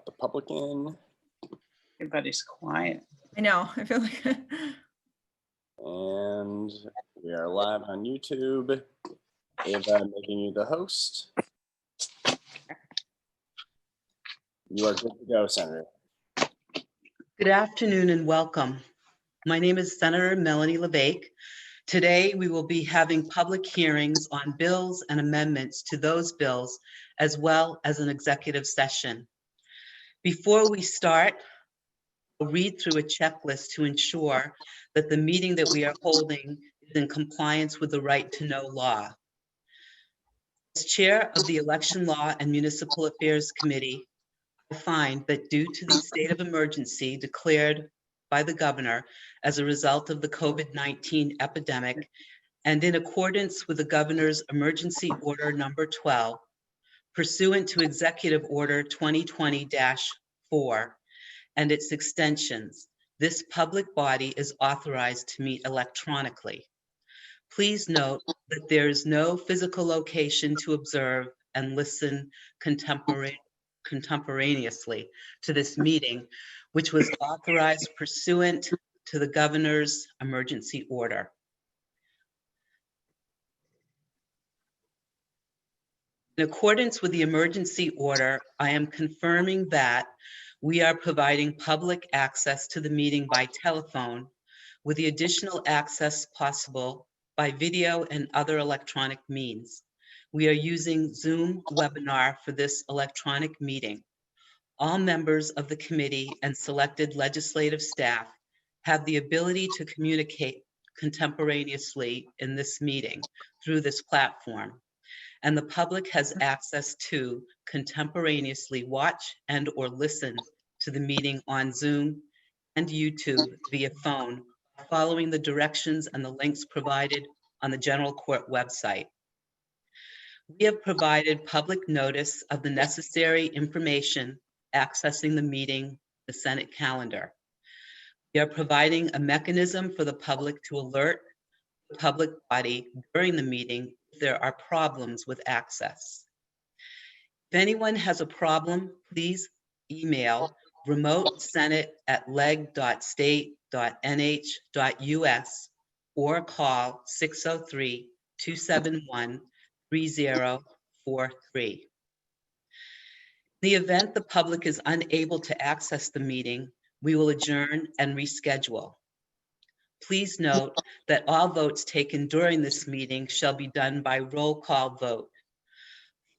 the public in. Everybody's quiet. I know, I feel like. And we are live on YouTube. Ava making you the host. You are good to go, Senator. Good afternoon and welcome. My name is Senator Melanie LeVake. Today, we will be having public hearings on bills and amendments to those bills, as well as an executive session. Before we start, we'll read through a checklist to ensure that the meeting that we are holding is in compliance with the Right to Know law. As Chair of the Election Law and Municipal Affairs Committee, I find that due to the state of emergency declared by the governor as a result of the COVID-19 epidemic, and in accordance with the governor's emergency order number 12, pursuant to Executive Order 2020-4 and its extensions, this public body is authorized to meet electronically. Please note that there is no physical location to observe and listen contemporaneously to this meeting, which was authorized pursuant to the governor's emergency order. In accordance with the emergency order, I am confirming that we are providing public access to the meeting by telephone, with the additional access possible by video and other electronic means. We are using Zoom webinar for this electronic meeting. All members of the committee and selected legislative staff have the ability to communicate contemporaneously in this meeting through this platform, and the public has access to contemporaneously watch and or listen to the meeting on Zoom and YouTube via phone, following the directions and the links provided on the General Court website. We have provided public notice of the necessary information accessing the meeting, the Senate calendar. We are providing a mechanism for the public to alert the public body during the meeting if there are problems with access. If anyone has a problem, please email remotesenate@leg.state.nh.us or call 603-271-3043. In the event the public is unable to access the meeting, we will adjourn and reschedule. Please note that all votes taken during this meeting shall be done by roll call vote.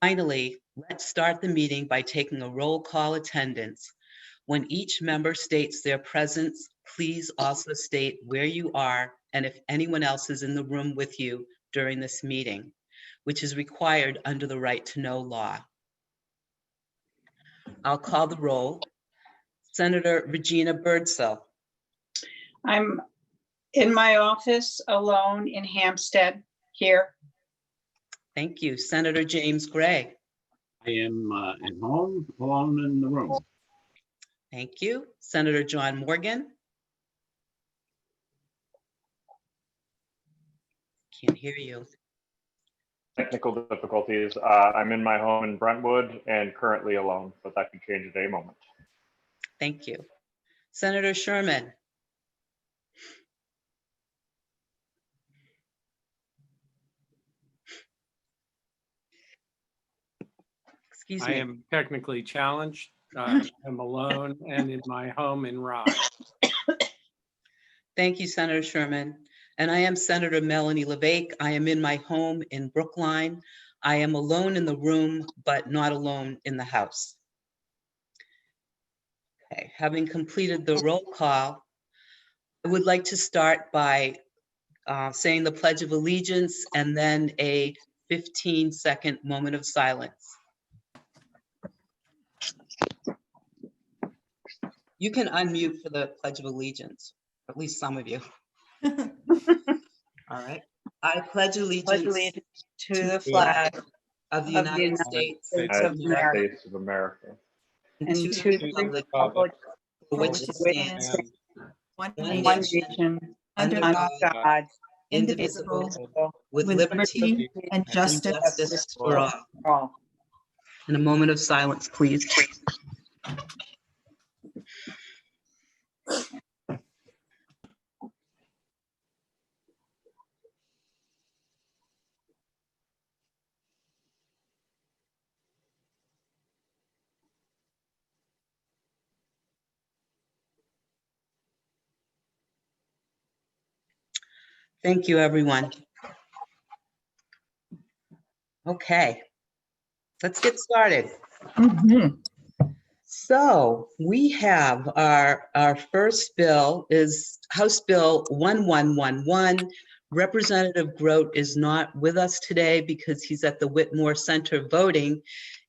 Finally, let's start the meeting by taking a roll call attendance. When each member states their presence, please also state where you are and if anyone else is in the room with you during this meeting, which is required under the Right to Know law. I'll call the roll. Senator Regina Birdsell. I'm in my office alone in Hampstead here. Thank you. Senator James Gray. I am at home, alone in the room. Thank you. Senator John Morgan. Can't hear you. Technical difficulties. I'm in my home in Brentwood and currently alone, but that could change at any moment. Thank you. Senator Sherman. Excuse me. I am technically challenged. I'm alone and in my home in Rye. Thank you, Senator Sherman. And I am Senator Melanie LeVake. I am in my home in Brookline. I am alone in the room, but not alone in the house. Okay, having completed the roll call, I would like to start by saying the Pledge of Allegiance and then a 15-second moment of silence. You can unmute for the Pledge of Allegiance, at least some of you. All right. I pledge allegiance To the flag of the United States of America, States of America. and and to to the the republic republic for which it stands, One one one nation, nation, under under God, God, indivisible, indivisible, with with liberty liberty and and justice justice for all. all. In a moment of silence, please. Thank you, everyone. Okay, let's get started. Mhm. So we have our first bill is House Bill 1111. Representative Grote is not with us today because he's at the Whitmore Center voting.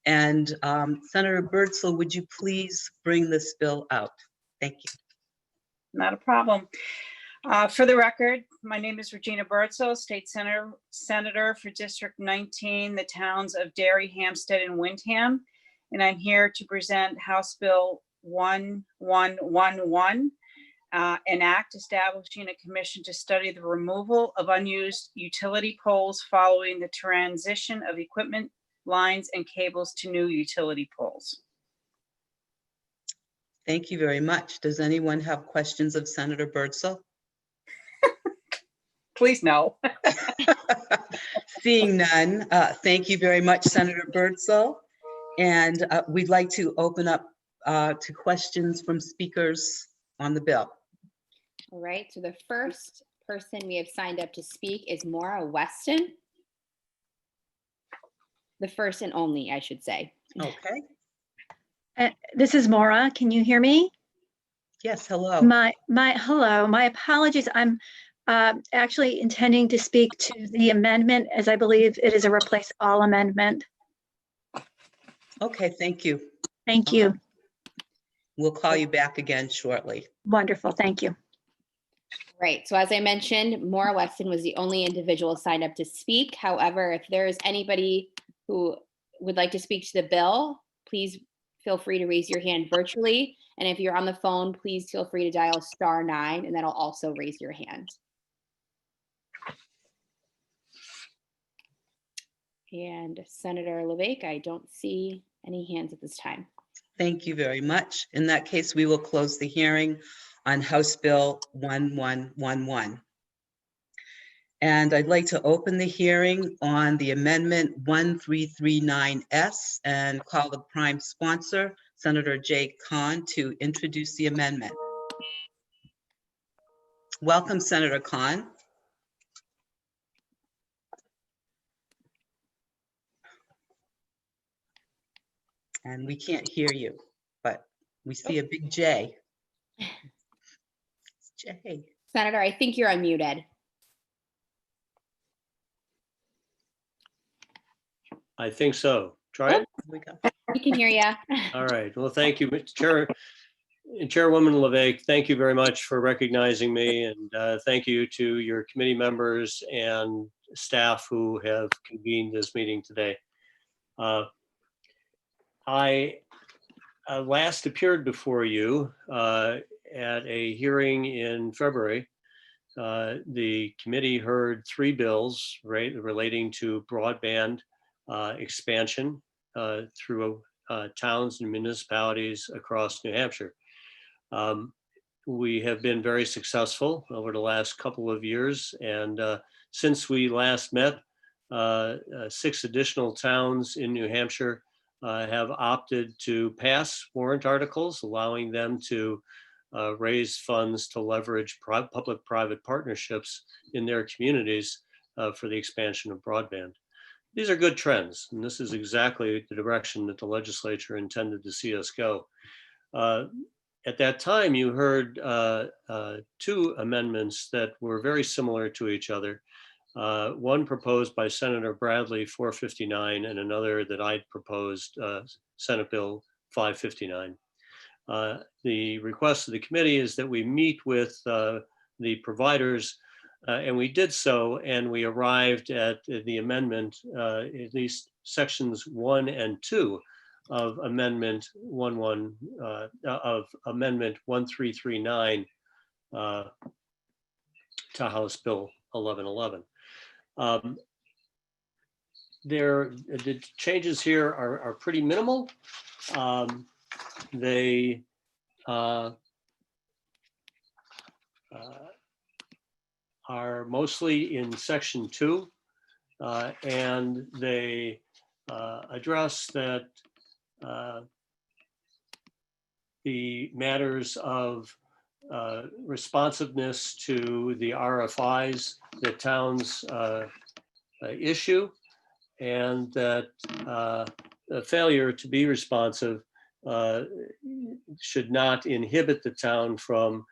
And Senator Birdsall, would you please bring this bill out? Thank you. Not a problem. For the record, my name is Regina Birdsall, State Senator for District 19, the towns of Derry, Hampstead, and Windham. And I'm here to present House Bill 1111, an act establishing a commission to study the removal of unused utility poles following the transition of equipment, lines, and cables to new utility poles. Thank you very much. Does anyone have questions of Senator Birdsall? Please no. Seeing none, thank you very much, Senator Birdsall. And we'd like to open up to questions from speakers on the bill. All right, so the first person we have signed up to speak is Maura Weston. The first and only, I should say. Okay. This is Maura. Can you hear me? Yes, hello. Hello. My apologies. I'm actually intending to speak to the amendment, as I believe it is a replace all amendment. Okay, thank you. Thank you. We'll call you back again shortly. Wonderful. Thank you. Right, so as I mentioned, Maura Weston was the only individual signed up to speak. However, if there is anybody who would like to speak to the bill, please feel free to raise your hand virtually. And if you're on the phone, please feel free to dial *9, and that'll also raise your hand. And Senator LeVake, I don't see any hands at this time. Thank you very much. In that case, we will close the hearing on House Bill 1111. And I'd like to open the hearing on the amendment 1339S and call the prime sponsor, Senator Jay Kahn, to introduce the amendment. Welcome, Senator Kahn. And we can't hear you, but we see a big J. It's J. Senator, I think you're unmuted. I think so. Try it. Here we go. We can hear you. All right. Well, thank you, Mr. Chair. Chairwoman LeVake, thank you very much for recognizing me, and thank you to your committee members and staff who have convened this meeting today. I last appeared before you at a hearing in February. The committee heard 3 bills relating to broadband expansion through towns and municipalities across New Hampshire. We have been very successful over the last couple of years, and since we last met, 6 additional towns in New Hampshire have opted to pass warrant articles, allowing them to raise funds to leverage public-private partnerships in their communities for the expansion of broadband. These are good trends, and this is exactly the direction that the legislature intended to see us go. At that time, you heard 2 amendments that were very similar to each other. One proposed by Senator Bradley, 459, and another that I'd proposed, Senate Bill 559. The request of the committee is that we meet with the providers, and we did so, and we arrived at the amendment, at least sections 1 and 2 of Amendment 1339 to House Bill 1111. The changes here are pretty minimal. they are mostly in section 2, and they address that the matters of responsiveness to the RFIs that towns issue, and that a failure to be responsive should not inhibit the town from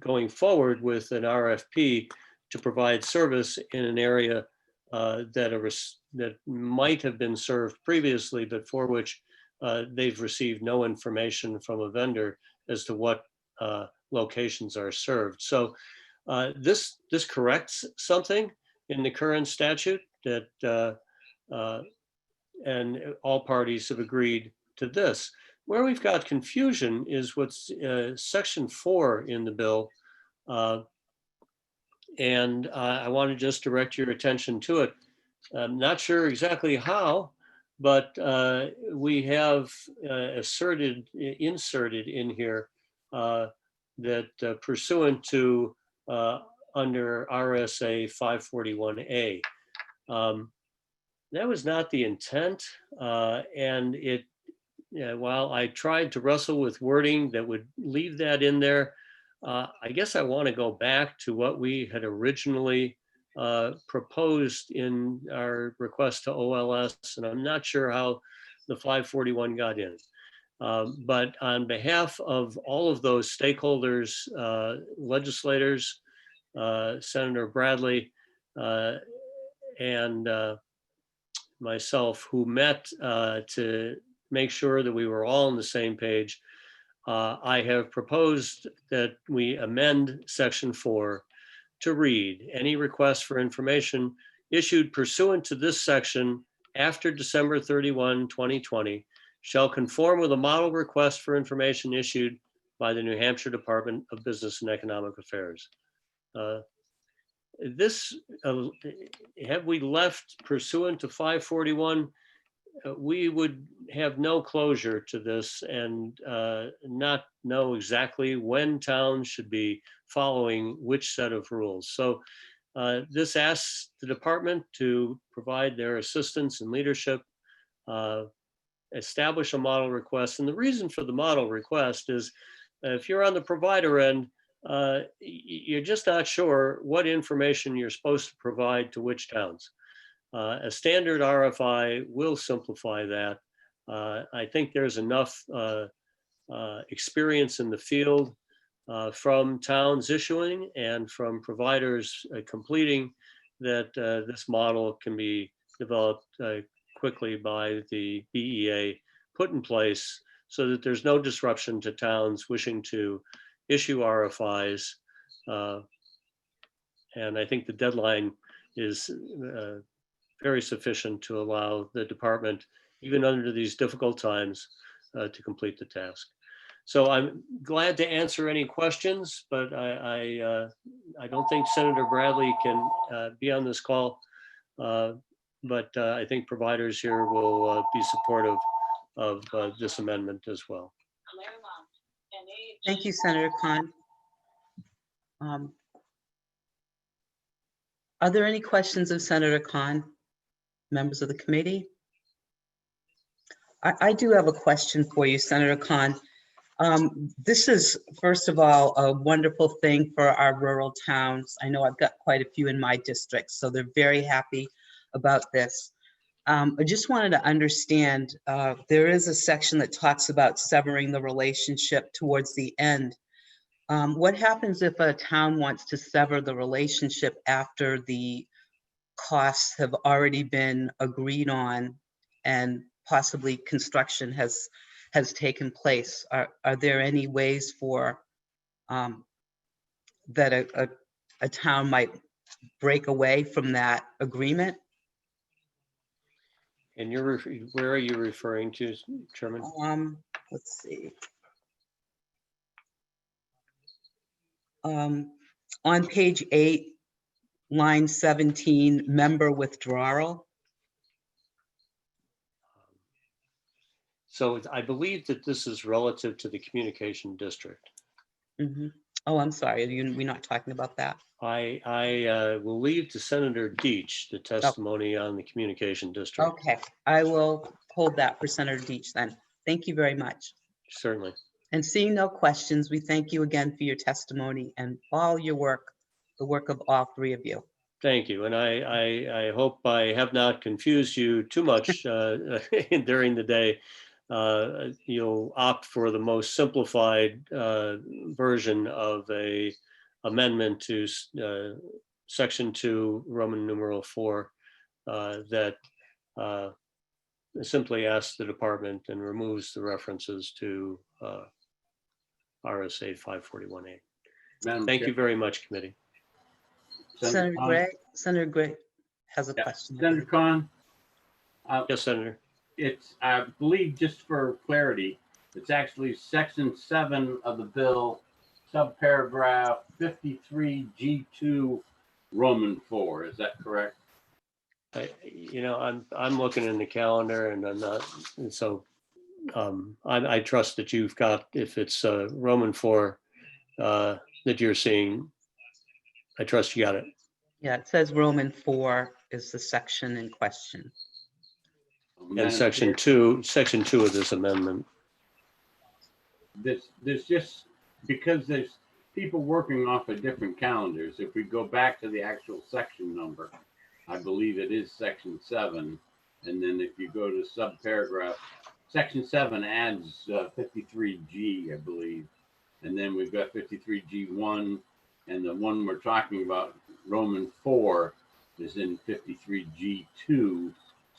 going forward with an RFP to provide service in an area that might have been served previously, but for which they've received no information from a vendor as to what locations are served. So this corrects something in the current statute that, and all parties have agreed to this. Where we've got confusion is what's section 4 in the bill. And I want to just direct your attention to it. I'm not sure exactly how, but we have inserted in here that pursuant to under RSA 541A. That was not the intent, and while I tried to wrestle with wording that would leave that in there, I guess I want to go back to what we had originally proposed in our request to OLS, and I'm not sure how the 541 got in. But on behalf of all of those stakeholders, legislators, Senator Bradley, and myself, who met to make sure that we were all on the same page, I have proposed that we amend section 4 to read, any request for information issued pursuant to this section after December 31, 2020 shall conform with a model request for information issued by the New Hampshire Department of Business and Economic Affairs. Have we left pursuant to 541, we would have no closure to this and not know exactly when towns should be following which set of rules. So this asks the department to provide their assistance and leadership, establish a model request. And the reason for the model request is if you're on the provider end, you're just not sure what information you're supposed to provide to which towns. A standard RFI will simplify that. I think there's enough experience in the field from towns issuing and from providers completing that this model can be developed quickly by the BEA, put in place so that there's no disruption to towns wishing to issue RFIs. And I think the deadline is very sufficient to allow the department, even under these difficult times, to complete the task. So I'm glad to answer any questions, but I don't think Senator Bradley can be on this call. But I think providers here will be supportive of this amendment as well. Thank you, Senator Khan. Are there any questions of Senator Khan, members of the committee? I do have a question for you, Senator Khan. This is, first of all, a wonderful thing for our rural towns. I know I've got quite a few in my district, so they're very happy about this. I just wanted to understand, there is a section that talks about severing the relationship towards the end. What happens if a town wants to sever the relationship after the costs have already been agreed on and possibly construction has taken place? Are there any ways for that a town might break away from that agreement? And where are you referring to, Chairman? Let's see. On page 8, line 17, member withdrawal. So I believe that this is relative to the communication district. Mhm. Oh, I'm sorry. We're not talking about that. I will leave to Senator Deitch the testimony on the communication district. Okay, I will hold that for Senator Deitch then. Thank you very much. Certainly. And seeing no questions, we thank you again for your testimony and all your work, the work of all three of you. Thank you. And I hope I have not confused you too much during the day. You'll opt for the most simplified version of a amendment to section 2, Roman numeral 4, that simply asks the department and removes the references to RSA 541A. Thank you very much, committee. Senator Gray has a question. Senator Khan, Yes, Senator. it's, I believe, just for clarity, it's actually section 7 of the bill, subparagraph 53G2, Roman 4. Is that correct? I'm looking in the calendar and I'm not, and so I trust that you've got, if it's Roman 4 that you're seeing, I trust you got it. Yeah, it says Roman 4 is the section in question. And section 2 of this amendment. There's just, because there's people working off of different calendars. If we go back to the actual section number, I believe it is section 7. And then if you go to subparagraph, section 7 adds 53G, I believe. And then we've got 53G1, and the one we're talking about, Roman 4, is in 53G2,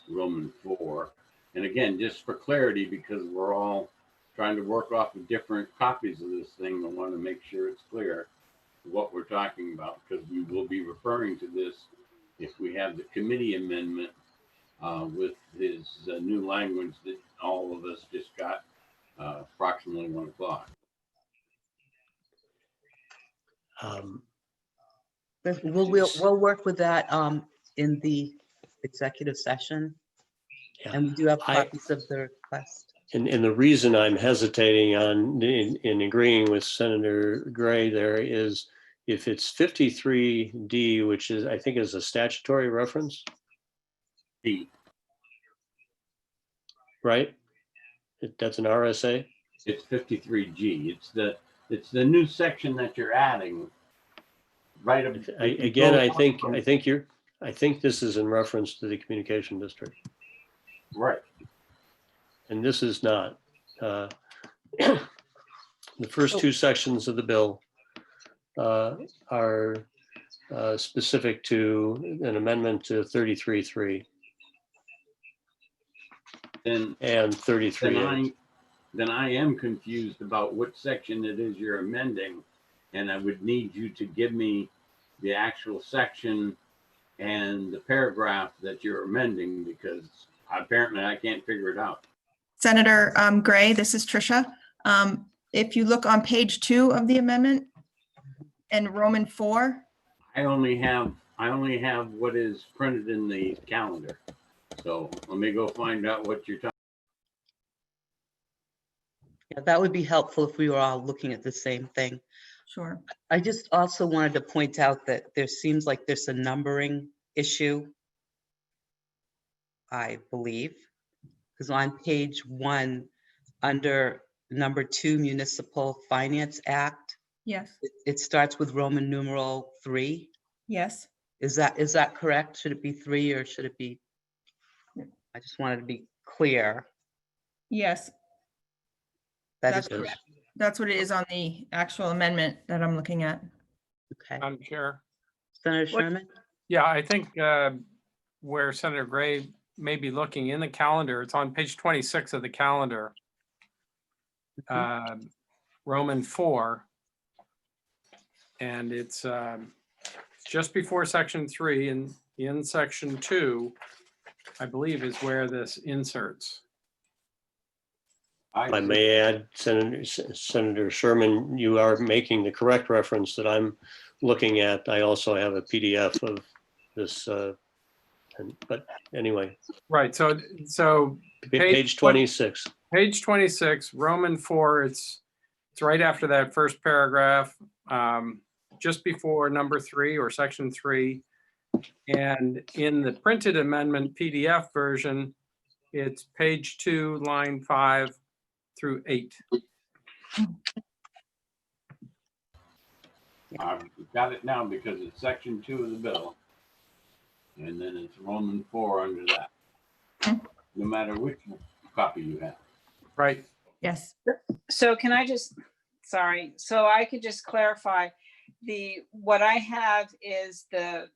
Roman 4. And again, just for clarity, because we're all trying to work off of different copies of this thing, I want to make sure it's clear what we're talking about, because we will be referring to this if we have the committee amendment with his new language that all of us just got approximately 1 o'clock. We'll work with that in the executive session. Yeah. And we do have copies of the request. And the reason I'm hesitating in agreeing with Senator Gray there is if it's 53D, which is, I think, is a statutory reference. D. Right? That's an RSA. It's 53G. It's the new section that you're adding. Right. I think this is in reference to the communication district. Right. And this is not. The first two sections of the bill are specific to an amendment to 33.3 and 33. Then I am confused about what section it is you're amending, and I would need you to give me the actual section and the paragraph that you're amending, because apparently I can't figure it out. Senator Gray, this is Tricia. If you look on page 2 of the amendment and Roman 4. I only have what is printed in the calendar. So let me go find out what you're talking. Yeah, that would be helpful if we were all looking at the same thing. Sure. I just also wanted to point out that there seems like there's a numbering issue, I believe, because on page 1, under number 2, Municipal Finance Act, Yes. it starts with Roman numeral 3. Yes. Is that correct? Should it be 3 or should it be? I just wanted to be clear. Yes. That That's is correct. correct. That's what it is on the actual amendment that I'm looking at. Okay. Madam Chair. Senator Sherman? Yeah, I think where Senator Gray may be looking in the calendar, it's on page 26 of the calendar. Roman 4. And it's just before section 3, and in section 2, I believe, is where this inserts. I may add, Senator Sherman, you are making the correct reference that I'm looking at. I also have a PDF of this, but anyway. Right, so Page 26. Page 26, Roman 4, it's right after that first paragraph, just before number 3 or section 3. And in the printed amendment PDF version, it's page 2, line 5 through 8. I've got it now because it's section 2 of the bill. And then it's Roman 4 under that. No matter which copy you have. Right. Yes. So can I just, sorry, so I could just clarify, what I have is the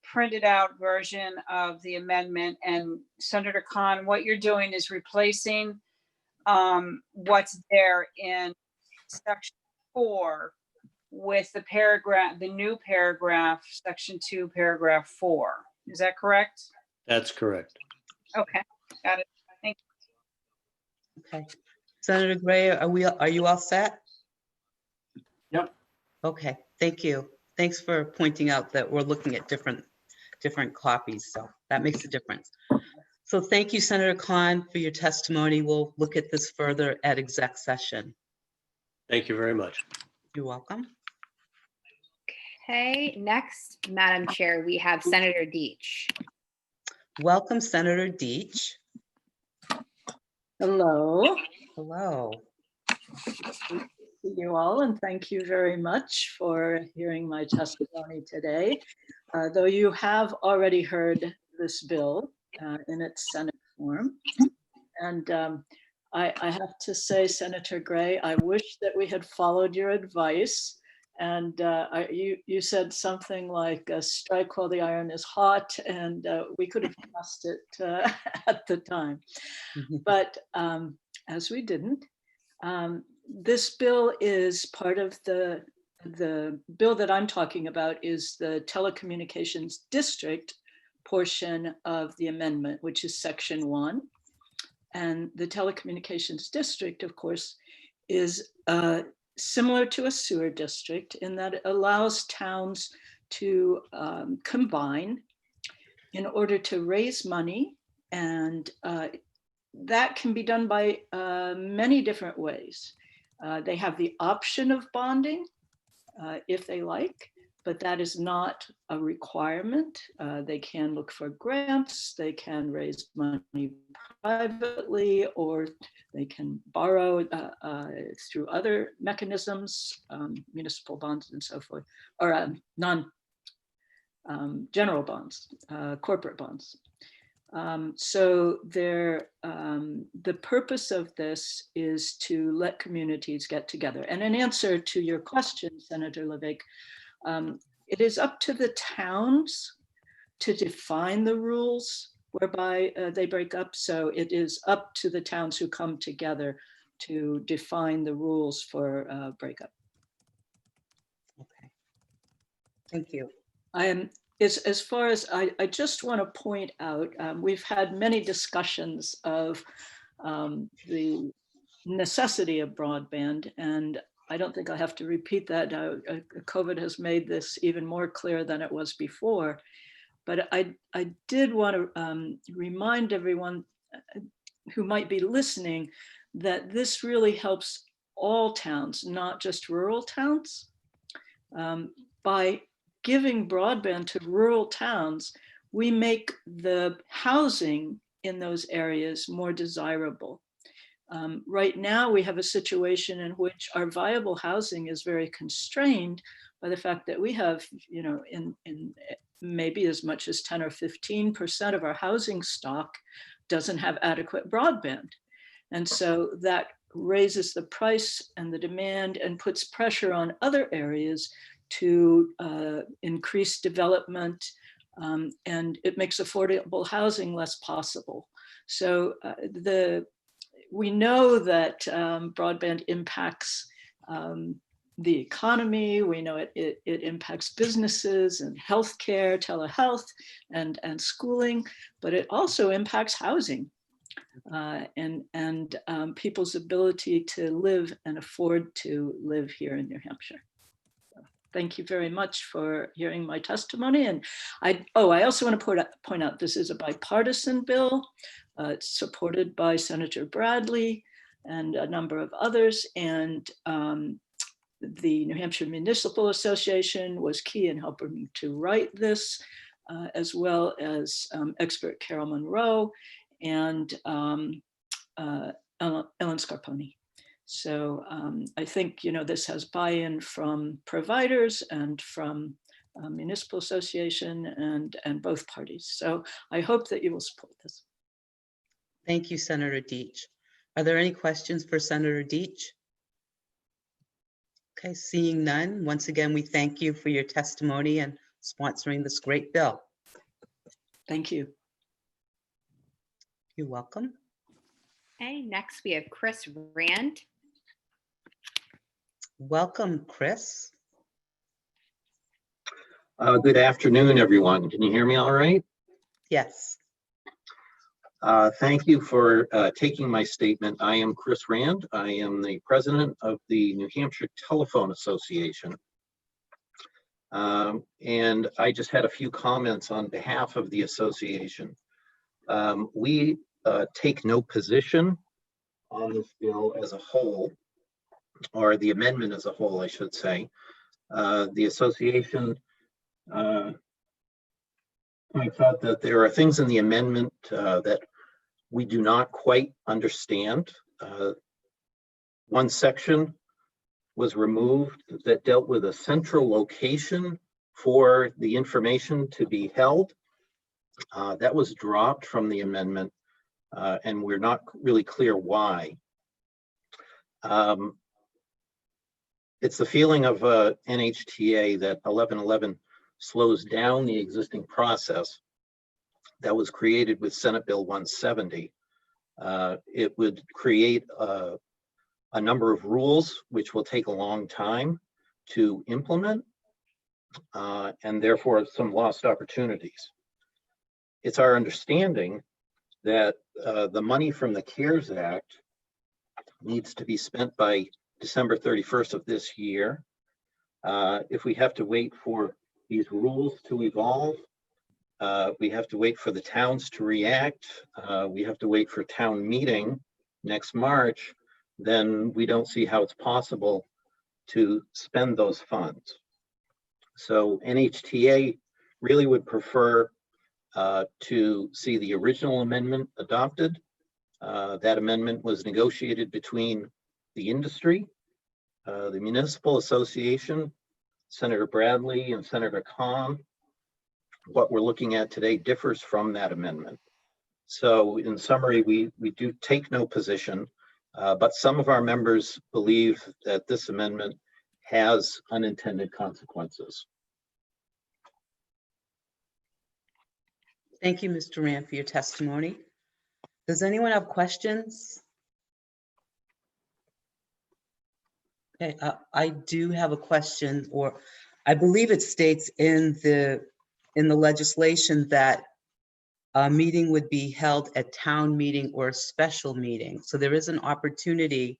printed out version of the amendment, and Senator Khan, what you're doing is replacing what's there in section 4 with the paragraph, the new paragraph, section 2, paragraph 4. Is that correct? That's correct. Okay, got it. Thank Okay. Senator Gray, are you all set? Yep. Okay, thank you. Thanks for pointing out that we're looking at different copies, so that makes a difference. So thank you, Senator Khan, for your testimony. We'll look at this further at exec session. Thank you very much. You're welcome. Okay, next, Madam Chair, we have Senator Deitch. Welcome, Senator Deitch. Hello, Hello. see you all, and thank you very much for hearing my testimony today. Though you have already heard this bill in its Senate form. And I have to say, Senator Gray, I wish that we had followed your advice. And you said something like, strike while the iron is hot, and we could have passed it at the time. But as we didn't, this bill is part of the bill that I'm talking about is the telecommunications district portion of the amendment, which is section 1. And the telecommunications district, of course, is similar to a sewer district in that it allows towns to combine in order to raise money. And that can be done by many different ways. They have the option of bonding if they like, but that is not a requirement. They can look for grants, they can raise money privately, or they can borrow through other mechanisms, municipal bonds and so forth, or general bonds, corporate bonds. So the purpose of this is to let communities get together. And in answer to your question, Senator Levesque, it is up to the towns to define the rules whereby they break up. So it is up to the towns who come together to define the rules for breakup. Okay. Thank you. As far as I just want to point out, we've had many discussions of the necessity of broadband, and I don't think I have to repeat that. COVID has made this even more clear than it was before. But I did want to remind everyone who might be listening that this really helps all towns, not just rural towns. By giving broadband to rural towns, we make the housing in those areas more desirable. Right now, we have a situation in which our viable housing is very constrained by the fact that we have, in maybe as much as 10 or 15% of our housing stock doesn't have adequate broadband. And so that raises the price and the demand and puts pressure on other areas to increase development, and it makes affordable housing less possible. So we know that broadband impacts the economy. We know it impacts businesses and healthcare, telehealth, and schooling, but it also impacts housing and people's ability to live and afford to live here in New Hampshire. Thank you very much for hearing my testimony. And I also want to point out this is a bipartisan bill. It's supported by Senator Bradley, and a number of others. And the New Hampshire Municipal Association was key in helping me to write this, as well as expert Carol Monroe and Ellen Scarponi. So I think, this has buy-in from providers and from Municipal Association and both parties. So I hope that you will support this. Thank you, Senator Deitch. Are there any questions for Senator Deitch? Okay, seeing none, once again, we thank you for your testimony and sponsoring this great bill. Thank you. You're welcome. Okay, next we have Chris Rand. Welcome, Chris. Good afternoon, everyone. Can you hear me all right? Yes. Thank you for taking my statement. I am Chris Rand. I am the president of the New Hampshire Telephone Association. And I just had a few comments on behalf of the association. We take no position on this bill as a whole, or the amendment as a whole, I should say. The association points out that there are things in the amendment that we do not quite understand. One section was removed that dealt with a central location for the information to be held. That was dropped from the amendment, and we're not really clear why. It's the feeling of NHTA that 1111 slows down the existing process that was created with Senate Bill 170. It would create a number of rules which will take a long time to implement, and therefore some lost opportunities. It's our understanding that the money from the CARES Act needs to be spent by December 31st of this year. If we have to wait for these rules to evolve, we have to wait for the towns to react, we have to wait for town meeting next March, then we don't see how it's possible to spend those funds. So NHTA really would prefer to see the original amendment adopted. That amendment was negotiated between the industry, the Municipal Association, Senator Bradley and Senator Kahn. What we're looking at today differs from that amendment. So in summary, we do take no position, but some of our members believe that this amendment has unintended consequences. Thank you, Mr. Rand, for your testimony. Does anyone have questions? Okay, I do have a question, or I believe it states in the legislation that a meeting would be held at town meeting or a special meeting. So there is an opportunity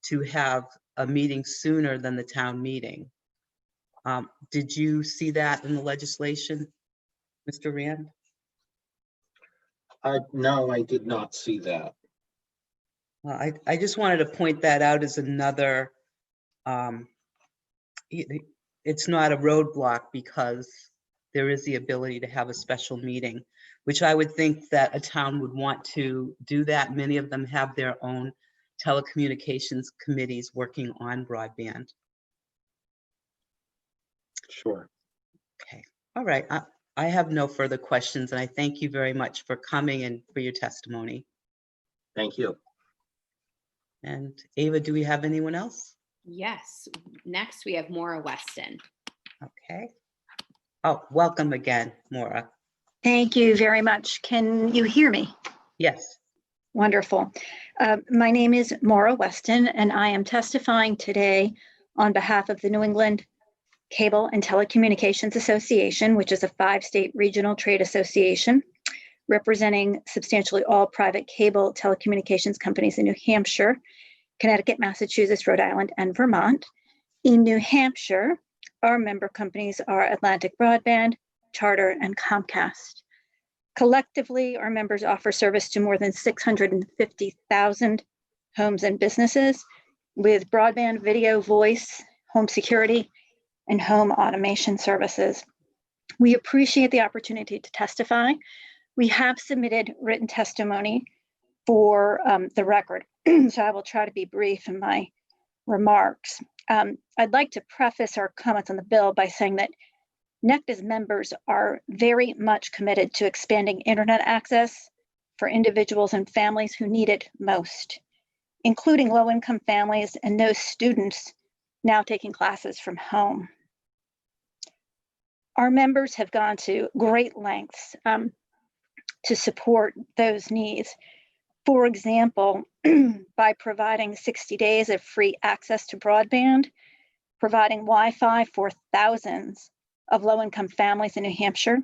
to have a meeting sooner than the town meeting. Did you see that in the legislation, Mr. Rand? No, I did not see that. Well, I just wanted to point that out as another, it's not a roadblock because there is the ability to have a special meeting, which I would think that a town would want to do that. Many of them have their own telecommunications committees working on broadband. Sure. Okay, all right. I have no further questions, and I thank you very much for coming and for your testimony. Thank you. And Ava, do we have anyone else? Yes, next we have Maura Weston. Okay. Oh, welcome again, Maura. Thank you very much. Can you hear me? Yes. Wonderful. My name is Maura Weston, and I am testifying today on behalf of the New England Cable and Telecommunications Association, which is a 5-state regional trade association representing substantially all private cable telecommunications companies in New Hampshire, Connecticut, Massachusetts, Rhode Island, and Vermont. In New Hampshire, our member companies are Atlantic Broadband, Charter, and Comcast. Collectively, our members offer service to more than 650,000 homes and businesses with broadband, video, voice, home security, and home automation services. We appreciate the opportunity to testify. We have submitted written testimony for the record, so I will try to be brief in my remarks. I'd like to preface our comments on the bill by saying that NECDA's members are very much committed to expanding internet access for individuals and families who need it most, including low-income families and those students now taking classes from home. Our members have gone to great lengths to support those needs. For example, by providing 60 days of free access to broadband, providing Wi-Fi for thousands of low-income families in New Hampshire,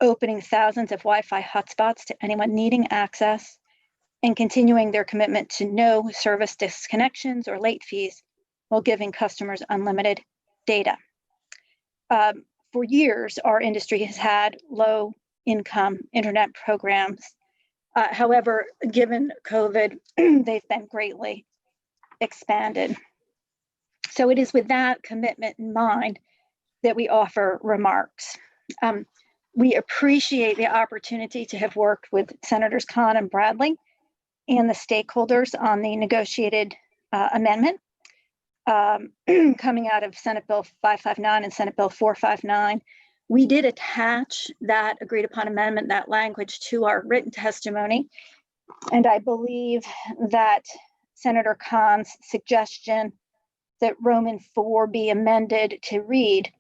opening thousands of Wi-Fi hotspots to anyone needing access, and continuing their commitment to no service disconnections or late fees while giving customers unlimited data. For years, our industry has had low-income internet programs. However, given COVID, they've been greatly expanded. So it is with that commitment in mind that we offer remarks. We appreciate the opportunity to have worked with Senators Khan and Bradley and the stakeholders on the negotiated amendment coming out of Senate Bill 559 and Senate Bill 459. We did attach that agreed upon amendment, that language, to our written testimony. And I believe that Senator Khan's suggestion that Roman 4 be amended to read,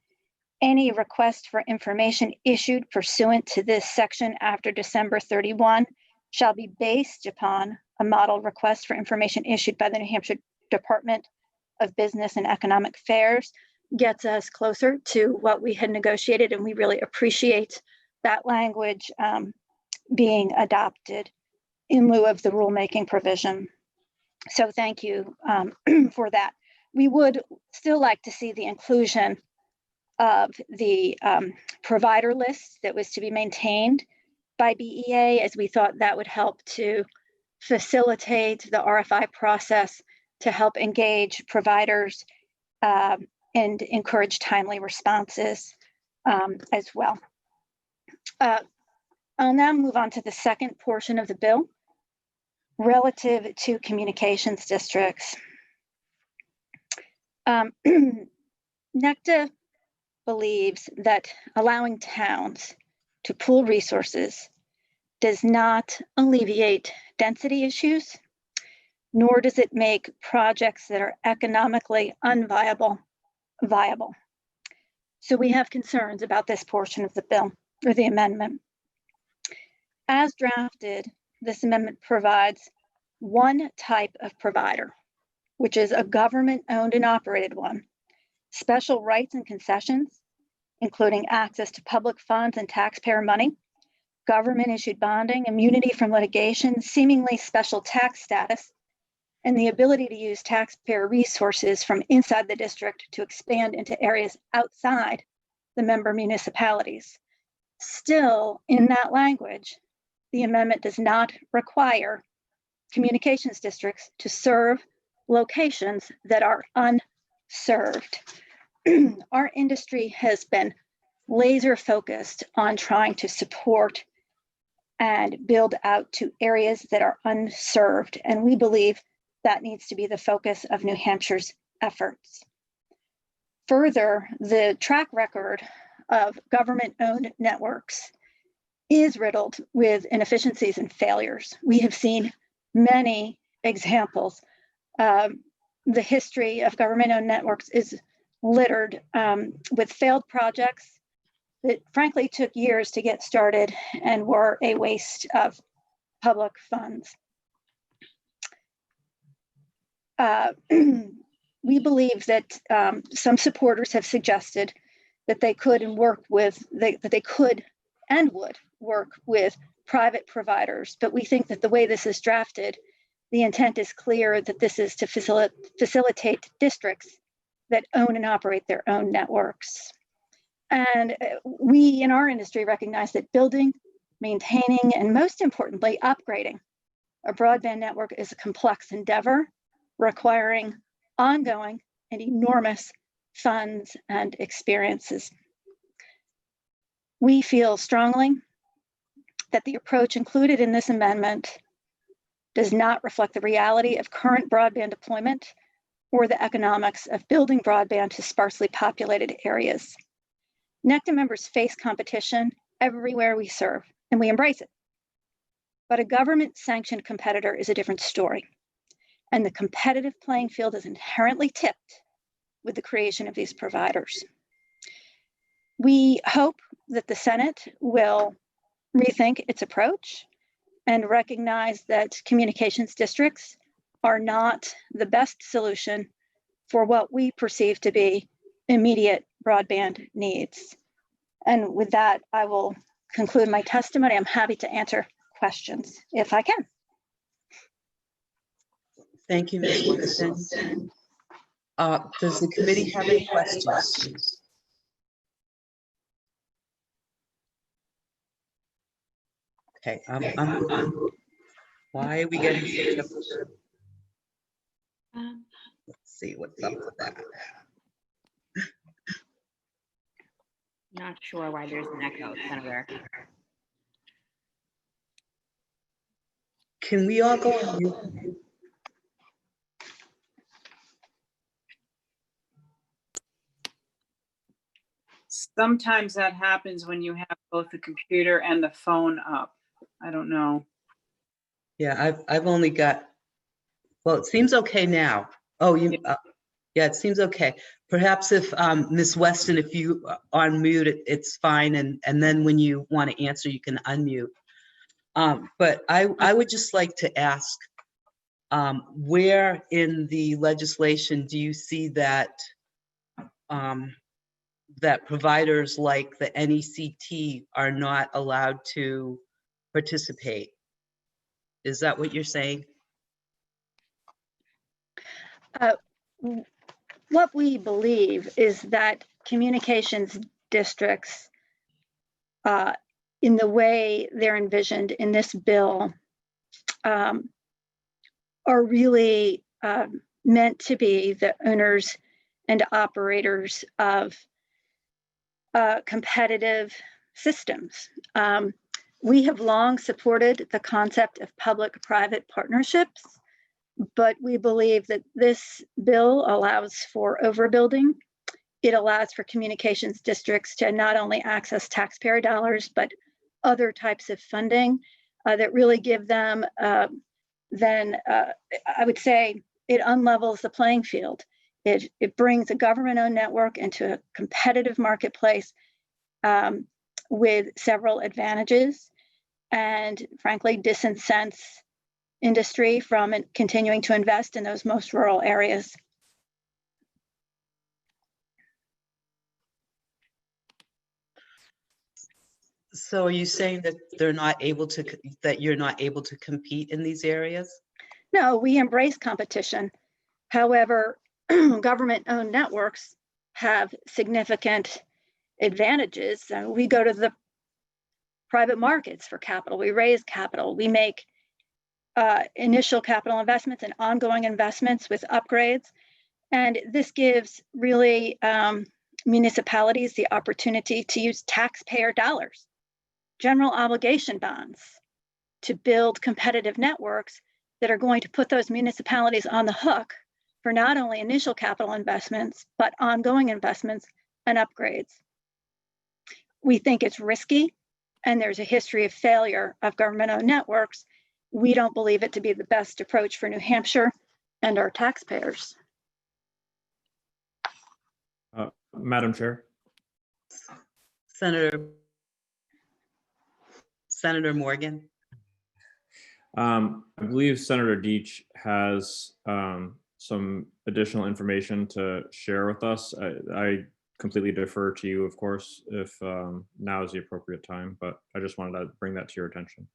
any request for information issued pursuant to this section after December 31 shall be based upon a model request for information issued by the New Hampshire Department of Business and Economic Affairs, gets us closer to what we had negotiated, and we really appreciate that language being adopted in lieu of the rulemaking provision. So thank you for that. We would still like to see the inclusion of the provider list that was to be maintained by BEA, as we thought that would help to facilitate the RFI process to help engage providers and encourage timely responses as well. I'll now move on to the second portion of the bill relative to communications districts. NECDA believes that allowing towns to pool resources does not alleviate density issues, nor does it make projects that are economically unviable viable. So we have concerns about this portion of the bill, or the amendment. As drafted, this amendment provides one type of provider, which is a government-owned and operated one, special rights and concessions, including access to public funds and taxpayer money, government-issued bonding, immunity from litigation, seemingly special tax status, and the ability to use taxpayer resources from inside the district to expand into areas outside the member municipalities. Still, in that language, the amendment does not require communications districts to serve locations that are unserved. Our industry has been laser focused on trying to support and build out to areas that are unserved, and we believe that needs to be the focus of New Hampshire's efforts. Further, the track record of government-owned networks is riddled with inefficiencies and failures. We have seen many examples. The history of government-owned networks is littered with failed projects that frankly took years to get started and were a waste of public funds. We believe that some supporters have suggested that they could and work with, that they could and would work with private providers, but we think that the way this is drafted, the intent is clear that this is to facilitate districts that own and operate their own networks. And we in our industry recognize that building, maintaining, and most importantly, upgrading A broadband network is a complex endeavor requiring ongoing and enormous funds and experiences. We feel strongly that the approach included in this amendment does not reflect the reality of current broadband deployment or the economics of building broadband to sparsely populated areas. NECTA members face competition everywhere we serve, and we embrace it. But a government-sanctioned competitor is a different story, and the competitive playing field is inherently tipped with the creation of these providers. We hope that the Senate will rethink its approach and recognize that communications districts are not the best solution for what we perceive to be immediate broadband needs. And with that, I will conclude my testimony. I'm happy to answer questions if I can. Thank you, Ms. Wilson. Does the committee have any questions? Okay, why are we getting such a, let's see what's up with that. Not sure why there's an echo, Senator. Can we all go on mute? Sometimes that happens when you have both the computer and the phone up. I don't know. Yeah, I've only got, well, it seems okay now. Oh, you, yeah, it seems okay. Perhaps if Ms. Weston, if you on mute, it's fine. And then when you want to answer, you can unmute. But I would just like to ask, where in the legislation do you see that that providers like the NECT are not allowed to participate? Is that what you're saying? What we believe is that communications districts, in the way they're envisioned in this bill, are really meant to be the owners and operators of competitive systems. We have long supported the concept of public-private partnerships, but we believe that this bill allows for overbuilding. It allows for communications districts to not only access taxpayer dollars, but other types of funding that really give them, I would say, it unlevels the playing field. It brings a government-owned network into a competitive marketplace with several advantages, and frankly, disincents industry from continuing to invest in those most rural areas. So are you saying that they're not able to, that you're not able to compete in these areas? No, we embrace competition. However, government-owned networks have significant advantages. We go to the private markets for capital. We raise capital. We make initial capital investments and ongoing investments with upgrades. And this gives really municipalities the opportunity to use taxpayer dollars, general obligation bonds, to build competitive networks that are going to put those municipalities on the hook for not only initial capital investments, but ongoing investments and upgrades. We think it's risky, and there's a history of failure of government-owned networks. We don't believe it to be the best approach for New Hampshire and our taxpayers. Madam Chair. Senator Morgan. I believe Senator Deitch has some additional information to share with us. I completely defer to you, of course, if now is the appropriate time, but I just wanted to bring that to your attention.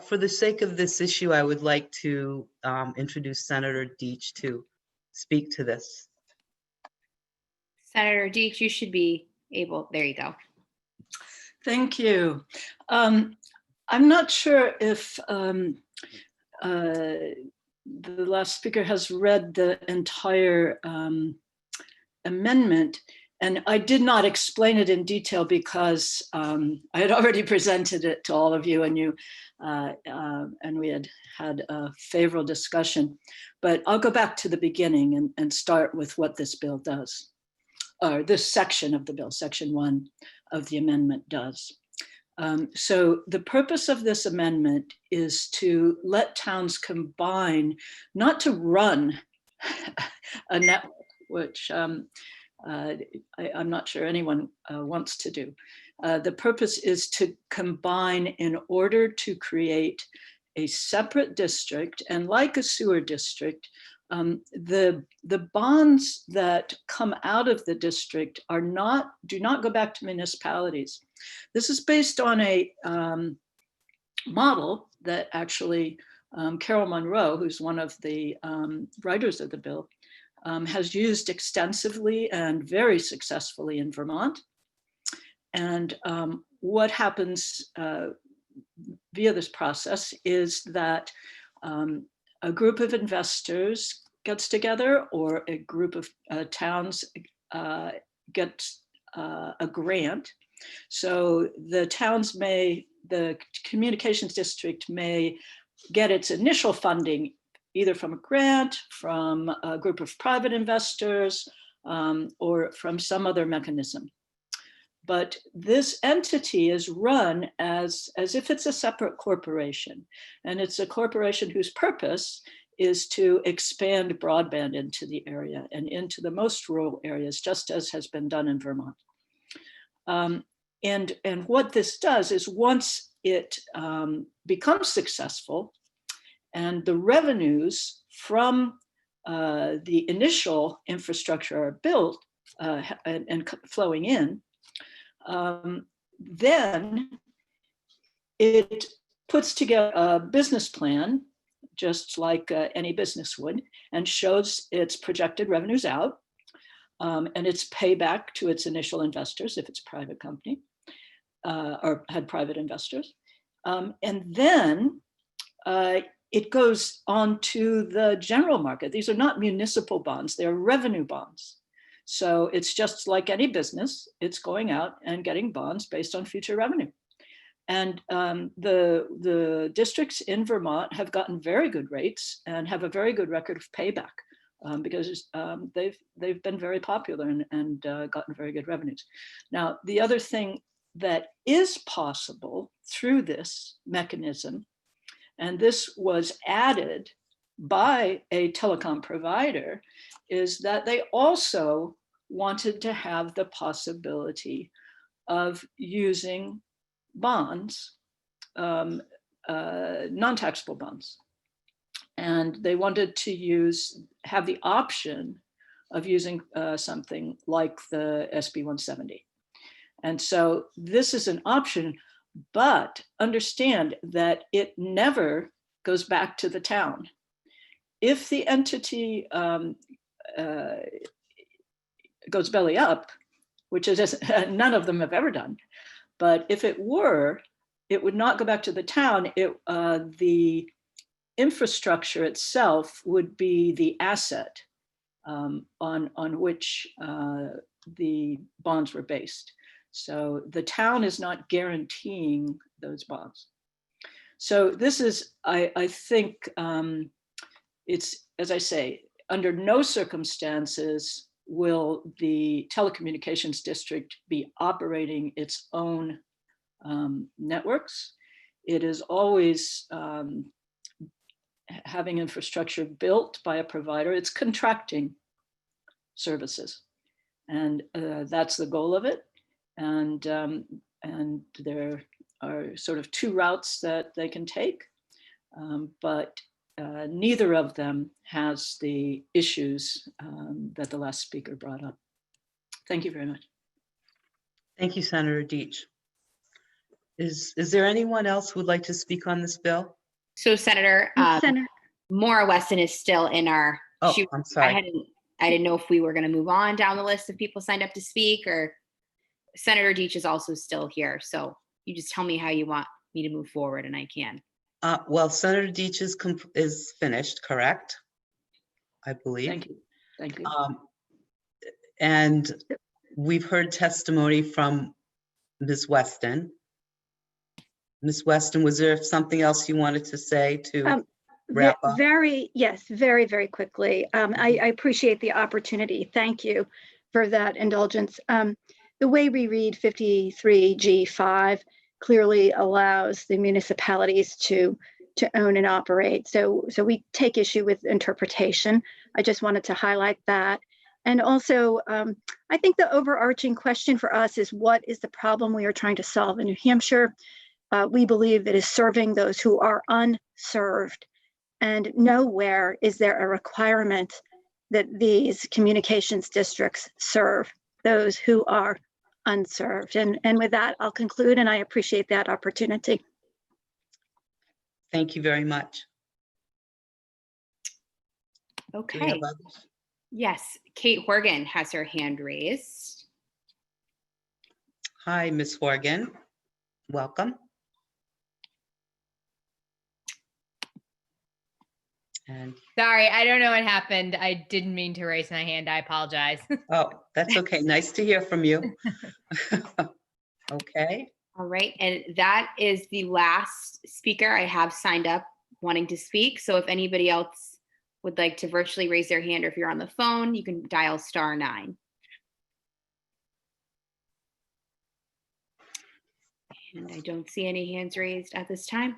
For the sake of this issue, I would like to introduce Senator Deitch to speak to this. Senator Deitch, you should be able, there you go. Thank you. I'm not sure if the last speaker has read the entire amendment, and I did not explain it in detail because I had already presented it to all of you, and and we had a favorable discussion. But I'll go back to the beginning and start with what this bill does, or this section of the bill, section 1 of the amendment does. So the purpose of this amendment is to let towns combine, not to run a network, which I'm not sure anyone wants to do. The purpose is to combine in order to create a separate district, and like a sewer district, the bonds that come out of the district do not go back to municipalities. This is based on a model that actually Carol Monroe, who's one of the writers of the bill, has used extensively and very successfully in Vermont. And what happens via this process is that a group of investors gets together, or a group of towns gets a grant. So the communications district may get its initial funding either from a grant, from a group of private investors, or from some other mechanism. But this entity is run as if it's a separate corporation. And it's a corporation whose purpose is to expand broadband into the area and into the most rural areas, just as has been done in Vermont. And what this does is, once it becomes successful and the revenues from the initial infrastructure are built and flowing in, then it puts together a business plan, just like any business would, and shows its projected revenues out and its payback to its initial investors, if it's a private company or had private investors. And then it goes on to the general market. These are not municipal bonds, they're revenue bonds. So it's just like any business, it's going out and getting bonds based on future revenue. And the districts in Vermont have gotten very good rates and have a very good record of payback because they've been very popular and gotten very good revenues. Now, the other thing that is possible through this mechanism, and this was added by a telecom provider, is that they also wanted to have the possibility of using bonds, non-taxable bonds. And they wanted to have the option of using something like the SB 170. And so this is an option, but understand that it never goes back to the town. If the entity goes belly up, which is none of them have ever done, but if it were, it would not go back to the town. The infrastructure itself would be the asset on which the bonds were based. So the town is not guaranteeing those bonds. So this is, I think, it's, as I say, under no circumstances will the telecommunications district be operating its own networks. It is always having infrastructure built by a provider. It's contracting services, and that's the goal of it. And there are sort of two routes that they can take, but neither of them has the issues that the last speaker brought up. Thank you very much. Thank you, Senator Deitch. Is there anyone else who would like to speak on this bill? So Senator, Maura Weston is still in our. Oh, I'm sorry. I didn't know if we were going to move on down the list of people signed up to speak, or Senator Deitch is also still here. So you just tell me how you want me to move forward, and I can. Well, Senator Deitch is finished, correct? I believe. Thank you. Thank you. And we've heard testimony from Ms. Weston. Ms. Weston, was there something else you wanted to say to wrap up? Yes, very, very quickly. I appreciate the opportunity. Thank you for that indulgence. The way we read 53G5 clearly allows the municipalities to own and operate. So we take issue with interpretation. I just wanted to highlight that. And also, I think the overarching question for us is, what is the problem we are trying to solve in New Hampshire? We believe that is serving those who are unserved. And nowhere is there a requirement that these communications districts serve those who are unserved. And with that, I'll conclude, and I appreciate that opportunity. Thank you very much. Do we Okay. have others? Yes, Kate Horgan has her hand raised. Hi, Ms. Horgan. Welcome. And Sorry, I don't know what happened. I didn't mean to raise my hand. I apologize. oh, that's okay. Nice to hear from you. Okay. All right, and that is the last speaker I have signed up wanting to speak. So if anybody else would like to virtually raise their hand, or if you're on the phone, you can dial *9. And I don't see any hands raised at this time.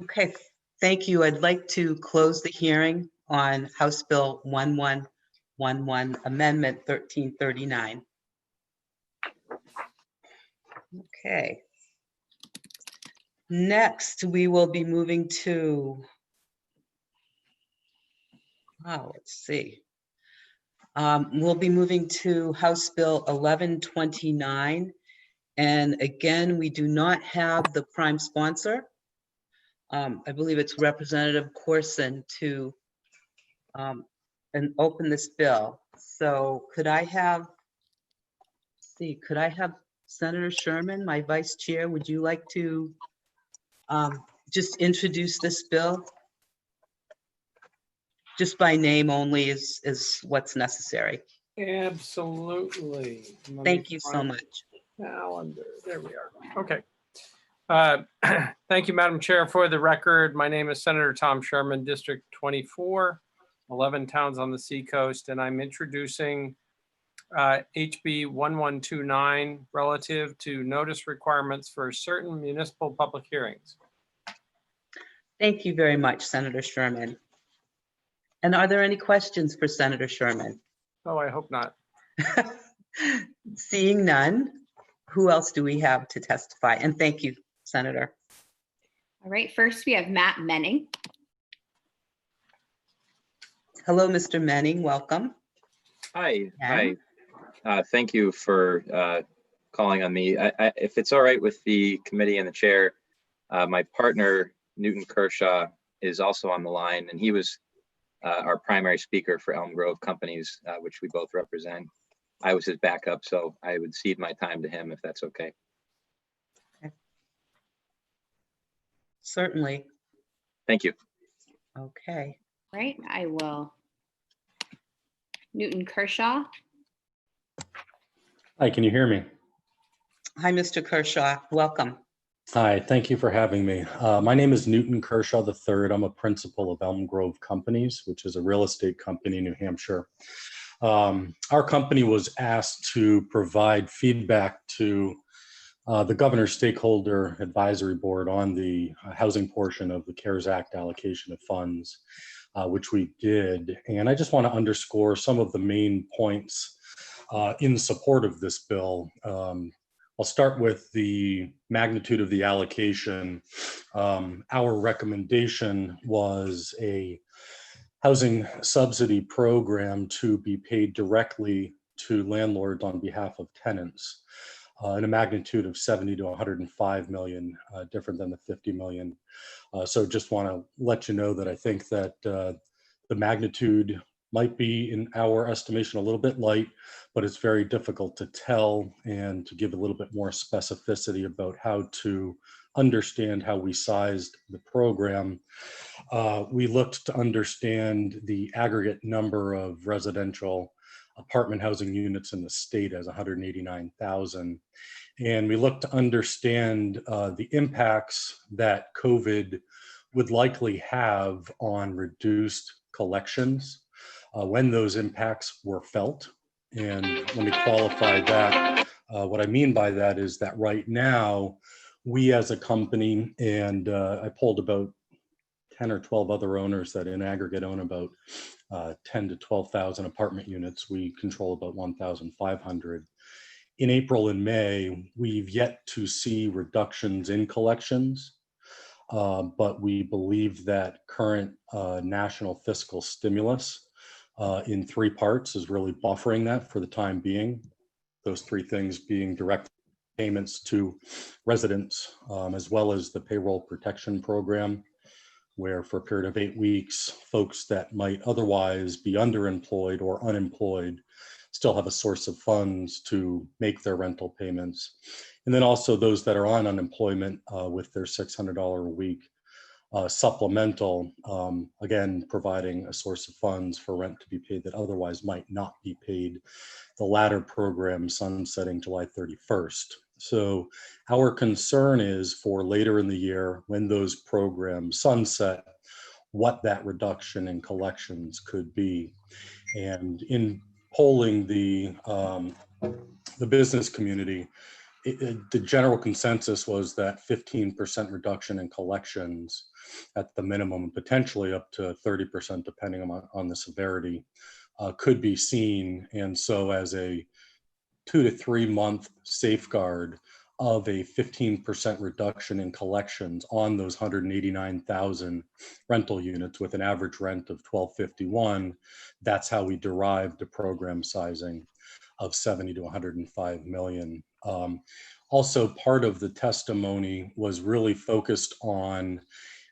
Okay, thank you. I'd like to close the hearing on House Bill 1111, Amendment 1339. Okay. Next, we will be moving to, let's see. We'll be moving to House Bill 1129. And again, we do not have the prime sponsor. I believe it's Representative Corson to and open this bill. So could I have Senator Sherman, my vice chair, would you like to just introduce this bill? Just by name only is what's necessary. Absolutely. Thank you so much. Calendar, there we are. Okay. Thank you, Madam Chair. For the record, my name is Senator Tom Sherman, District 24, 11 towns on the Seacoast, and I'm introducing HB 1129 relative to notice requirements for certain municipal public hearings. Thank you very much, Senator Sherman. And are there any questions for Senator Sherman? Oh, I hope not. Seeing none, who else do we have to testify? And thank you, Senator. All right, first we have Matt Menning. Hello, Mr. Menning, welcome. Hi, And- hi. Thank you for calling on me. If it's all right with the committee and the chair, my partner, Newton Kershaw, is also on the line, and he was our primary speaker for Elm Grove Companies, which we both represent. I was his backup, so I would cede my time to him if that's okay. Certainly. Thank you. Okay. Right, I will. Newton Kershaw. Hi, can you hear me? Hi, Mr. Kershaw, welcome. Hi, thank you for having me. My name is Newton Kershaw III. I'm a principal of Elm Grove Companies, which is a real estate company in New Hampshire. Our company was asked to provide feedback to the Governor's Stakeholder Advisory Board on the housing portion of the CARES Act allocation of funds, which we did. And I just want to underscore some of the main points in support of this bill. I'll start with the magnitude of the allocation. Our recommendation was a housing subsidy program to be paid directly to landlords on behalf of tenants in a magnitude of 70 to 105 million, different than the 50 million. So just want to let you know that I think that the magnitude might be, in our estimation, a little bit light, but it's very difficult to tell and to give a little bit more specificity about how to understand how we sized the program, we looked to understand the aggregate number of residential apartment housing units in the state as 189,000. And we looked to understand the impacts that COVID would likely have on reduced collections when those impacts were felt. And let me qualify that. What I mean by that is that right now, we as a company, and I polled about 10 or 12 other owners that in aggregate own about 10 to 12,000 apartment units. We control about 1,500. In April and May, we've yet to see reductions in collections, but we believe that current national fiscal stimulus in 3 parts is really buffering that for the time being. Those 3 things being direct payments to residents, as well as the payroll protection program, where for a period of 8 weeks, folks that might otherwise be underemployed or unemployed still have a source of funds to make their rental payments. And then also those that are on unemployment with their $600 a week supplemental, again, providing a source of funds for rent to be paid that otherwise might not be paid. The latter program sunsetting July 31st. So our concern is for later in the year when those programs sunset, what that reduction in collections could be. And in polling the business community, the general consensus was that 15% reduction in collections at the minimum, potentially up to 30% depending on the severity, could be seen. And so as a 2 to 3 month safeguard of a 15% reduction in collections on those 189,000 rental units with an average rent of $1,251, that's how we derived a program sizing of 70 to 105 million. Also, part of the testimony was really focused on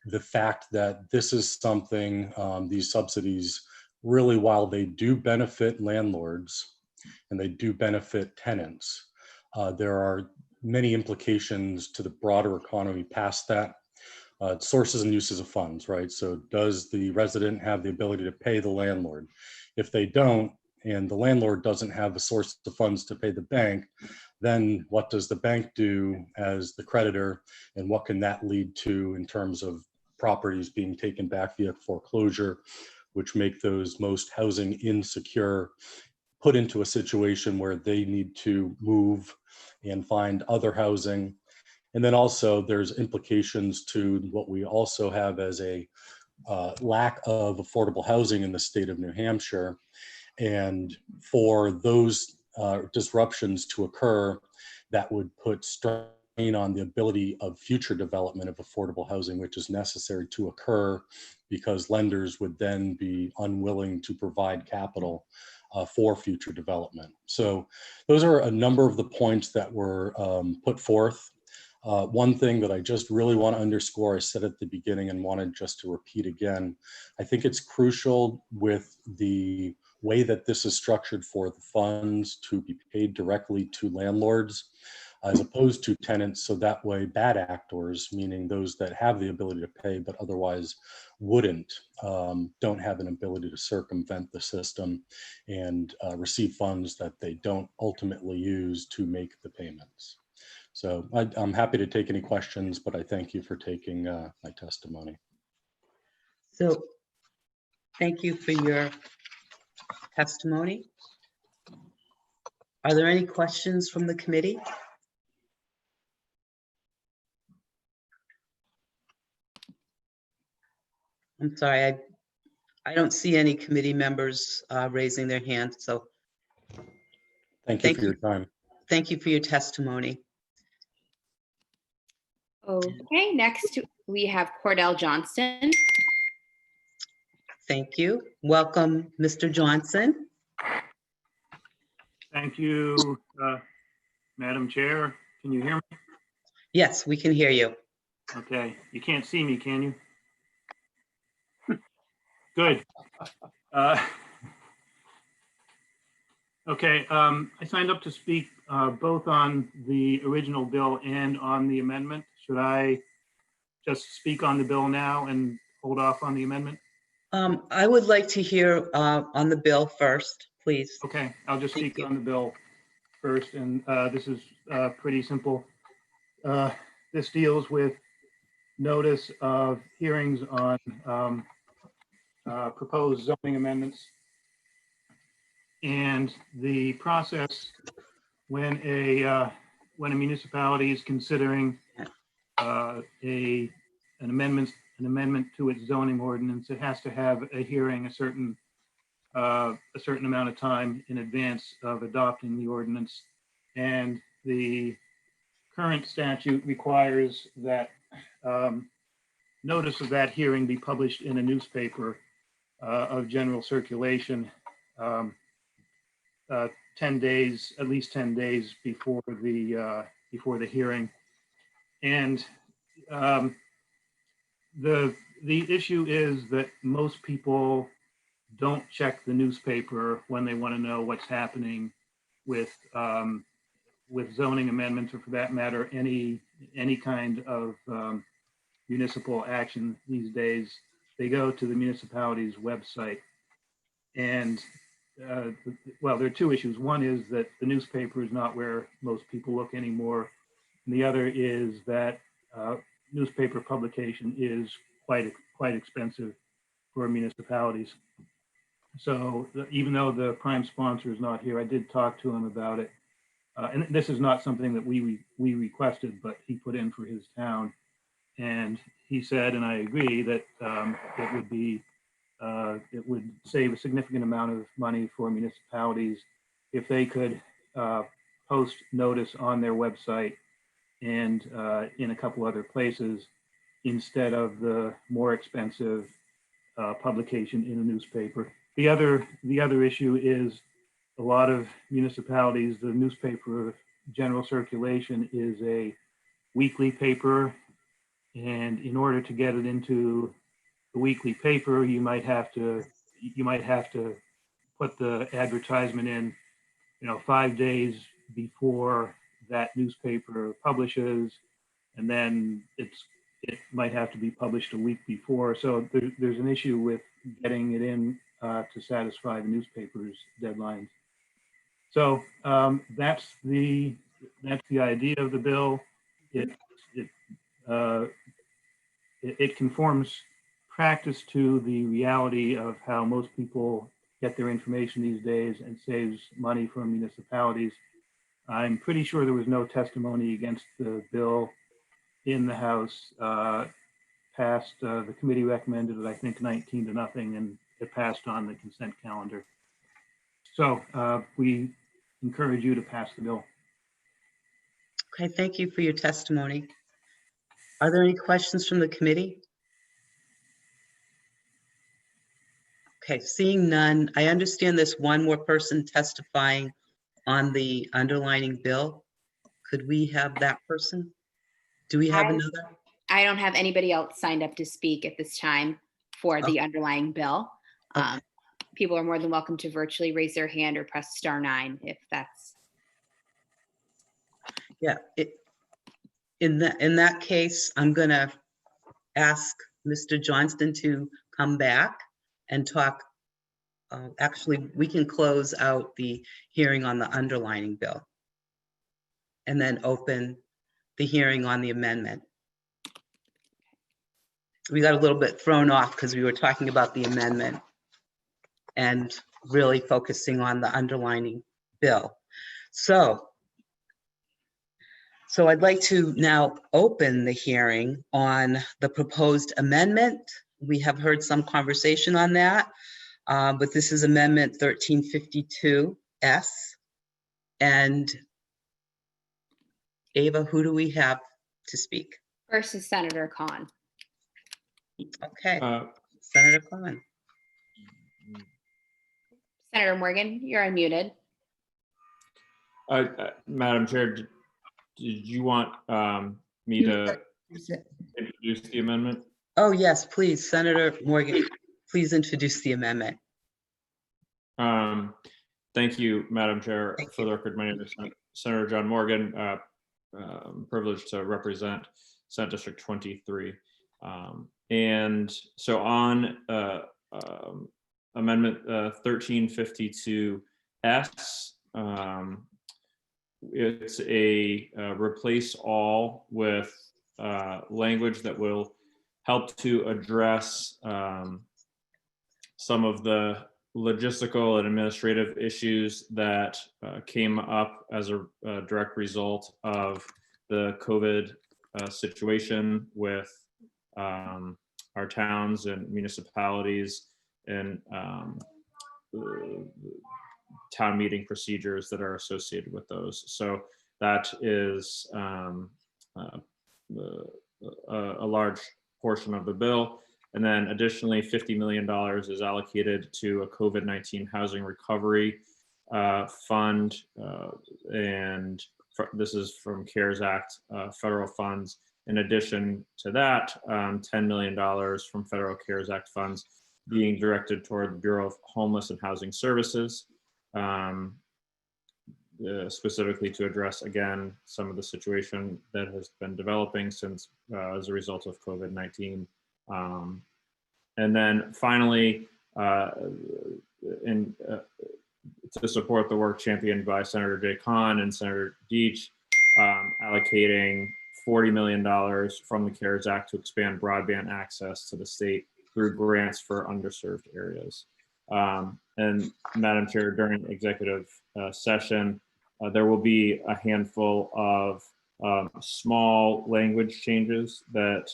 the fact that this is something, these subsidies, really, while they do benefit landlords and they do benefit tenants, there are many implications to the broader economy past that. Sources and uses of funds, right? So does the resident have the ability to pay the landlord? If they don't, and the landlord doesn't have a source of funds to pay the bank, then what does the bank do as the creditor, and what can that lead to in terms of properties being taken back via foreclosure, which make those most housing insecure put into a situation where they need to move and find other housing. And then also there's implications to what we also have as a lack of affordable housing in the state of New Hampshire. And for those disruptions to occur, that would put strain on the ability of future development of affordable housing, which is necessary to occur because lenders would then be unwilling to provide capital for future development. So those are a number of the points that were put forth. One thing that I just really want to underscore, I said at the beginning and wanted just to repeat again, I think it's crucial with the way that this is structured for the funds to be paid directly to landlords as opposed to tenants. So that way bad actors, meaning those that have the ability to pay but otherwise wouldn't, don't have an ability to circumvent the system and receive funds that they don't ultimately use to make the payments. So I'm happy to take any questions, but I thank you for taking my testimony. So thank you for your testimony. Are there any questions from the committee? I'm sorry, I don't see any committee members raising their hands, so. Thank you for your time. Thank you for your testimony. Okay, next we have Cordell Johnston. Thank you. Welcome, Mr. Johnson. Thank you, Madam Chair. Can you hear me? Yes, we can hear you. Okay, you can't see me, can you? Good. Okay, I signed up to speak both on the original bill and on the amendment. should I just speak on the bill now and hold off on the amendment? I would like to hear on the bill first, please. Okay, I'll just Thank speak you. on the bill first, and this is pretty simple. This deals with notice of hearings on proposed zoning amendments. And the process when a municipality is considering an amendment to its zoning ordinance, it has to have a hearing a certain amount of time in advance of adopting the ordinance. And the current statute requires that notice of that hearing be published in a newspaper of general circulation 10 days, at least 10 days before the hearing. And the issue is that most people don't check the newspaper when they want to know what's happening with zoning amendments, or for that matter, any kind of municipal action these days. They go to the municipality's website. And well, there are two issues. One is that the newspaper is not where most people look anymore. And the other is that newspaper publication is quite expensive for municipalities. So even though the prime sponsor is not here, I did talk to him about it. And this is not something that we requested, but he put in for his town. And he said, and I agree, that it would save a significant amount of money for municipalities if they could post notice on their website and in a couple other places instead of the more expensive publication in a newspaper. The other issue is a lot of municipalities, the newspaper of general circulation is a weekly paper, and in order to get it into the weekly paper, you might have to put the advertisement in, 5 days before that newspaper publishes, and then it might have to be published a week before. So there's an issue with getting it in to satisfy the newspaper's deadlines. So that's the idea of the bill. It conforms practice to the reality of how most people get their information these days and saves money for municipalities. I'm pretty sure there was no testimony against the bill in the House. Passed, the committee recommended it, I think 19-0, and it passed on the consent calendar. So we encourage you to pass the bill. Okay, thank you for your testimony. Are there any questions from the committee? Okay, seeing none, I understand there's one more person testifying on the underlining bill. Could we have that person? Do we have another? I don't have anybody else signed up to speak at this time for the underlying bill. People are more than welcome to virtually raise their hand or press *9 if that's. Yeah, in that case, I'm gonna ask Mr. Johnston to come back and talk. Actually, we can close out the hearing on the underlining bill and then open the hearing on the amendment. We got a little bit thrown off because we were talking about the amendment and really focusing on the underlining bill. So I'd like to now open the hearing on the proposed amendment. We have heard some conversation on that, but this is Amendment 1352S. And Ava, who do we have to speak? First is Senator Khan. Okay, Senator Khan. Senator Morgan, you're unmuted. Madam Chair, did you want me to introduce the amendment? Oh, yes, please, Senator Morgan, please introduce the amendment. Thank you, Madam Chair. For the record, my name is Senator John Morgan. Privileged to represent Senate District 23. And so on Amendment 1352S, it's a replace all with language that will help to address some of the logistical and administrative issues that came up as a direct result of the COVID situation with our towns and municipalities and town meeting procedures that are associated with those. So that is a large portion of the bill. And then additionally, $50 million is allocated to a COVID-19 housing recovery fund. And this is from CARES Act federal funds. In addition to that, $10 million from federal CARES Act funds being directed toward the Bureau of Homeless and Housing Services, specifically to address, again, some of the situation that has been developing since as a result of COVID-19. And then finally, to support the work championed by Senator Jay Kahn and Senator Deach, allocating $40 million from the CARES Act to expand broadband access to the state through grants for underserved areas. And Madam Chair, during executive session, there will be a handful of small language changes that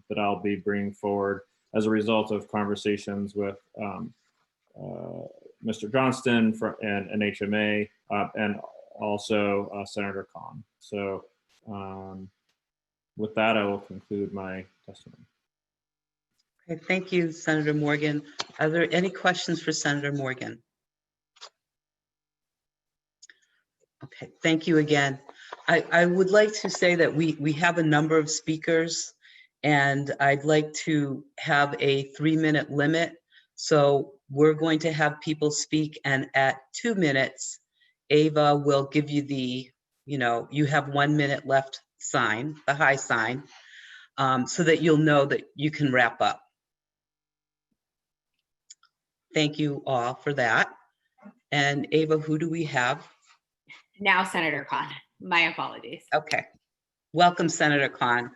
that I'll be bringing forward as a result of conversations with Mr. Johnston and NHMA and also Senator Kahn. So with that, I will conclude my testimony. Okay, thank you, Senator Morgan. Are there any questions for Senator Morgan? Okay, thank you again. I would like to say that we have a number of speakers and I'd like to have a 3-minute limit. So we're going to have people speak, and at 2 minutes, Ava will give you the, you have 1 minute left sign, the high sign, so that you'll know that you can wrap up. Thank you all for that. And Ava, who do we have? Now Senator Khan. My apologies. Okay. Welcome, Senator Khan.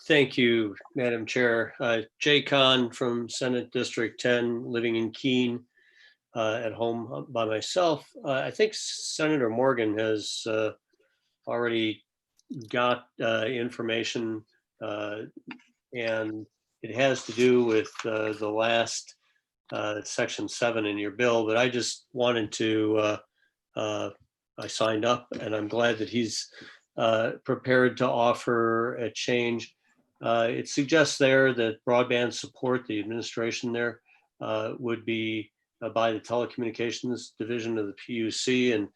Thank you, Madam Chair. Jay Kahn from Senate District 10, living in Keene, at home by myself. I think Senator Morgan has already got information, and it has to do with the last Section 7 in your bill, but I just wanted to, I signed up and I'm glad that he's prepared to offer a change. It suggests there that broadband support, the administration there, would be by the Telecommunications Division of the PUC, and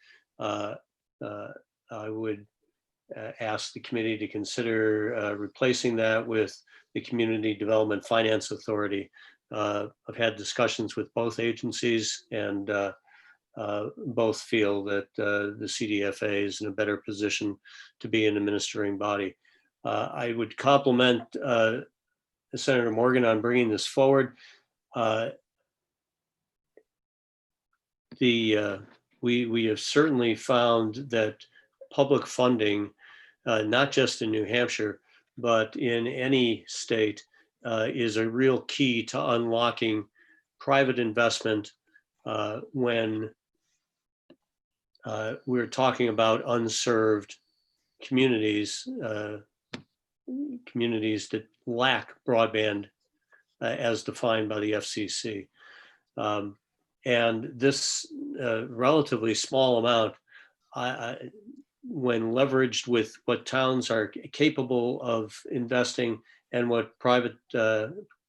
I would ask the committee to consider replacing that with the Community Development Finance Authority. I've had discussions with both agencies, and both feel that the CDFA is in a better position to be an administering body. I would compliment Senator Morgan on bringing this forward. We have certainly found that public funding, not just in New Hampshire, but in any state, is a real key to unlocking private investment when we're talking about unserved communities, communities that lack broadband as defined by the FCC. And this relatively small amount, when leveraged with what towns are capable of investing and what private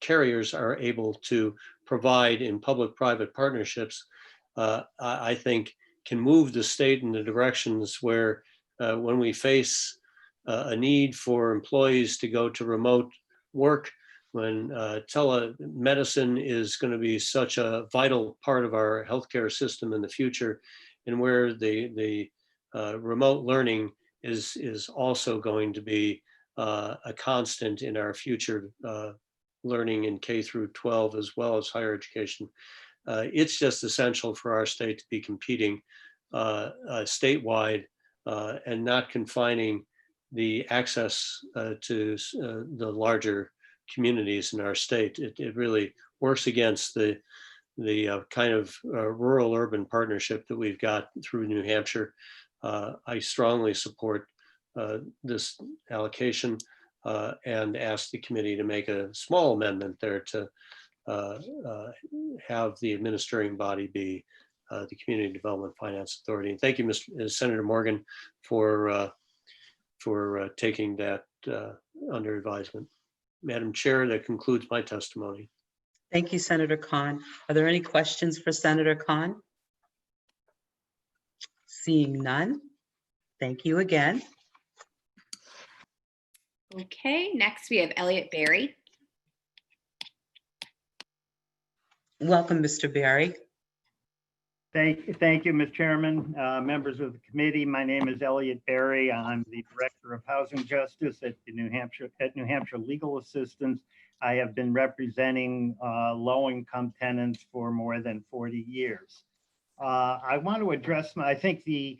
carriers are able to provide in public-private partnerships, I think can move the state in the directions where when we face a need for employees to go to remote work, when telemedicine is going to be such a vital part of our healthcare system in the future, and where the remote learning is also going to be a constant in our future learning in K through 12 as well as higher education. It's just essential for our state to be competing statewide and not confining the access to the larger communities in our state. It really works against the kind of rural-urban partnership that we've got through New Hampshire. I strongly support this allocation and ask the committee to make a small amendment there to have the administering body be the Community Development Finance Authority. And thank you, Senator Morgan, for taking that under advisement. Madam Chair, that concludes my testimony. Thank you, Senator Khan. Are there any questions for Senator Khan? Seeing none, thank you again. Okay, next we have Elliot Berry. Welcome, Mr. Berry. Thank you, Ms. Chairman, members of the committee. My name is Elliot Berry. I'm the Director of Housing Justice at the New Hampshire Legal Assistance. I have been representing low-income tenants for more than 40 years. I want to address I think the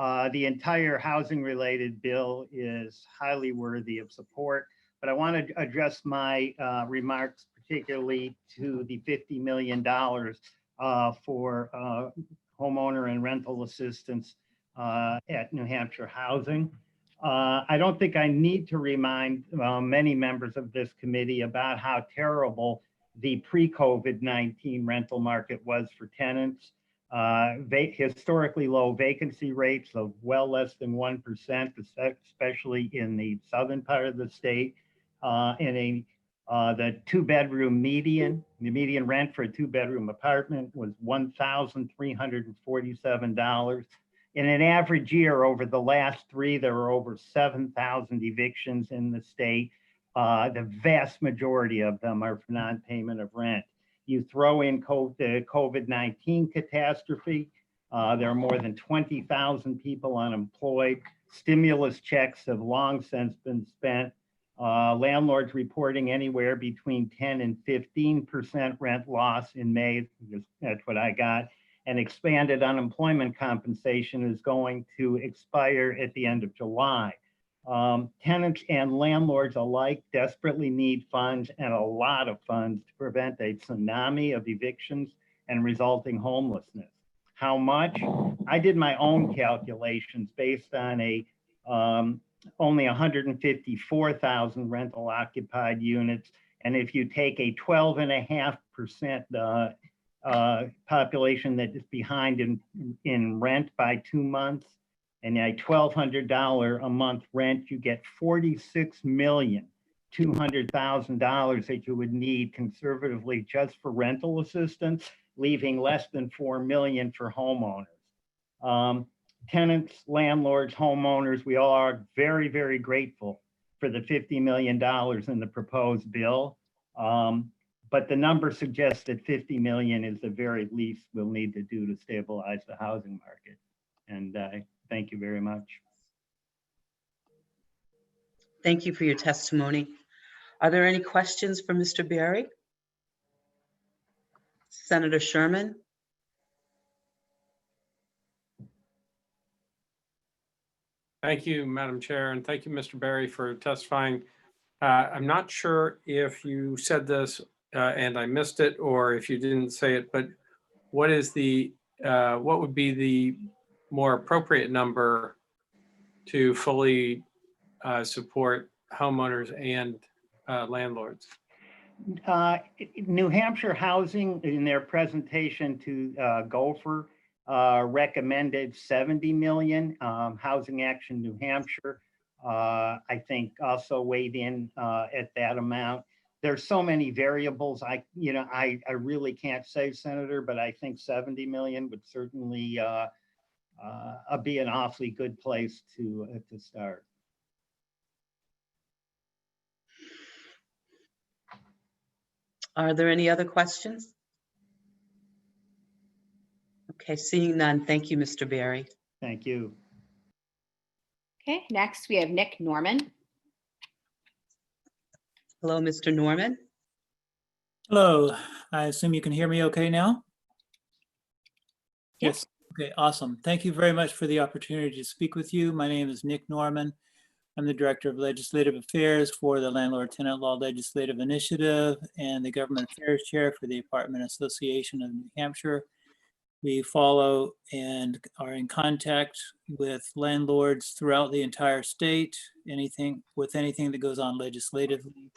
entire housing-related bill is highly worthy of support, but I want to address my remarks particularly to the $50 million for homeowner and rental assistance at New Hampshire Housing. I don't think I need to remind many members of this committee about how terrible the pre-COVID-19 rental market was for tenants. Historically low vacancy rates of well less than 1%, especially in the southern part of the state. The two-bedroom median, the median rent for a two-bedroom apartment was $1,347. In an average year over the last three, there were over 7,000 evictions in the state. The vast majority of them are for non-payment of rent. You throw in the COVID-19 catastrophe, there are more than 20,000 people unemployed. Stimulus checks have long since been spent. Landlords reporting anywhere between 10 and 15% rent loss in May, that's what I got. And expanded unemployment compensation is going to expire at the end of July. Tenants and landlords alike desperately need funds, and a lot of funds, to prevent a tsunami of evictions and resulting homelessness. How much? I did my own calculations based on only 154,000 rental occupied units. And if you take a 12.5% population that is behind in rent by 2 months, and a $1,200 a month rent, you get $46,200,000 that you would need conservatively just for rental assistance, leaving less than $4 million for homeowners. Tenants, landlords, homeowners, we all are very, very grateful for the $50 million in the proposed bill. But the number suggests that 50 million is the very least we'll need to do to stabilize the housing market. And thank you very much. Thank you for your testimony. Are there any questions for Mr. Berry? Senator Sherman? Thank you, Madam Chair, and thank you, Mr. Berry, for testifying. I'm not sure if you said this and I missed it, or if you didn't say it, but what is what would be the more appropriate number to fully support homeowners and landlords? New Hampshire Housing, in their presentation to Gopher, recommended 70 million. Housing Action New Hampshire, I think, also weighed in at that amount. There's so many variables. I really can't say, Senator, but I think 70 million would certainly be an awfully good place to start. Are there any other questions? Okay, seeing none. Thank you, Mr. Berry. Thank you. Okay, next we have Nick Norman. Hello, Mr. Norman. Hello, I assume you can hear me okay now? Yes. Okay, awesome. Thank you very much for the opportunity to speak with you. My name is Nick Norman. I'm the Director of Legislative Affairs for the Landlord Tenant Law Legislative Initiative and the Government Affairs Chair for the Apartment Association of New Hampshire. We follow and are in contact with landlords throughout the entire state, anything that goes on legislatively.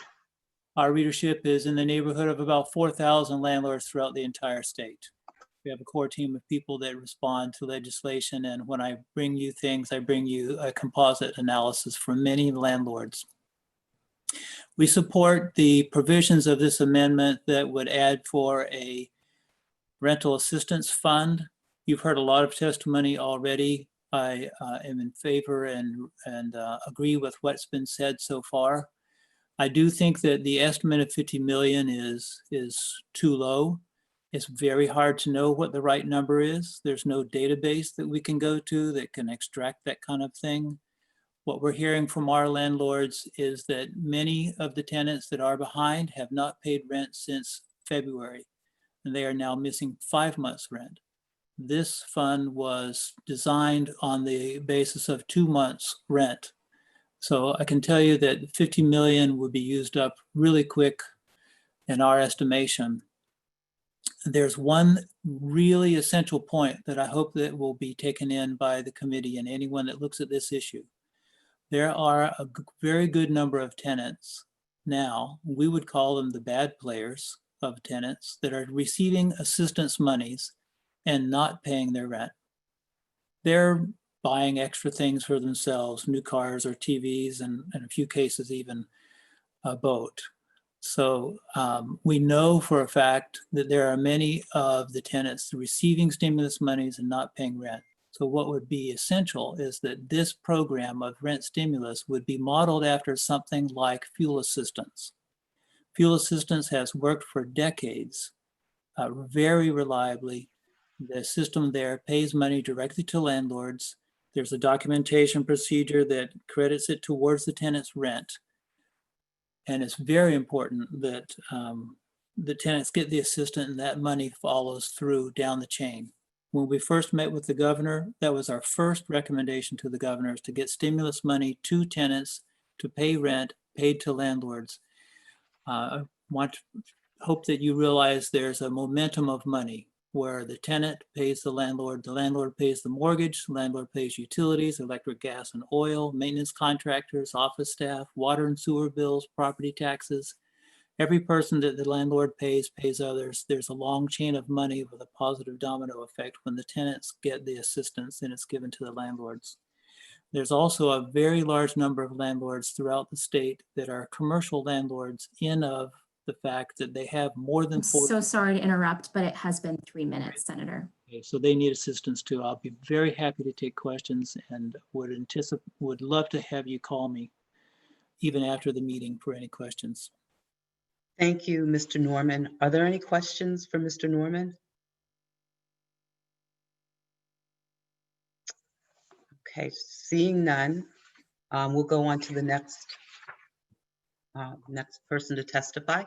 Our readership is in the neighborhood of about 4,000 landlords throughout the entire state. We have a core team of people that respond to legislation, and when I bring you things, I bring you a composite analysis from many landlords. We support the provisions of this amendment that would add for a rental assistance fund. You've heard a lot of testimony already. I am in favor and agree with what's been said so far. I do think that the estimate of 50 million is too low. It's very hard to know what the right number is. There's no database that we can go to that can extract that kind of thing. What we're hearing from our landlords is that many of the tenants that are behind have not paid rent since February, and they are now missing 5 months rent. This fund was designed on the basis of 2 months rent. So I can tell you that 50 million would be used up really quick in our estimation. There's one really essential point that I hope that will be taken in by the committee and anyone that looks at this issue. There are a very good number of tenants now, we would call them the bad players of tenants, that are receiving assistance monies and not paying their rent. They're buying extra things for themselves, new cars or TVs, and in a few cases even a boat. So we know for a fact that there are many of the tenants receiving stimulus monies and not paying rent. So what would be essential is that this program of rent stimulus would be modeled after something like fuel assistance. Fuel assistance has worked for decades, very reliably. The system there pays money directly to landlords. There's a documentation procedure that credits it towards the tenant's rent. And it's very important that the tenants get the assistance and that money follows through down the chain. When we first met with the governor, that was our first recommendation to the governor, is to get stimulus money to tenants to pay rent paid to landlords. I hope that you realize there's a momentum of money where the tenant pays the landlord pays the mortgage, the landlord pays utilities, electric, gas, and oil, maintenance contractors, office staff, water and sewer bills, property taxes. Every person that the landlord pays others. There's a long chain of money with a positive domino effect. When the tenants get the assistance, and it's given to the landlords. There's also a very large number of landlords throughout the state that are commercial landlords in of the fact that they have more than 40. So sorry to interrupt, but it has been 3 minutes, Senator. Okay, so they need assistance too. I'll be very happy to take questions and would love to have you call me even after the meeting for any questions. Thank you, Mr. Norman. Are there any questions for Mr. Norman? Okay, seeing none, we'll go on to the next person to testify.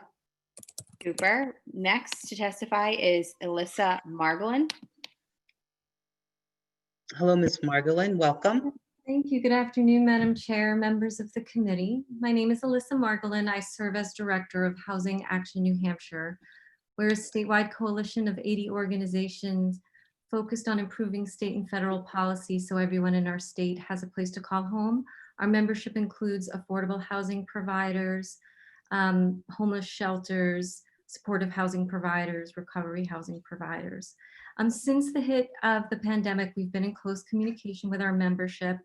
Super. Next to testify is Alyssa Margolin. Hello, Ms. Margolin, welcome. Thank you. Good afternoon, Madam Chair, members of the committee. My name is Alyssa Margolin. I serve as Director of Housing Action New Hampshire. We're a statewide coalition of 80 organizations focused on improving state and federal policy so everyone in our state has a place to call home. Our membership includes affordable housing providers, homeless shelters, supportive housing providers, recovery housing providers. Since the hit of the pandemic, we've been in close communication with our membership.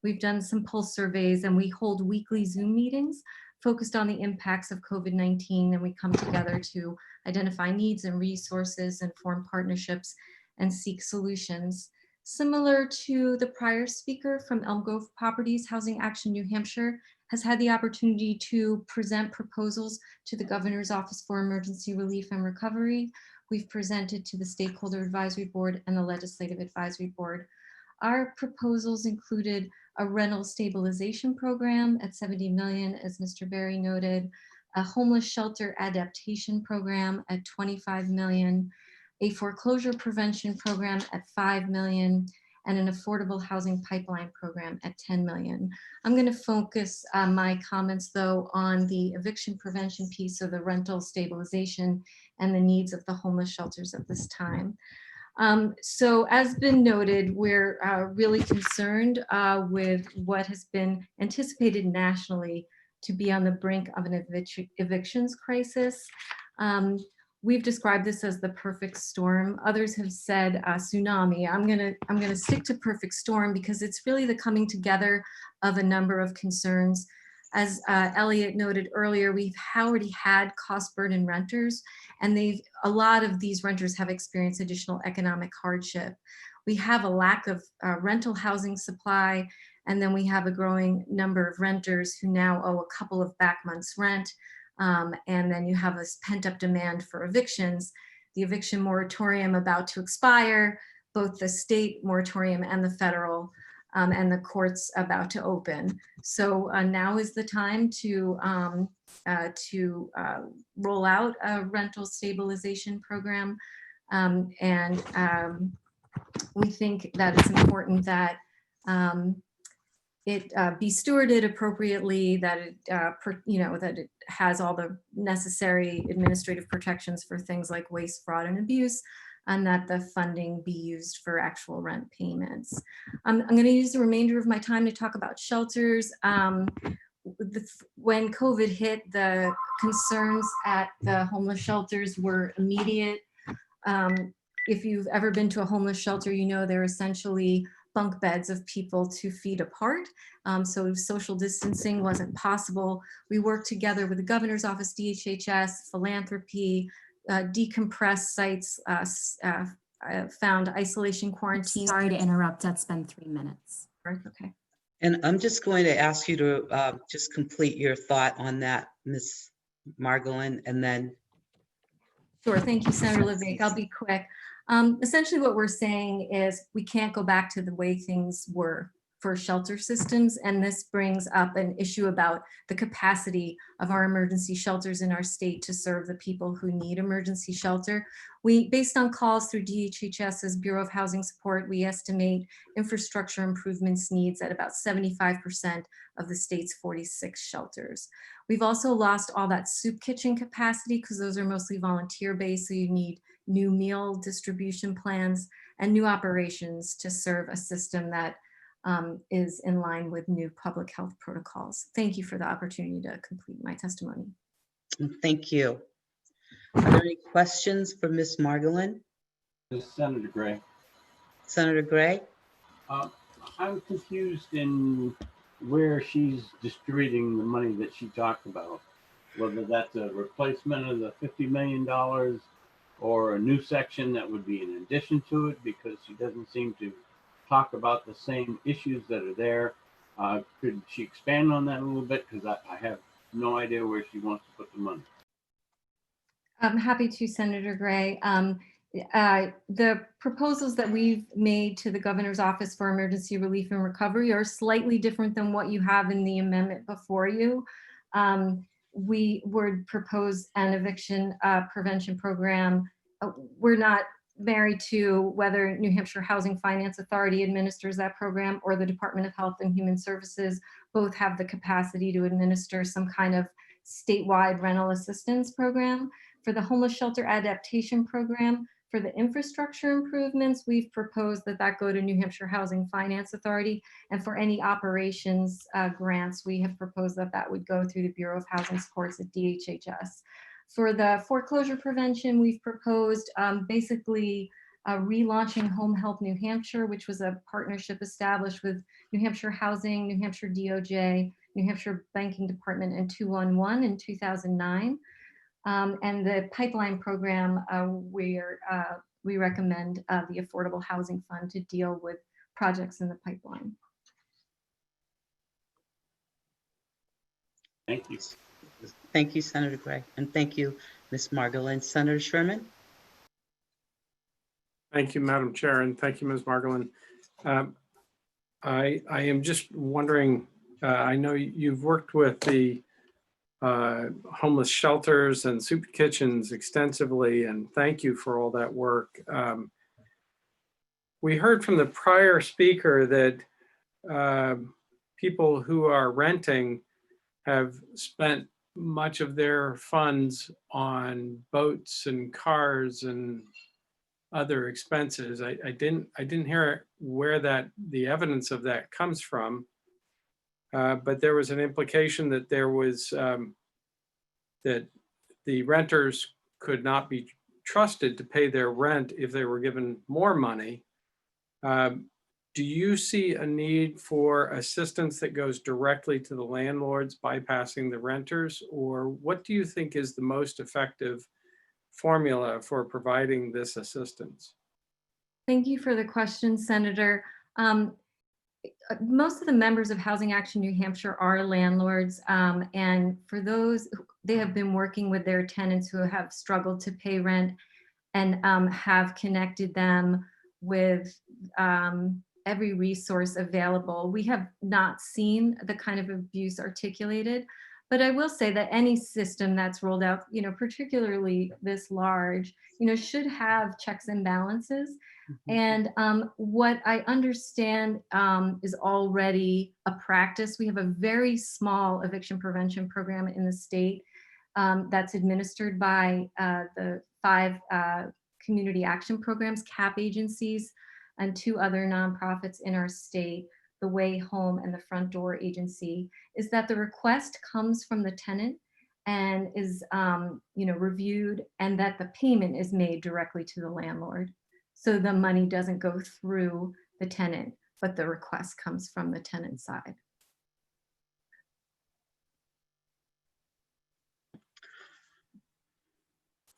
We've done some pulse surveys and we hold weekly Zoom meetings focused on the impacts of COVID-19, and we come together to identify needs and resources and form partnerships and seek solutions. Similar to the prior speaker from Elm Grove Properties, Housing Action New Hampshire has had the opportunity to present proposals to the Governor's Office for Emergency Relief and Recovery. We've presented to the Stakeholder Advisory Board and the Legislative Advisory Board. Our proposals included a rental stabilization program at 70 million, as Mr. Berry noted, a homeless shelter adaptation program at 25 million, a foreclosure prevention program at 5 million, and an affordable housing pipeline program at 10 million. I'm going to focus my comments though on the eviction prevention piece of the rental stabilization and the needs of the homeless shelters at this time. So as been noted, we're really concerned with what has been anticipated nationally to be on the brink of an evictions crisis. We've described this as the perfect storm. Others have said tsunami. I'm gonna stick to perfect storm because it's really the coming together of a number of concerns. As Elliot noted earlier, we've already had cost burden renters, and a lot of these renters have experienced additional economic hardship. We have a lack of rental housing supply, and then we have a growing number of renters who now owe a couple of back months' rent. And then you have this pent-up demand for evictions, the eviction moratorium about to expire, both the state moratorium and the federal, and the courts about to open. So now is the time to roll out a rental stabilization program. We think that it's important that it be stewarded appropriately, that it, that it has all the necessary administrative protections for things like waste, fraud, and abuse, and that the funding be used for actual rent payments. I'm going to use the remainder of my time to talk about shelters. When COVID hit, the concerns at the homeless shelters were immediate. If you've ever been to a homeless shelter, you know they're essentially bunk beds of people 2 feet apart. So social distancing wasn't possible. We worked together with the governor's office, DHHS, philanthropy, decompressed sites, found isolation quarantine. Sorry to interrupt, that's been 3 minutes. Okay. And I'm just going to ask you to just complete your thought on that, Ms. Margolin, and then. Sure, thank you, Senator Levesque. I'll be quick. Essentially what we're saying is we can't go back to the way things were for shelter systems, and this brings up an issue about the capacity of our emergency shelters in our state to serve the people who need emergency shelter. Based on calls through DHHS's Bureau of Housing Support, we estimate infrastructure improvements needs at about 75% of the state's 46 shelters. We've also lost all that soup kitchen capacity because those are mostly volunteer-based, so you need new meal distribution plans and new operations to serve a system that is in line with new public health protocols. Thank you for the opportunity to complete my testimony. Thank you. Are there any questions for Ms. Margolin? Senator Gray. Senator Gray? I'm confused in where she's distributing the money that she talked about, whether that's a replacement of the $50 million or a new section that would be in addition to it, because she doesn't seem to talk about the same issues that are there. Could she expand on that a little bit? Because I have no idea where she wants to put the money. I'm happy to, Senator Gray. The proposals that we've made to the governor's office for emergency relief and recovery are slightly different than what you have in the amendment before you. We would propose an eviction prevention program. We're not married to whether New Hampshire Housing Finance Authority administers that program or the Department of Health and Human Services. Both have the capacity to administer some kind of statewide rental assistance program. For the homeless shelter adaptation program, for the infrastructure improvements, we've proposed that go to New Hampshire Housing Finance Authority. And for any operations grants, we have proposed that would go through the Bureau of Housing Supports at DHHS. For the foreclosure prevention, we've proposed basically relaunching Home Help New Hampshire, which was a partnership established with New Hampshire Housing, New Hampshire DOJ, New Hampshire Banking Department, and 211 in 2009. And the pipeline program, where we recommend the Affordable Housing Fund to deal with projects in the pipeline. Thank you. Thank you, Senator Gray, and thank you, Ms. Margolin. Senator Sherman? Thank you, Madam Chair, and thank you, Ms. Margolin. I am just wondering, I know you've worked with the homeless shelters and soup kitchens extensively, and thank you for all that work. We heard from the prior speaker that people who are renting have spent much of their funds on boats and cars and other expenses. I didn't hear where the evidence of that comes from, but there was an implication that there was that the renters could not be trusted to pay their rent if they were given more money. Do you see a need for assistance that goes directly to the landlords, bypassing the renters? Or what do you think is the most effective formula for providing this assistance? Thank you for the question, Senator. Most of the members of Housing Action New Hampshire are landlords. And for those, they have been working with their tenants who have struggled to pay rent and have connected them with every resource available. We have not seen the kind of abuse articulated, but I will say that any system that's rolled out, particularly this large, should have checks and balances. And what I understand is already a practice. We have a very small eviction prevention program in the state that's administered by the 5 community action programs, CAP agencies, and 2 other nonprofits in our state, the Way Home and the Front Door Agency, is that the request comes from the tenant and is reviewed, and that the payment is made directly to the landlord. So the money doesn't go through the tenant, but the request comes from the tenant side.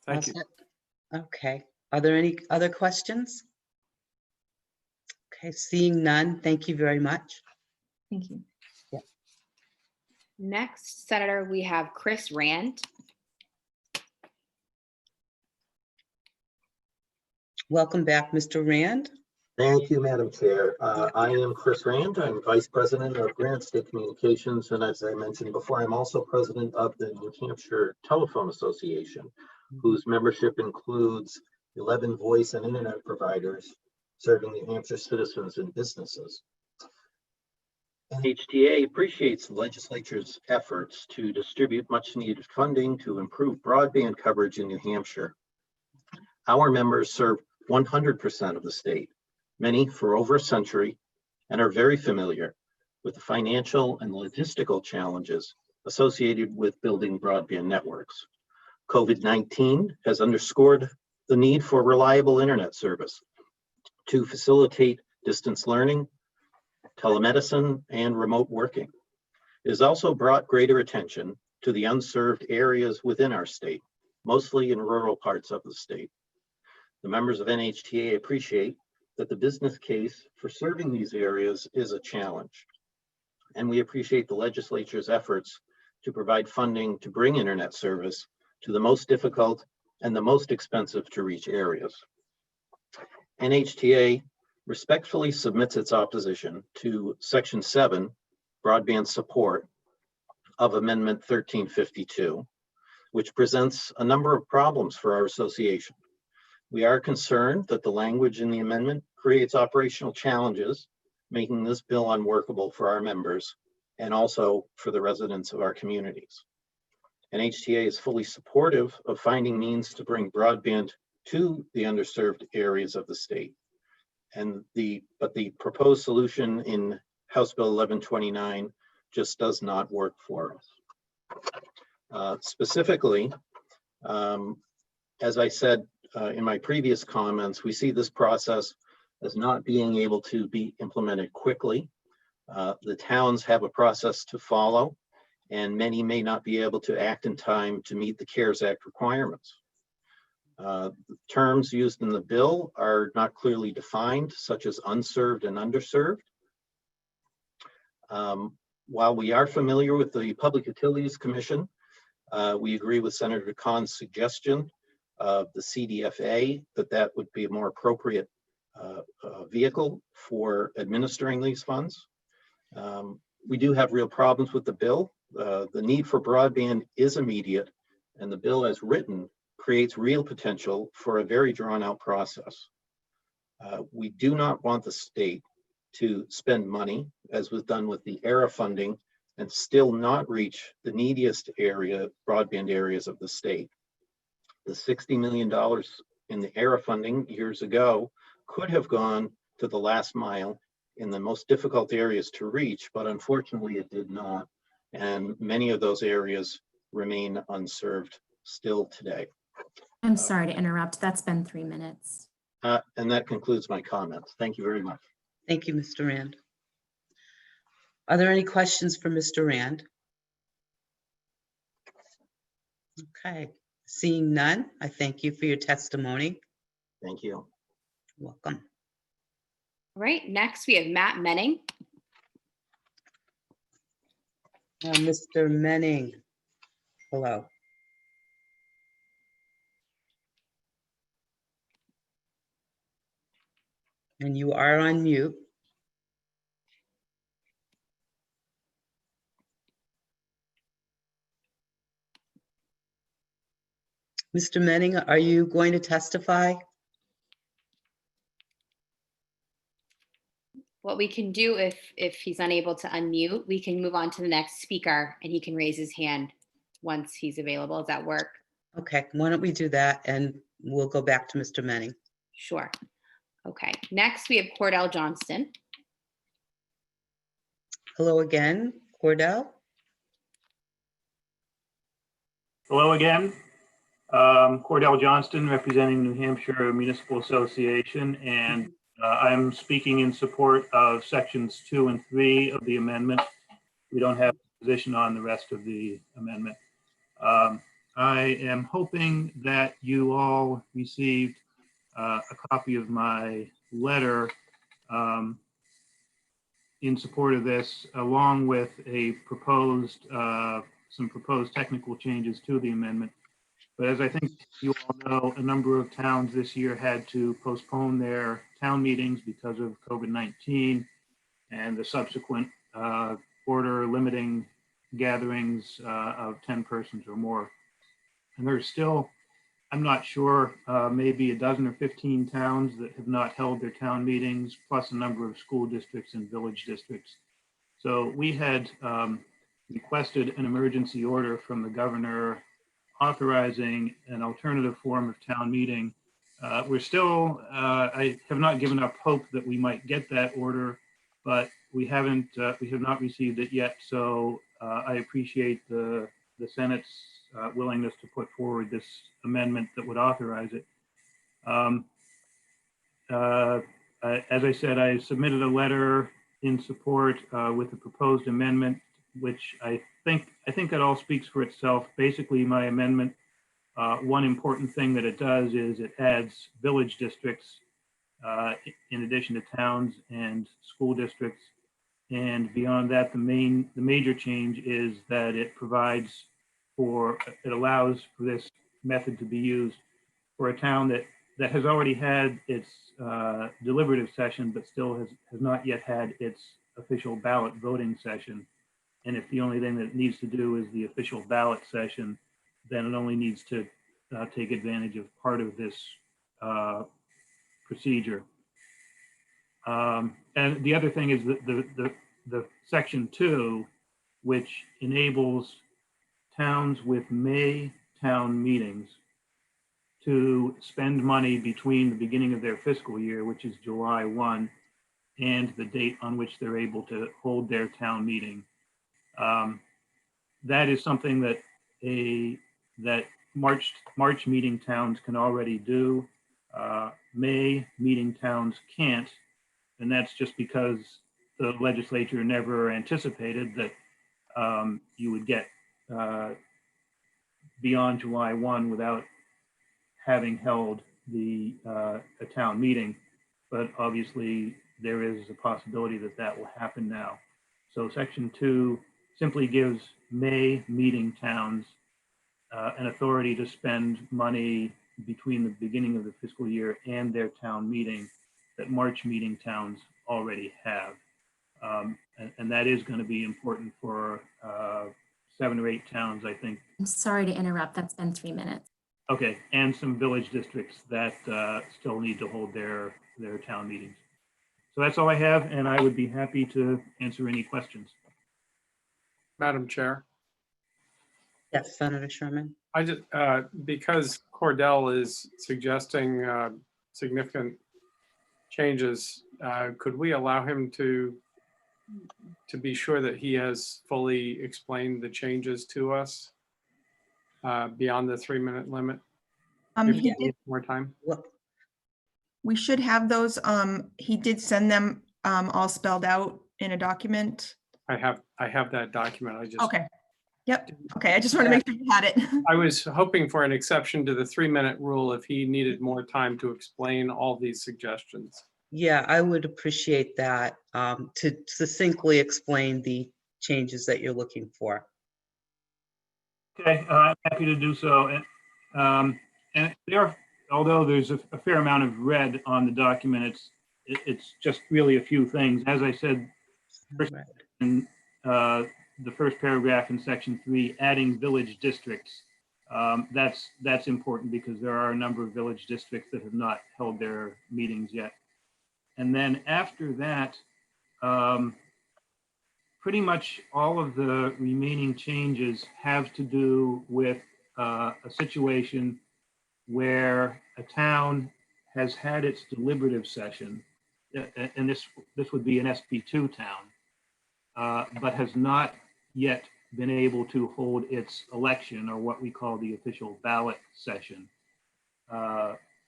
Thank you. Okay. Are there any other questions? Okay, seeing none, thank you very much. Thank you. Yeah. Next, Senator, we have Chris Rand. Welcome back, Mr. Rand. Thank you, Madam Chair. I am Chris Rand. I'm Vice President of Granite State Communications. And as I mentioned before, I'm also President of the New Hampshire Telephone Association, whose membership includes 11 voice and internet providers serving New Hampshire citizens and businesses. NHTA appreciates the legislature's efforts to distribute much needed funding to improve broadband coverage in New Hampshire. Our members serve 100% of the state, many for over a century, and are very familiar with the financial and logistical challenges associated with building broadband networks. COVID-19 has underscored the need for reliable internet service to facilitate distance learning, telemedicine, and remote working. It has also brought greater attention to the unserved areas within our state, mostly in rural parts of the state. The members of NHTA appreciate that the business case for serving these areas is a challenge, and we appreciate the legislature's efforts to provide funding to bring internet service to the most difficult and the most expensive to reach areas. NHTA respectfully submits its opposition to Section 7, broadband support, of Amendment 1352, which presents a number of problems for our association. We are concerned that the language in the amendment creates operational challenges, making this bill unworkable for our members and also for the residents of our communities. NHTA is fully supportive of finding means to bring broadband to the underserved areas of the state. But the proposed solution in House Bill 1129 just does not work for us. Specifically, as I said in my previous comments, we see this process as not being able to be implemented quickly. The towns have a process to follow, and many may not be able to act in time to meet the CARES Act requirements. The terms used in the bill are not clearly defined, such as unserved and underserved. While we are familiar with the Public Utilities Commission, we agree with Senator Kahn's suggestion of the CDFA that would be a more appropriate vehicle for administering these funds. We do have real problems with the bill. The need for broadband is immediate, and the bill as written creates real potential for a very drawn-out process. We do not want the state to spend money, as was done with the ERA funding, and still not reach the neediest broadband areas of the state. The $60 million in the ERA funding years ago could have gone to the last mile in the most difficult areas to reach, but unfortunately it did not. And many of those areas remain unserved still today. I'm sorry to interrupt. That's been 3 minutes. And that concludes my comments. Thank you very much. Thank you, Mr. Rand. Are there any questions for Mr. Rand? Okay, seeing none, I thank you for your testimony. Thank you. Welcome. All right, next we have Matt Menning. Mr. Menning, hello. And you are on mute. Mr. Menning, are you going to testify? What we can do if he's unable to unmute, we can move on to the next speaker and he can raise his hand once he's available. Does that work? Okay, why don't we do that and we'll go back to Mr. Menning. Sure. Okay, next we have Cordell Johnston. Hello again, Cordell. Hello again. Cordell Johnston, representing New Hampshire Municipal Association, and I'm speaking in support of sections 2 and 3 of the amendment. We don't have a position on the rest of the amendment. I am hoping that you all received a copy of my letter in support of this, along with a proposed, some proposed technical changes to the amendment. But as I think you all know, a number of towns this year had to postpone their town meetings because of COVID-19 and the subsequent order limiting gatherings of 10 persons or more. And there's still, I'm not sure, maybe a dozen or 15 towns that have not held their town meetings, plus a number of school districts and village districts. So we had requested an emergency order from the governor authorizing an alternative form of town meeting. We're still, I have not given up hope that we might get that order, but we have not received it yet. So I appreciate the Senate's willingness to put forward this amendment that would authorize it. As I said, I submitted a letter in support with the proposed amendment, which I think it all speaks for itself. Basically, my amendment, one important thing that it does is it adds village districts in addition to towns and school districts. And beyond that, the major change is that it provides for, it allows for this method to be used for a town that has already had its deliberative session, but still has not yet had its official ballot voting session. And if the only thing that it needs to do is the official ballot session, then it only needs to take advantage of part of this procedure. And the other thing is that the section 2, which enables towns with May town meetings to spend money between the beginning of their fiscal year, which is July 1, and the date on which they're able to hold their town meeting. That is something that March meeting towns can already do. May meeting towns can't, and that's just because the legislature never anticipated that you would get beyond July 1 without having held a town meeting. But obviously there is a possibility that that will happen now. So section 2 simply gives May meeting towns an authority to spend money between the beginning of the fiscal year and their town meeting that March meeting towns already have. And that is going to be important for 7 or 8 towns, I think. I'm sorry to interrupt. That's been 3 minutes. Okay, and some village districts that still need to hold their town meetings. So that's all I have, and I would be happy to answer any questions. Madam Chair, Yes, Senator Sherman. I just, because Cordell is suggesting significant changes, could we allow him to be sure that he has fully explained the changes to us beyond the 3-minute limit? If He he did, needs more time? we should have those. He did send them all spelled out in a document. I have that document. I just. Okay. Yep. Okay. I just want to make sure you had it. I was hoping for an exception to the 3-minute rule if he needed more time to explain all these suggestions. Yeah, I would appreciate that, to succinctly explain the changes that you're looking for. Okay, I'm happy to do so. And there, although there's a fair amount of red on the document, it's just really a few things. As I said, first in the first paragraph in section 3, adding village districts. That's important because there are a number of village districts that have not held their meetings yet. And then after that, pretty much all of the remaining changes have to do with a situation where a town has had its deliberative session, and this would be an SB2 town, but has not yet been able to hold its election, or what we call the official ballot session.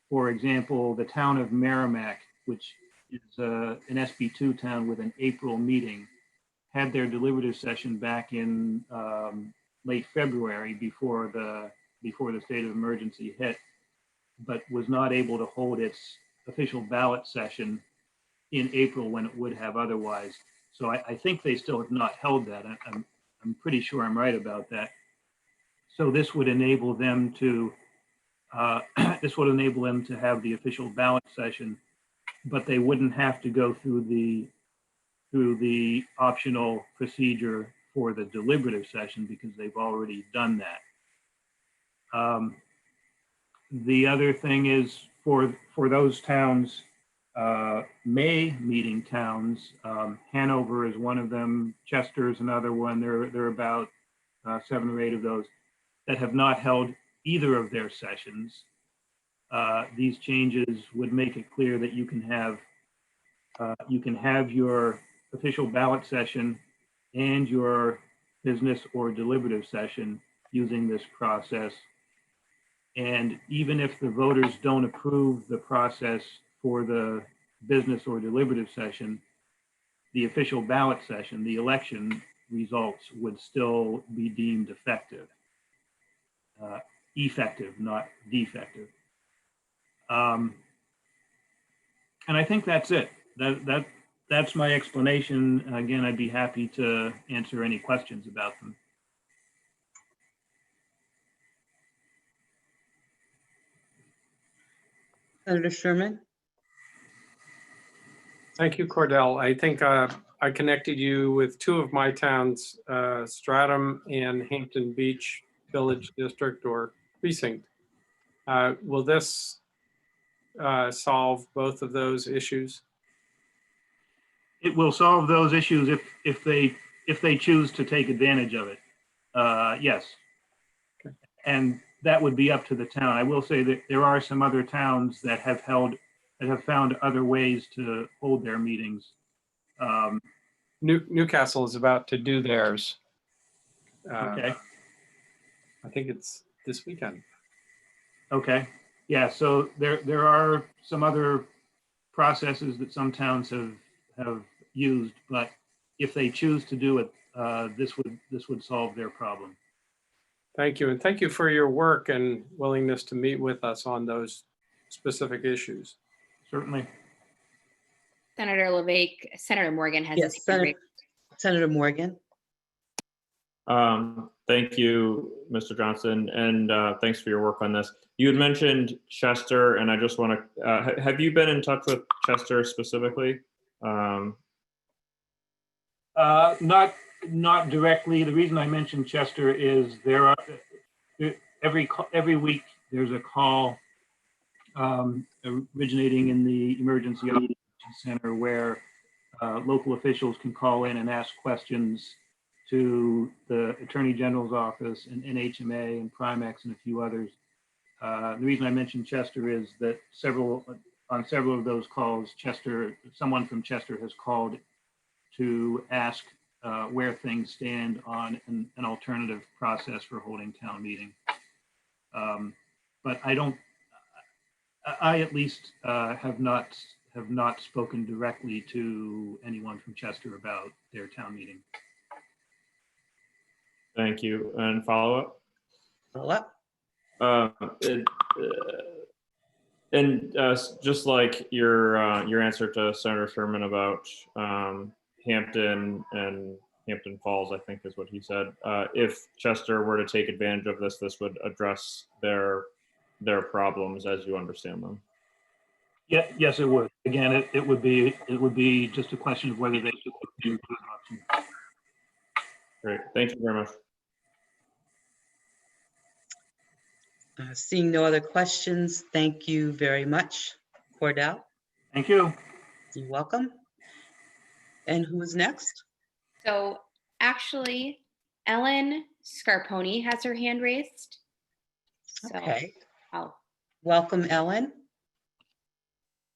For example, the town of Merrimack, which is an SB2 town with an April meeting, had their deliberative session back in late February before the state of emergency hit, but was not able to hold its official ballot session in April when it would have otherwise. So I think they still have not held that. I'm pretty sure I'm right about that. So this would enable them to have the official ballot session, but they wouldn't have to go through the optional procedure for the deliberative session because they've already done that. The other thing is for those towns, May meeting towns, Hanover is one of them, Chester is another one. There are about 7 or 8 of those that have not held either of their sessions. These changes would make it clear that you can have your official ballot session and your business or deliberative session using this process. And even if the voters don't approve the process for the business or deliberative session, the official ballot session, the election results would still be deemed effective. Effective, not defective. And I think that's it. That's my explanation. Again, I'd be happy to answer any questions about them. Senator Sherman? Thank you, Cordell. I think I connected you with 2 of my towns, Stratham and Hampton Beach Village District or Precinct. Will this solve both of those issues? It will solve those issues if they choose to take advantage of it. Yes. Okay. And that would be up to the town. I will say that there are some other towns that have found other ways to hold their meetings. Newcastle is about to do theirs. Okay. I think it's this weekend. Okay. Yeah. So there are some other processes that some towns have used, but if they choose to do it, this would solve their problem. Thank you. And thank you for your work and willingness to meet with us on those specific issues. Certainly. Senator LeVake, Senator Morgan has his hand raised. Senator Morgan. Thank you, Mr. Johnson, and thanks for your work on this. You had mentioned Chester, and I just want to, have you been in touch with Chester specifically? Not Not directly. The reason I mentioned Chester is every week there's a call originating in the emergency operations center where local officials can call in and ask questions to the Attorney General's office and NHMA and Primex and a few others. The reason I mentioned Chester is that on several of those calls, someone from Chester has called to ask where things stand on an alternative process for holding town meeting. But I at least have not spoken directly to anyone from Chester about their town meeting. Thank you. And follow-up? Follow-up? Just like your answer to Senator Sherman about Hampton and Hampton Falls, I think is what he said. If Chester were to take advantage of this, this would address their problems as you understand them. Yeah, yes, it would. Again, it would be just a question of whether they should do an option. Great, thank you very much. Seeing no other questions, thank you very much, Cordell. Thank you. You're welcome. And who is next? So actually, Ellen Scarponi has her hand raised. So Okay. Welcome, Ellen.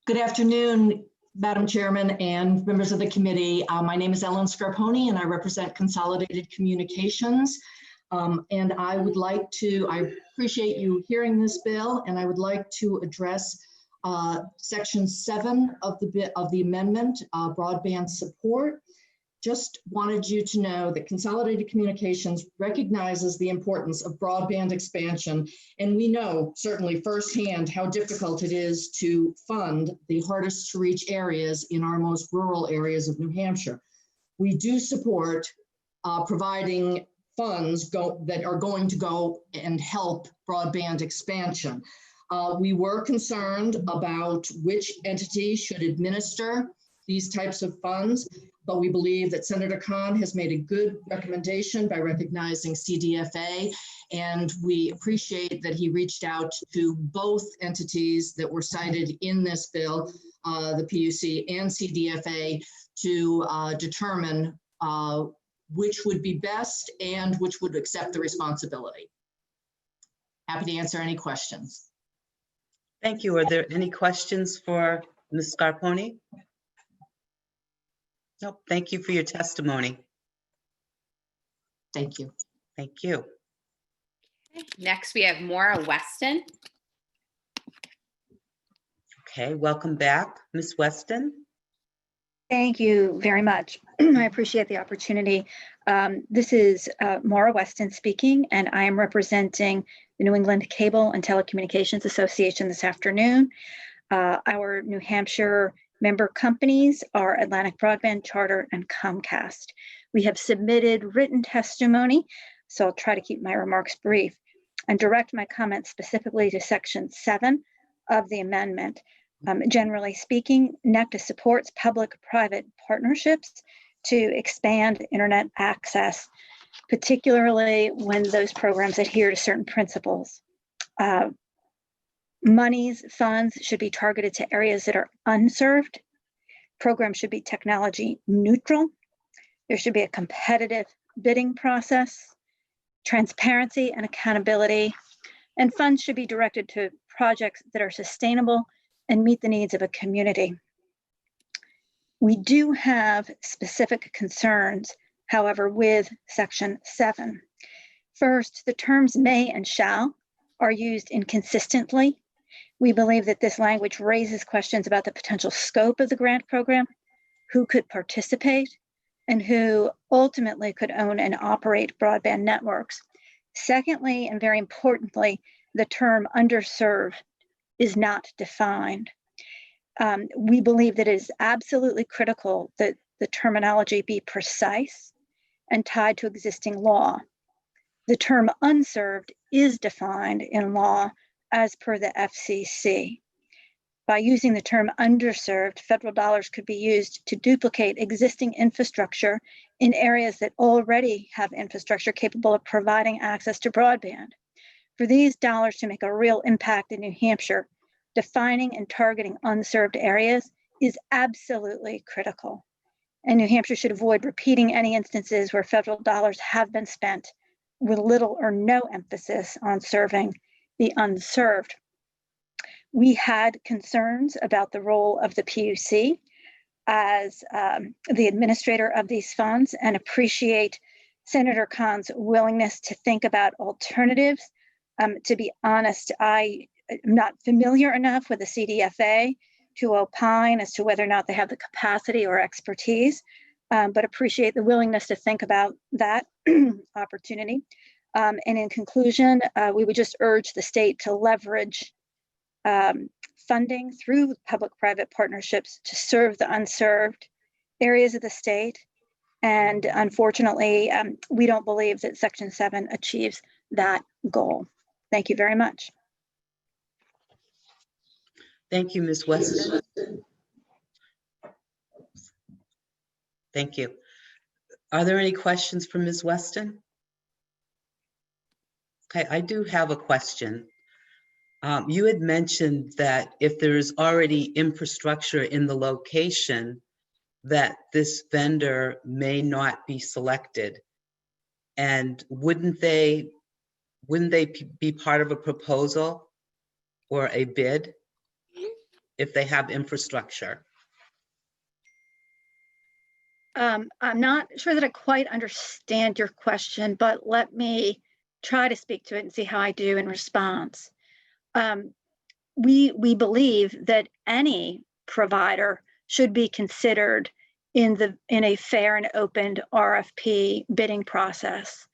Good afternoon, Madam Chairman and members of the committee. My name is Ellen Scarponi and I represent Consolidated Communications. And I appreciate you hearing this bill, and I would like to address Section 7 of the amendment, broadband support. Just wanted you to know that Consolidated Communications recognizes the importance of broadband expansion, and we know certainly firsthand how difficult it is to fund the hardest to reach areas in our most rural areas of New Hampshire. We do support providing funds that are going to go and help broadband expansion. We were concerned about which entity should administer these types of funds, but we believe that Senator Khan has made a good recommendation by recognizing CDFA, and we appreciate that he reached out to both entities that were cited in this bill, the PUC and CDFA, to determine which would be best and which would accept the responsibility. Happy to answer any questions. Thank you. Are there any questions for Ms. Scarponi? Nope. Thank you for your testimony. Thank you. Thank you. Next, we have Maura Weston. Okay, welcome back, Ms. Weston. Thank you very much. I appreciate the opportunity. This is Maura Weston speaking, and I am representing the New England Cable and Telecommunications Association this afternoon. Our New Hampshire member companies are Atlantic Broadband, Charter, and Comcast. We have submitted written testimony, so I'll try to keep my remarks brief and direct my comments specifically to Section 7 of the amendment. Generally speaking, NECTA supports public-private partnerships to expand internet access, particularly when those programs adhere to certain principles. Funds should be targeted to areas that are unserved. Programs should be technology neutral. There should be a competitive bidding process, transparency and accountability, and funds should be directed to projects that are sustainable and meet the needs of a community. We do have specific concerns, however, with Section 7. First, the terms may and shall are used inconsistently. We believe that this language raises questions about the potential scope of the grant program, who could participate, and who ultimately could own and operate broadband networks. Secondly, and very importantly, the term underserved is not defined. We believe that it is absolutely critical that the terminology be precise and tied to existing law. The term unserved is defined in law as per the FCC. By using the term underserved, federal dollars could be used to duplicate existing infrastructure in areas that already have infrastructure capable of providing access to broadband. For these dollars to make a real impact in New Hampshire, defining and targeting unserved areas is absolutely critical. And New Hampshire should avoid repeating any instances where federal dollars have been spent with little or no emphasis on serving the unserved. We had concerns about the role of the PUC as the administrator of these funds and appreciate Senator Khan's willingness to think about alternatives. To be honest, I am not familiar enough with the CDFA to opine as to whether or not they have the capacity or expertise, but appreciate the willingness to think about that opportunity. And in conclusion, we would just urge the state to leverage funding through public-private partnerships to serve the unserved areas of the state. And unfortunately, we don't believe that Section 7 achieves that goal. Thank you very much. Thank you, Ms. Weston. Thank you. Are there any questions for Ms. Weston? Okay, I do have a question. You had mentioned that if there is already infrastructure in the location, that this vendor may not be selected. And wouldn't they be part of a proposal or a bid if they have infrastructure? I'm not sure that I quite understand your question, but let me try to speak to it and see how I do in response. We believe that any provider should be considered in a fair and open RFP bidding process.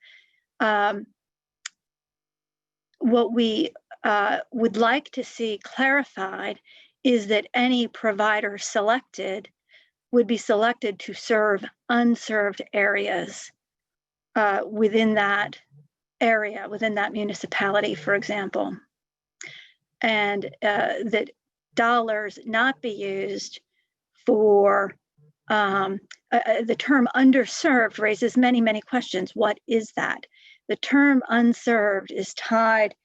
What we would like to see clarified is that any provider selected would be selected to serve unserved areas within that area, within that municipality, for example. And that dollars not be used for the term underserved raises many, many questions. What is that? The term unserved is tied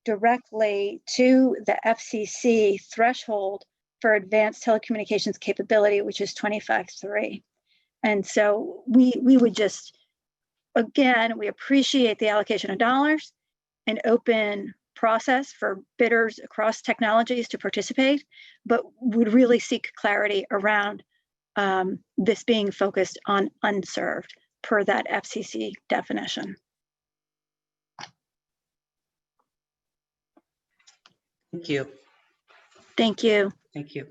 directly to the FCC threshold for advanced telecommunications capability, which is 25.3. And so we would just, again, we appreciate the allocation of dollars, an open process for bidders across technologies to participate, but would really seek clarity around this being focused on unserved per that FCC definition. Thank you. Thank you. Thank you.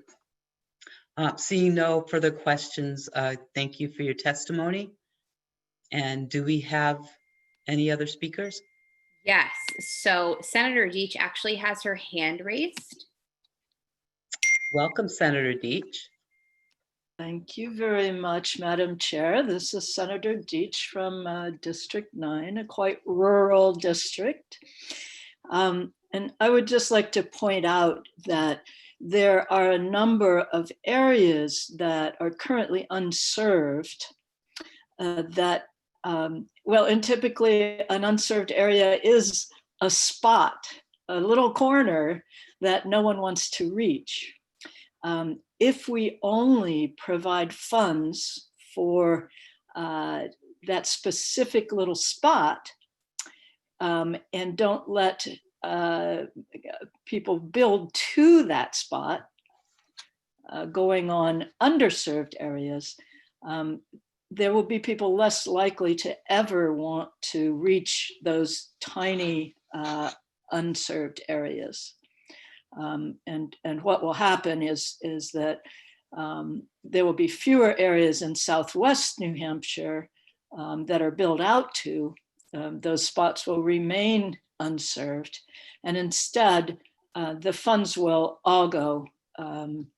Seeing no further questions, thank you for your testimony. And do we have any other speakers? Yes, so Senator Deach actually has her hand raised. Welcome, Senator Deach. Thank you very much, Madam Chair. This is Senator Deach from District 9, a quite rural district. And I would just like to point out that there are a number of areas that are currently unserved well, and typically an unserved area is a spot, a little corner that no one wants to reach. If we only provide funds for that specific little spot and don't let people build to that spot, going on underserved areas, there will be people less likely to ever want to reach those tiny unserved areas. And what will happen is that there will be fewer areas in Southwest New Hampshire that are built out to. Those spots will remain unserved, and instead the funds will all go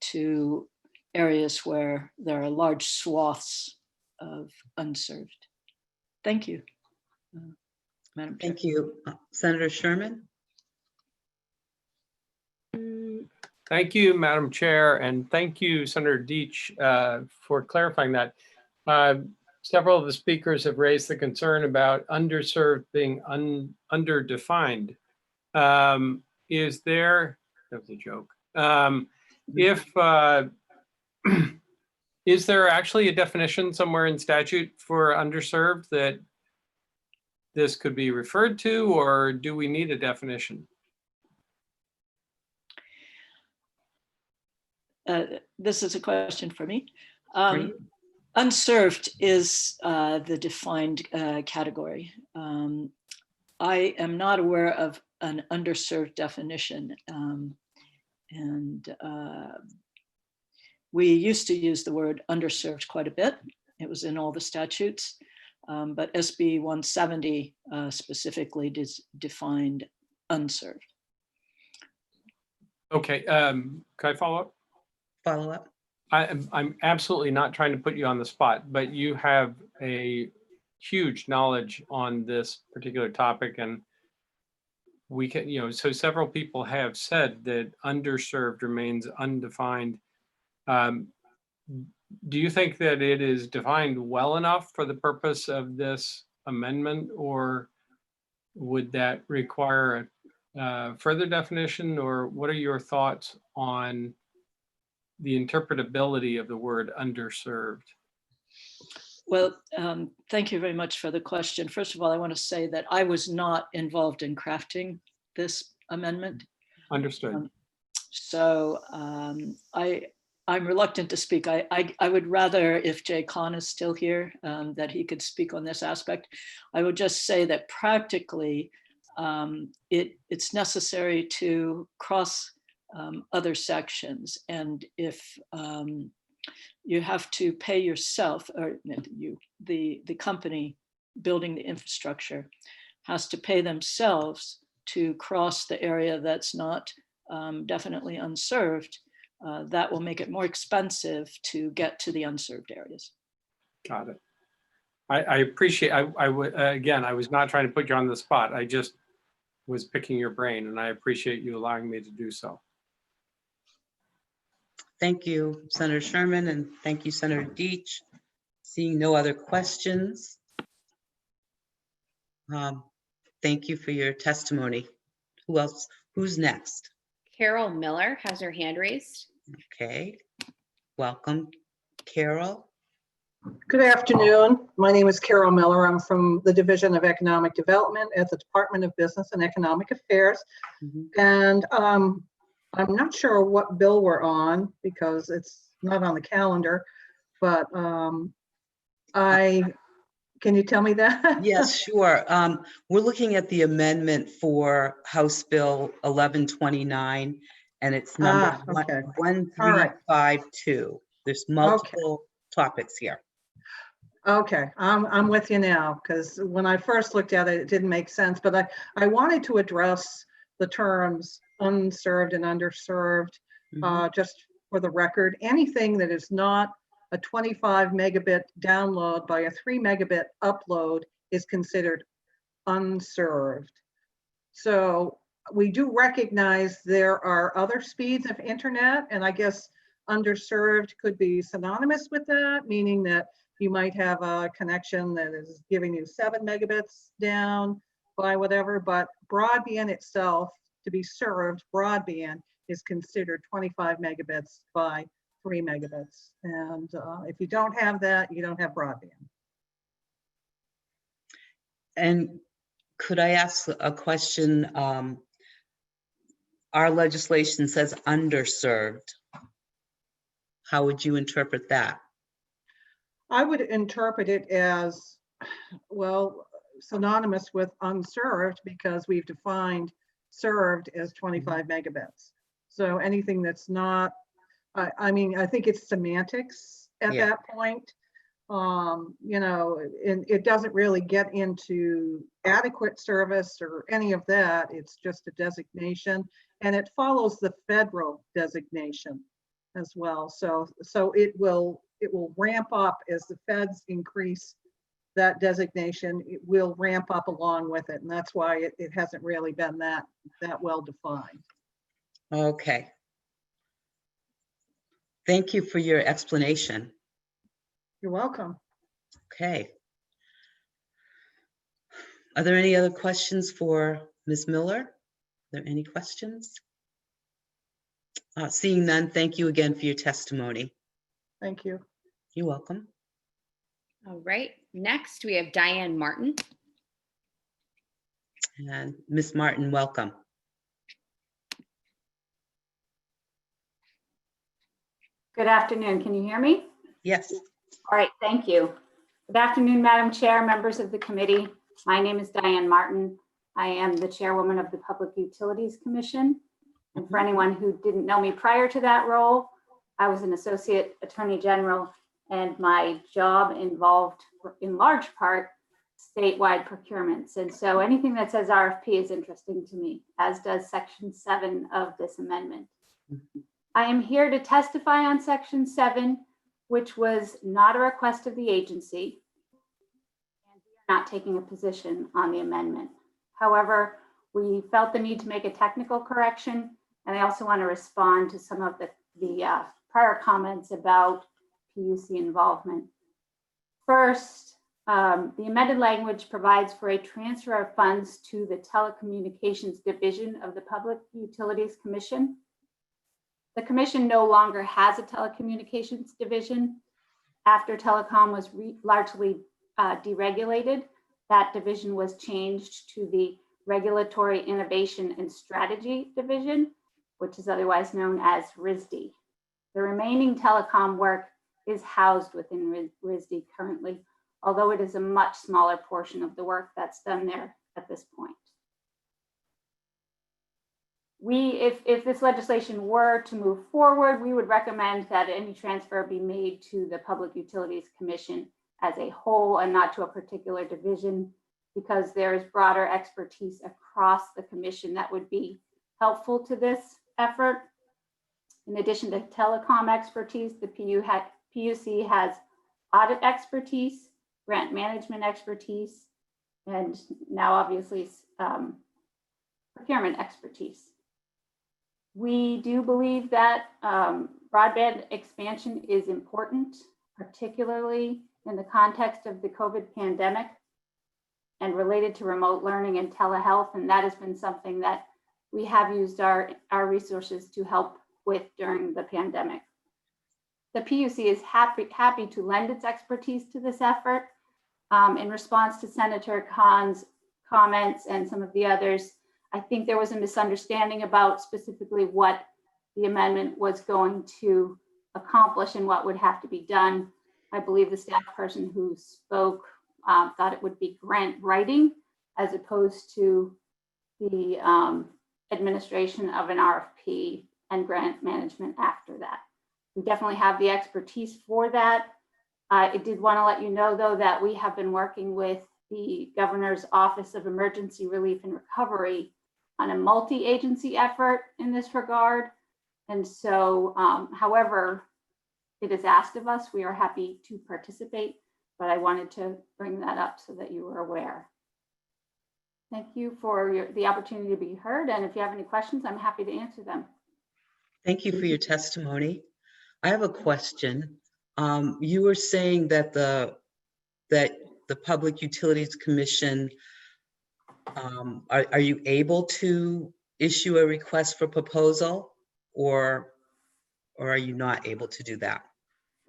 to areas where there are large swaths of unserved. Thank you, Madam Chair. Thank you. Senator Sherman. Thank you, Madam Chair, and thank you, Senator Deach, for clarifying that. several of the speakers have raised the concern about underserved being underdefined. Is there, that was a joke. Is there actually a definition somewhere in statute for underserved that this could be referred to, or do we need a definition? This is a question for me. Great. Unserved is the defined category. I am not aware of an underserved definition. We used to use the word underserved quite a bit. It was in all the statutes, but SB 170 specifically defined unserved. Okay, can I follow up? Follow up. I'm absolutely not trying to put you on the spot, but you have a huge knowledge on this particular topic, and we can, so several people have said that underserved remains undefined. Do you think that it is defined well enough for the purpose of this amendment, or would that require a further definition, or what are your thoughts on the interpretability of the word underserved? Well, thank you very much for the question. First of all, I want to say that I was not involved in crafting this amendment. Understood. I'm reluctant to speak. I would rather, if Jay Kahn is still here, that he could speak on this aspect. I would just say that practically, it's necessary to cross other sections, and if you have to pay yourself, or the company building the infrastructure has to pay themselves to cross the area that's not definitely unserved, that will make it more expensive to get to the unserved areas. Got it. I appreciate, I would, again, I was not trying to put you on the spot. I just was picking your brain, and I appreciate you allowing me to do so. Thank you, Senator Sherman, and thank you, Senator Deitch. Seeing no other questions. Thank you for your testimony. Who else? Who's next? Carol Miller has her hand raised. Okay, welcome, Carol. Good afternoon. My name is Carol Miller. I'm from the Division of Economic Development at the Department of Business and Economic Affairs. And I'm not sure what bill we're on because it's not on the calendar, but can you tell me that? Yes, sure. We're looking at the amendment for House Bill 1129, and it's number 1352. There's multiple topics here. Okay, I'm with you now, because when I first looked at it, it didn't make sense, but I wanted to address the terms unserved and underserved, just for the record. Anything that is not a 25 megabit download by a 3 megabit upload is considered unserved. So we do recognize there are other speeds of internet, and I guess underserved could be synonymous with that, meaning that you might have a connection that is giving you 7 megabits down by whatever, but broadband itself, to be served, broadband is considered 25 megabits by 3 megabits. And if you don't have that, you don't have broadband. And could I ask a question? Our legislation says underserved. How would you interpret that? I would interpret it as, well, synonymous with unserved, because we've defined served as 25 megabits. So anything that's not, I mean, I think it's semantics at that point. You know, and it doesn't really get into adequate service or any of that. It's just a designation, and it follows the federal designation as well. So it will ramp up as the feds increase that designation. It will ramp up along with it, and that's why it hasn't really been that well defined. Okay. Thank you for your explanation. You're welcome. Okay. Are there any other questions for Ms. Miller? Are there any questions? Seeing none, thank you again for your testimony. Thank you. You're welcome. All right, next we have Diane Martin. And Ms. Martin, welcome. Good afternoon. Can you hear me? Yes. All right, thank you. Good afternoon, Madam Chair, members of the committee. My name is Diane Martin. I am the chairwoman of the Public Utilities Commission. And for anyone who didn't know me prior to that role, I was an associate attorney general, and my job involved, in large part, statewide procurements. And so anything that says RFP is interesting to me, as does Section 7 of this amendment. I am here to testify on Section 7, which was not a request of the agency, and we are not taking a position on the amendment. However, we felt the need to make a technical correction, and I also want to respond to some of the prior comments about PUC involvement. First, the amended language provides for a transfer of funds to the Telecommunications Division of the Public Utilities Commission. The commission no longer has a telecommunications division. After telecom was largely deregulated, that division was changed to the Regulatory Innovation and Strategy Division, which is otherwise known as RISD. The remaining telecom work is housed within RISD currently, although it is a much smaller portion of the work that's done there at this point. If this legislation were to move forward, we would recommend that any transfer be made to the Public Utilities Commission as a whole and not to a particular division, because there is broader expertise across the commission that would be helpful to this effort. In addition to telecom expertise, the PUC has audit expertise, grant management expertise, and now obviously procurement expertise. We do believe that broadband expansion is important, particularly in the context of the COVID pandemic and related to remote learning and telehealth. And that has been something that we have used our resources to help with during the pandemic. The PUC is happy to lend its expertise to this effort. In response to Senator Khan's comments and some of the others, I think there was a misunderstanding about specifically what the amendment was going to accomplish and what would have to be done. I believe the staff person who spoke thought it would be grant writing as opposed to the administration of an RFP and grant management after that. We definitely have the expertise for that. I did want to let you know, though, that we have been working with the Governor's Office of Emergency Relief and Recovery on a multi-agency effort in this regard. And so, however it is asked of us, we are happy to participate, but I wanted to bring that up so that you were aware. Thank you for the opportunity to be heard. And if you have any questions, I'm happy to answer them. Thank you for your testimony. I have a question. You were saying that the Public Utilities Commission, are you able to issue a request for proposal, or are you not able to do that?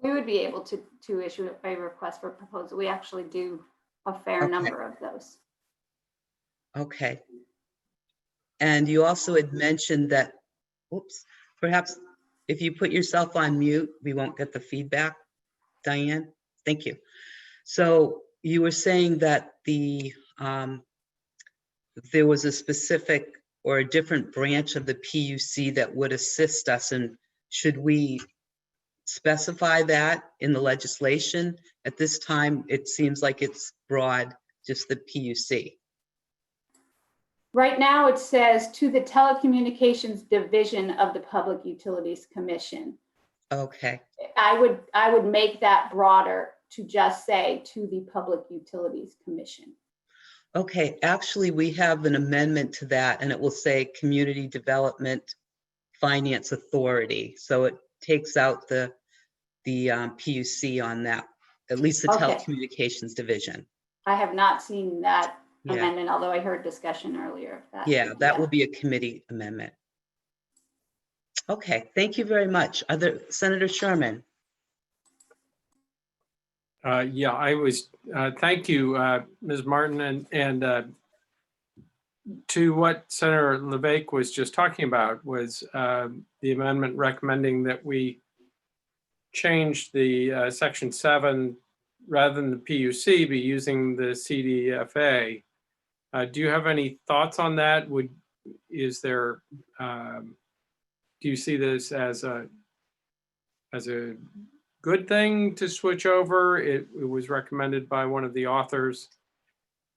We would be able to issue a request for proposal. We actually do a fair number of those. Okay. And you also had mentioned that, oops, perhaps if you put yourself on mute, we won't get the feedback. Diane, thank you. So you were saying that there was a specific or a different branch of the PUC that would assist us, and should we specify that in the legislation? At this time, it seems like it's broad, just the PUC. Right now, it says to the Telecommunications Division of the Public Utilities Commission. Okay. I would make that broader to just say to the Public Utilities Commission. Okay, actually, we have an amendment to that, and it will say Community Development Finance Authority. So it takes out the PUC on that at least the Okay. telecommunications division. I have not seen that Yeah. amendment, although I heard discussion earlier. Of that. Yeah, that will be a committee amendment. Okay, thank you very much. Senator Sherman. Yeah, I was, thank you, Ms. Martin, and to what Senator LeVake was just talking about was the amendment recommending that we change the section 7, rather than the PUC, be using the CDFA. Do you have any thoughts on that? Is there, do you see this as a good thing to switch over? It was recommended by one of the authors.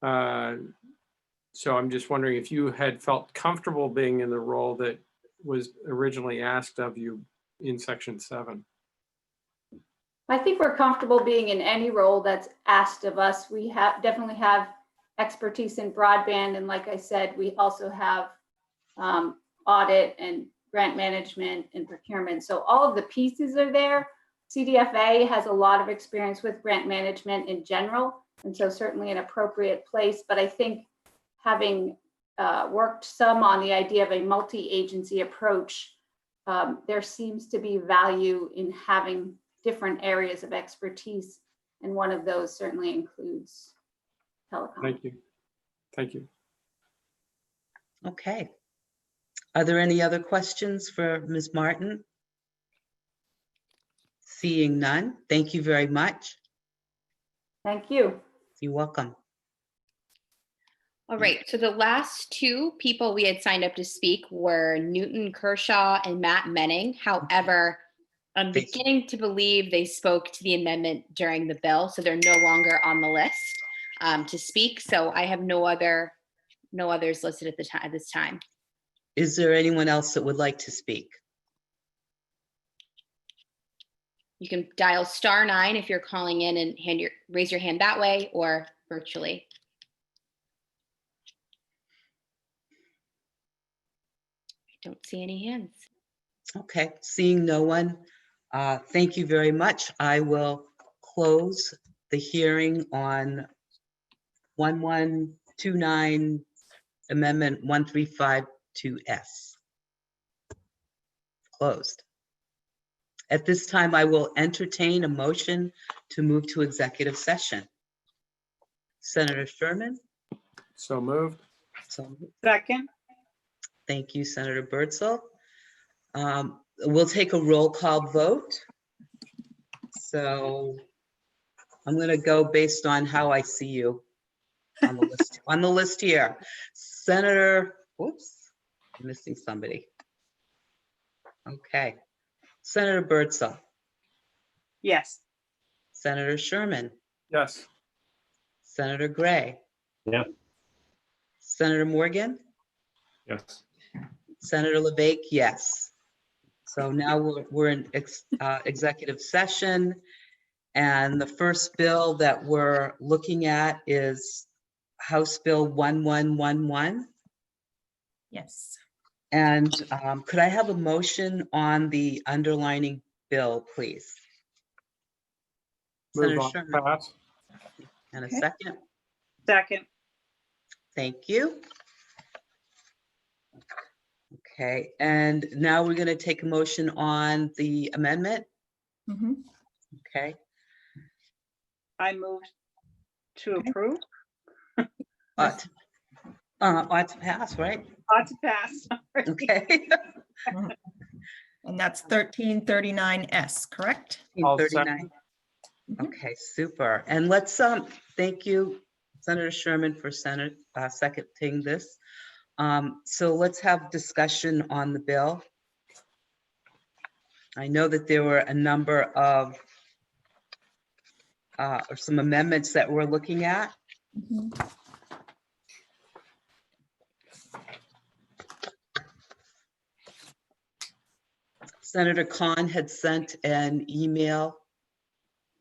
So I'm just wondering if you had felt comfortable being in the role that was originally asked of you in section 7. I think we're comfortable being in any role that's asked of us. We definitely have expertise in broadband. And like I said, we also have audit and grant management and procurement. So all of the pieces are there. CDFA has a lot of experience with grant management in general. And so certainly an appropriate place. But I think having worked some on the idea of a multi-agency approach, there seems to be value in having different areas of expertise. And one of those certainly includes telecom. Thank you. Thank you. Okay. Are there any other questions for Ms. Martin? Seeing none, thank you very much. Thank you. You're welcome. All right, so the last two people we had signed up to speak were Newton Kershaw and Matt Menning. However, I'm beginning to believe they spoke to the amendment during the bill, so they're no longer on the list to speak. So I have no others listed at this time. Is there anyone else that would like to speak? You can dial *9 if you're calling in and raise your hand that way or virtually. I don't see any hands. Okay, seeing no one, thank you very much. I will close the hearing on 1129 Amendment 1352S. Closed. At this time, I will entertain a motion to move to executive session. Senator Sherman? So moved. Second. Thank you, Senator Birdsall. We'll take a roll call vote. So I'm going to go based on how I see you on the list. On the list here, Senator, oops, I'm missing somebody. Okay, Senator Birdsall. Yes. Senator Sherman. Yes. Senator Gray. Yeah. Senator Morgan. Yes. Senator LeVake, yes. So now we're in executive session, and the first bill that we're looking at is House Bill 1111. Yes. And could I have a motion on the underlining bill, please? Move Senator on. Sherman. Pass. And a Okay. second. Second. Thank you. Okay, and now we're going to take a motion on the amendment. Okay. I move to approve. Ought to pass, right? Ought to pass. Okay. And that's 1339S, correct? 1339. Okay, super. And let's thank you, Senator Sherman, for seconding this. So let's have discussion on the bill. I know that there were a number of or some amendments that we're looking at. Senator Khan had sent an email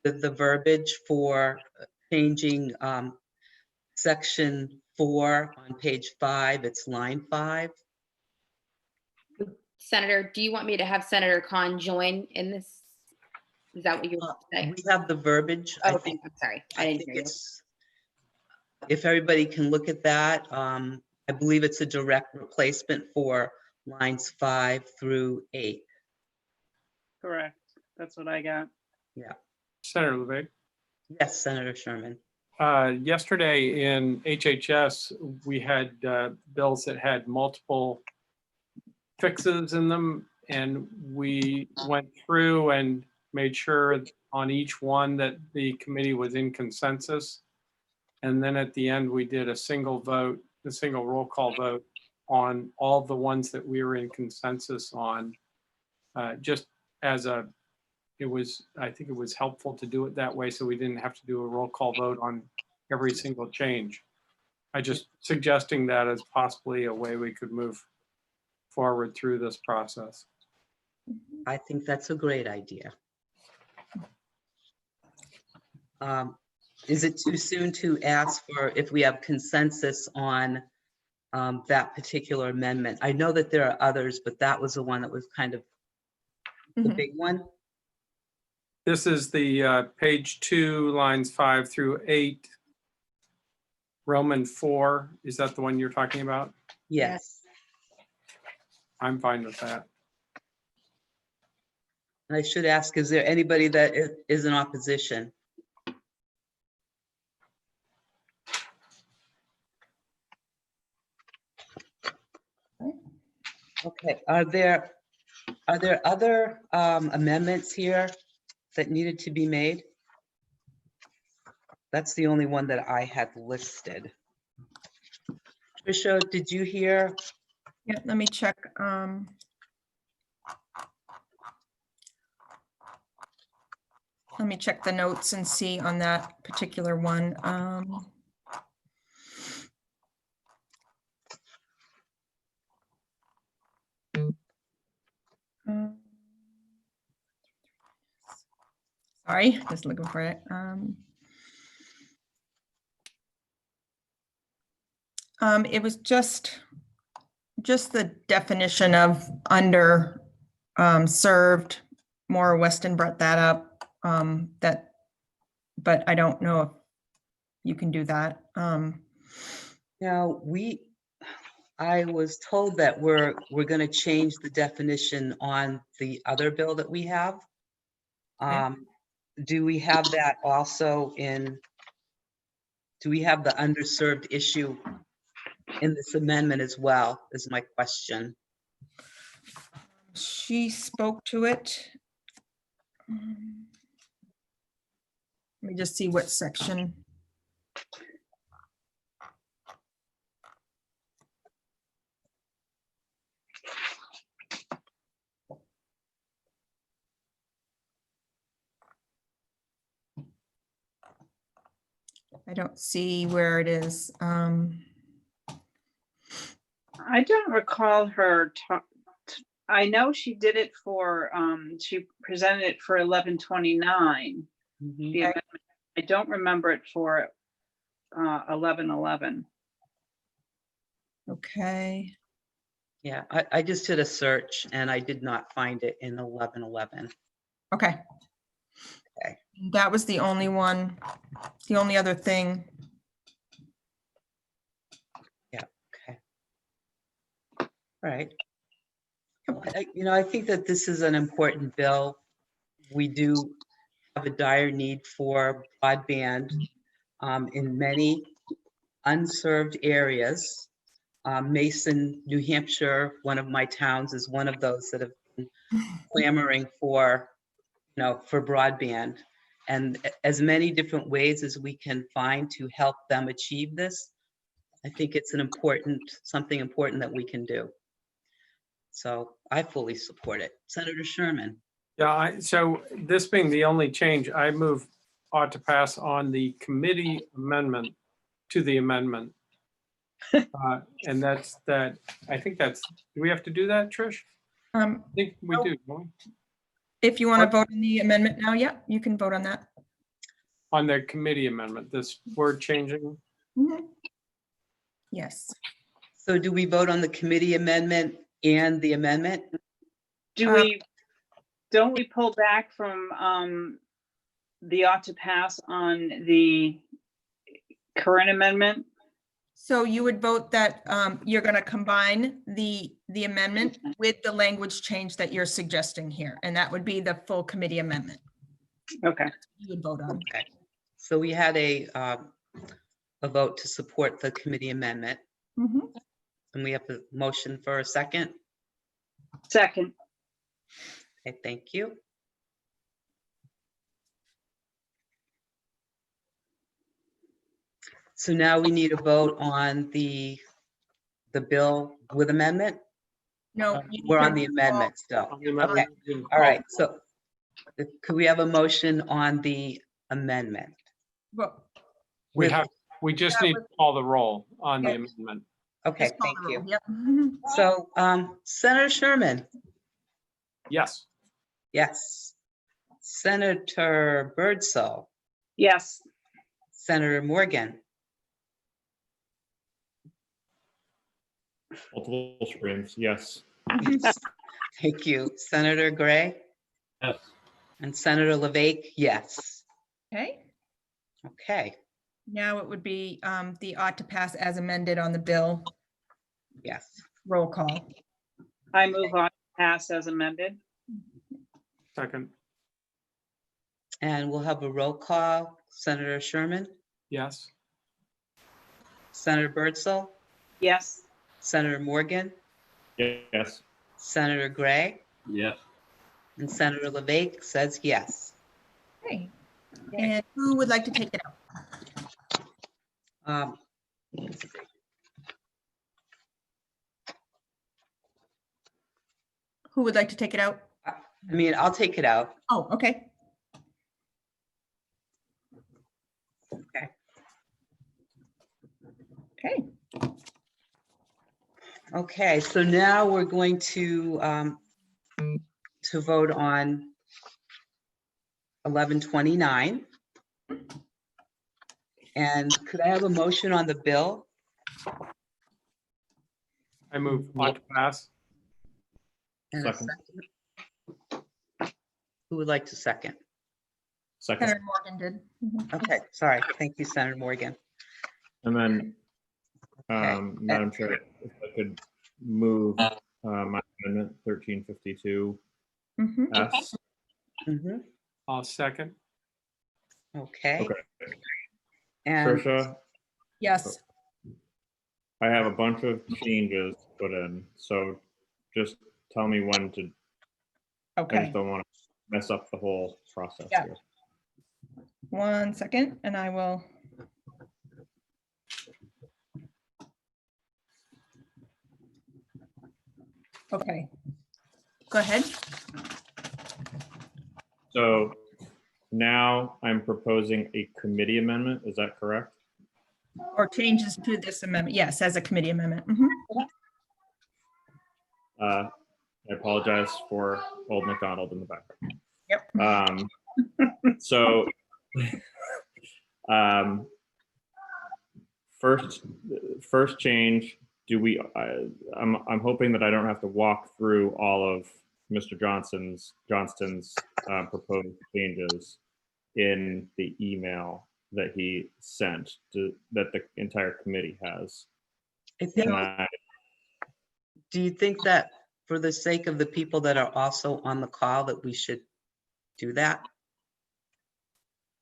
with the verbiage for changing section 4 on page 5. It's line 5. Senator, do you want me to have Senator Khan join in this Is that what you're saying? We have the verbiage. I Okay, think, I'm sorry. I I didn't think hear you. it's, if everybody can look at that, I believe it's a direct replacement for lines 5 through 8. Correct. That's what I got. Yeah. Senator LeVey. Yes, Senator Sherman. Yesterday in HHS, we had bills that had multiple fixes in them, and we went through and made sure on each one that the committee was in consensus. And then at the end, we did a single vote, a single roll call vote on all the ones that we were in consensus on. Just as a, I think it was helpful to do it that way so we didn't have to do a roll call vote on every single change. I just suggesting that as possibly a way we could move forward through this process. I think that's a great idea. Is it too soon to ask for if we have consensus on that particular amendment? I know that there are others, but that was the one that was kind of the big one. This is the page 2, lines 5 through 8. Roman 4, is that the one you're talking about? Yes. I'm fine with that. And I should ask, is there anybody that is in opposition? Okay, are there other amendments here that needed to be made? That's the only one that I had listed. Tricia, did you hear? Yeah, let me check. Let me check the notes and see on that particular one. Sorry, just looking for it. It was just the definition of under served. Maura Weston brought that up. But I don't know if you can do that. Now, I was told that we're going to change the definition on the other bill that we have. Do we have that also in, do we have the underserved issue in this amendment as well, is my question. She spoke to it. Let me just see what section. I don't see where it is. I don't recall her. I know she did it for, she presented it for 1129. The amendment. I don't remember it for 1111. Okay. Yeah, I just did a search and I did not find it in 1111. Okay. Okay. That was the only one, the only other thing. Yeah, okay. All right. I think that this is an important bill. We do have a dire need for broadband in many unserved areas. Mason, New Hampshire, one of my towns, is one of those that have been clamoring for, for broadband. And as many different ways as we can find to help them achieve this, I think it's something important that we can do. So I fully support it. Senator Sherman. Yeah, so this being the only change, I move ought to pass on the committee amendment to the amendment. And that's that. I think that's, do we have to do that, Trish? I think we do, don't we? If you want to vote on the amendment now, yeah, you can vote on that. On the committee amendment, this word changing. Yes. So do we vote on the committee amendment and the amendment? Do we, don't we pull back from the ought to pass on the current amendment? So you would vote that you're going to combine the amendment with the language change that you're suggesting here, and that would be the full committee amendment. Okay. You would vote on. Okay. So we had a vote to support the committee amendment. Mhm. And we have a motion for a second. Second. Okay, thank you. So now we need a vote on the bill with amendment. No. you We're on can- the amendment still. On the amendment. Okay, all right. So could we have a motion on the amendment? Well, We just That need was- to call the roll on the Yeah. amendment. Okay, just call thank the you. roll. Yep. So Senator Sherman, Yes. yes. Senator Birdsall, Yes. Senator Morgan, Multiple screens, yes. thank you. Senator Gray Yes. and Senator LeVake, yes. Okay. Okay, Now it would be the ought to pass as amended on the bill. yes. Roll call. I move on to pass as amended. Second. And we'll have a roll call. Senator Sherman, Yes. Senator Birdsall, Yes. Senator Morgan, Yes. Senator Gray, Yes. and Senator LeVake says yes. Okay. And who would like to take it out? Let's see. Who would like to take it out? I mean, I'll take it out. Oh, okay. Okay. Okay. Okay, so now we're going to vote on 1129. And could I have a motion on the bill? I move on to pass. And a Second. Who would like to second? Second. Senator Morgan did. Mhm. Okay, sorry. Thank you, Senator Morgan. And then, Okay. Madam Chair, if I could move my amendment 1352 Mhm. S. Mhm. I'll second. Okay. Okay. And Tricia, Yes. I have a bunch of changes to put in, so just tell me when to, I Okay. just don't want to mess up the whole process Yeah. here. 1 second, and I will. Okay. Go ahead. So now I'm proposing a committee amendment, is that correct? Or changes to this amendment. Yes, as a committee amendment. Mhm. I apologize for Old McDonald in the background. Yep. So, first change, I'm hoping that I don't have to walk through all of Mr. Johnston's proposed changes in the email that he sent that the entire committee has. I think, And do you think that for the sake of the people that are also on the call that we should do that?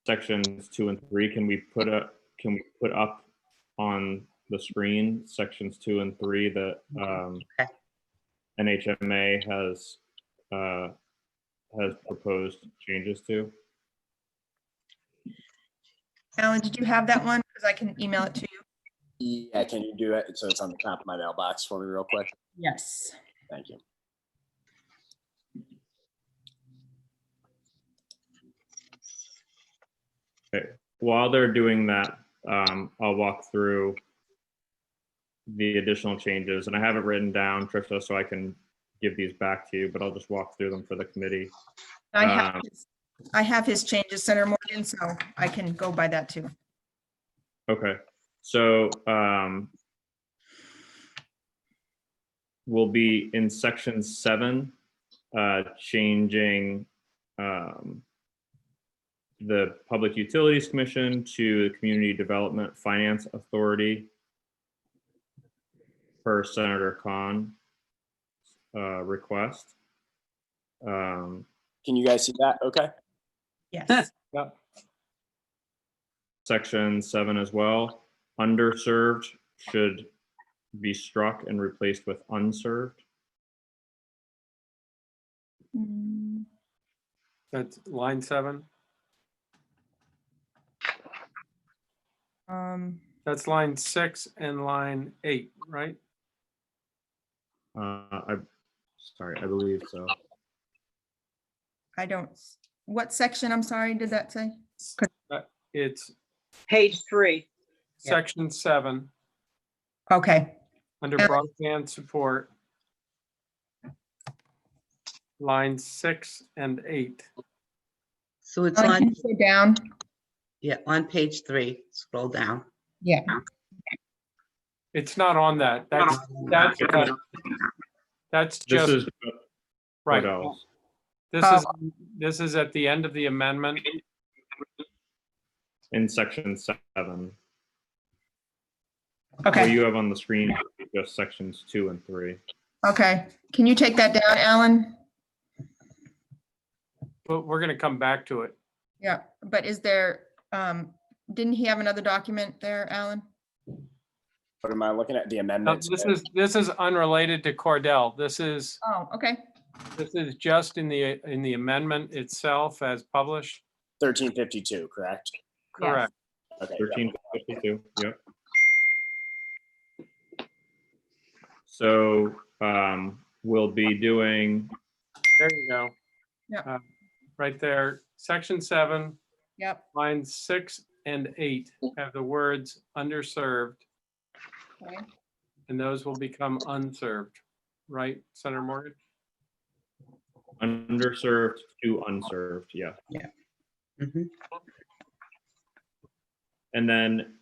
sections 2 and 3, can we put up on the screen sections 2 and 3 that NHMA has proposed changes to? Alan, did you have that one? Because I can email it to you. Yeah, can you do it so it's on the top of my mailbox for me real quick? Yes. Thank you. Okay. While they're doing that, I'll walk through the additional changes, and I have it written down, Tricia, so I can give these back to you, but I'll just walk through them for the committee. I have his changes, Senator Morgan, so I can go by that too. Okay, so we'll be in section 7. changing the Public Utilities Commission to the Community Development Finance Authority per Senator Khan's request. Can you guys see that? Okay. Yes. Yep. Section 7 as well. Underserved should be struck and replaced with unserved. That's line 7. That's line 6 and line 8, right? Sorry, I believe so. I don't, what section, I'm sorry, did that say? It's Page 3. section 7 Okay, under broadband support. Line 6 and 8. So it's can on, you go down? yeah, on page 3, scroll down. Yeah. It's not on that. That's This just is right. Cordell's. This is at the end of the amendment. In section 7. Okay. What you have on the screen is just sections 2 and 3. Okay, can you take that down, Alan? But we're going to come back to it. Yeah, but is there, didn't he have another document there, Alan? What am I looking at? The amendments? This is unrelated to Cordell. This is Oh, okay. Just in the amendment itself as published. 1352, correct? Correct. Okay. 1352, yep. So we'll be doing. There you go. Yeah. Right there, section 7. Yep. Lines 6 and 8 have the words underserved. Okay. And those will become unserved, right, Senator Morgan? Underserved to unserved, yeah. Yeah. Mm-hmm. And then,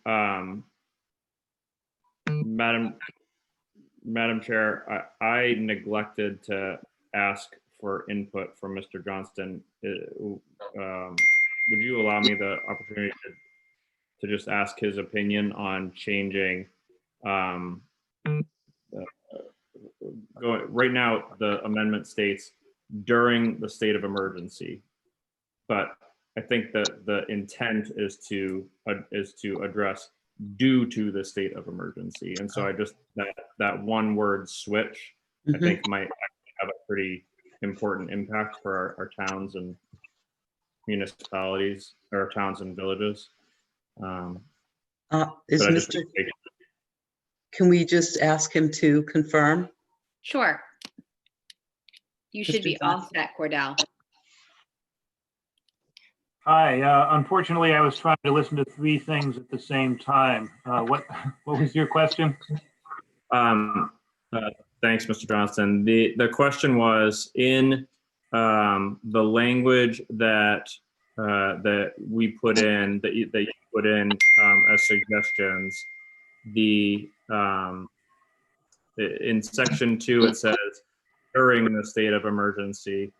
Madam Chair, I neglected to ask for input from Mr. Johnston. Would you allow me the opportunity to just ask his opinion on changing? Right now, the amendment states during the state of emergency, but I think that the intent is to address due to the state of emergency, and so I just that one word switch I think might have a pretty important impact for our towns and municipalities, or towns and villages. Can we just ask him to confirm? Sure. You should Mr. be all set, Cordell. Hi, unfortunately, I was trying to listen to 3 things at the same time. What was your question? Thanks, Mr. Johnston. The question was in the language that we put in, that you put in as suggestions. In section 2, it says during the state of emergency.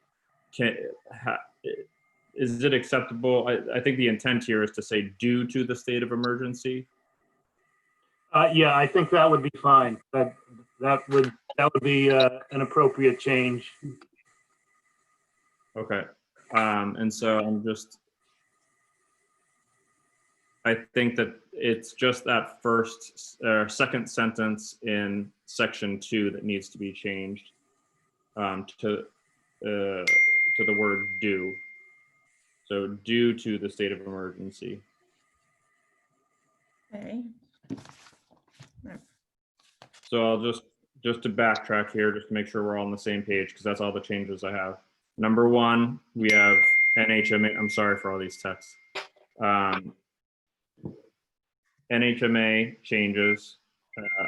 Is it acceptable? I think the intent here is to say due to the state of emergency. Yeah, I think that would be fine. That would be an appropriate change. Okay, and so I think that it's just that second sentence in section 2 that needs to be changed to the word due. So due to the state of emergency. Okay. So I'll just to backtrack here, just to make sure we're all on the same page, because that's all the changes I have. Number 1, we have NHMA. I'm sorry for all these texts. NHMA changes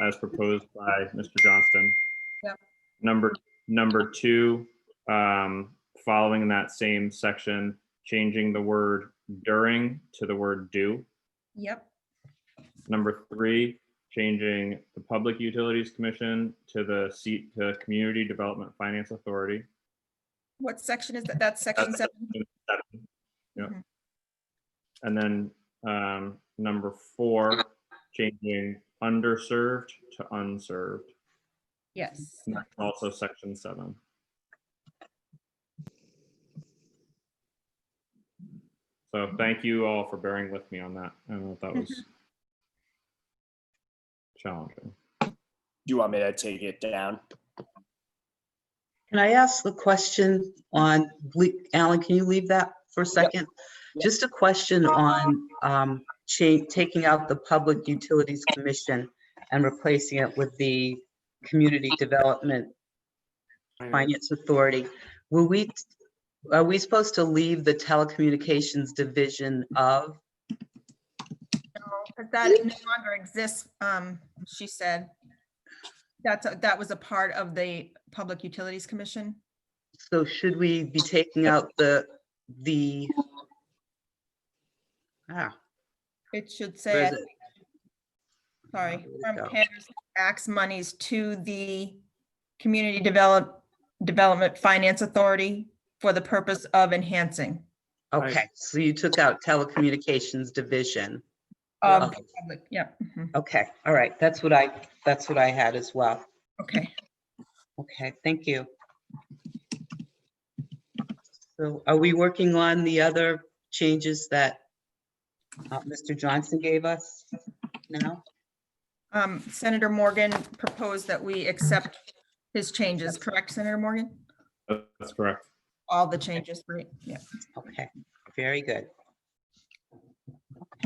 as proposed by Mr. Johnston. Yep. Number 2, following that same section, changing the word during to the word due. Yep. Number 3, changing the Public Utilities Commission to the seat to Community Development Finance Authority. What section is that? That's section That's 7. seven. Yeah. Mhm. And then number 4, changing underserved to unserved. Yes. And that's also section 7. So thank you all for bearing with me on that. I know that was challenging. Do you want me to take it down? Can I ask the question on, Alan, can you leave that for a second? Yep. Just a question on taking out the Public Utilities Commission and replacing it with the Community Development Finance Authority. Are we supposed to leave the Telecommunications Division of? But that no longer exists, she said. That was a part of the Public Utilities Commission. So should we be taking out the It should where say, is it? sorry, Where'd it from go? CARES Acts monies to the Community Development Finance Authority for the purpose of enhancing. Okay, so you took out Telecommunications Division. Of Okay. the public, yep. Mhm. Okay, all right, that's what I had as well. Okay. Okay, thank you. So are we working on the other changes that Mr. Johnson gave us now? Senator Morgan proposed that we accept his changes, correct, Senator Morgan? That's correct. All the changes, right? Yeah. Okay, very good.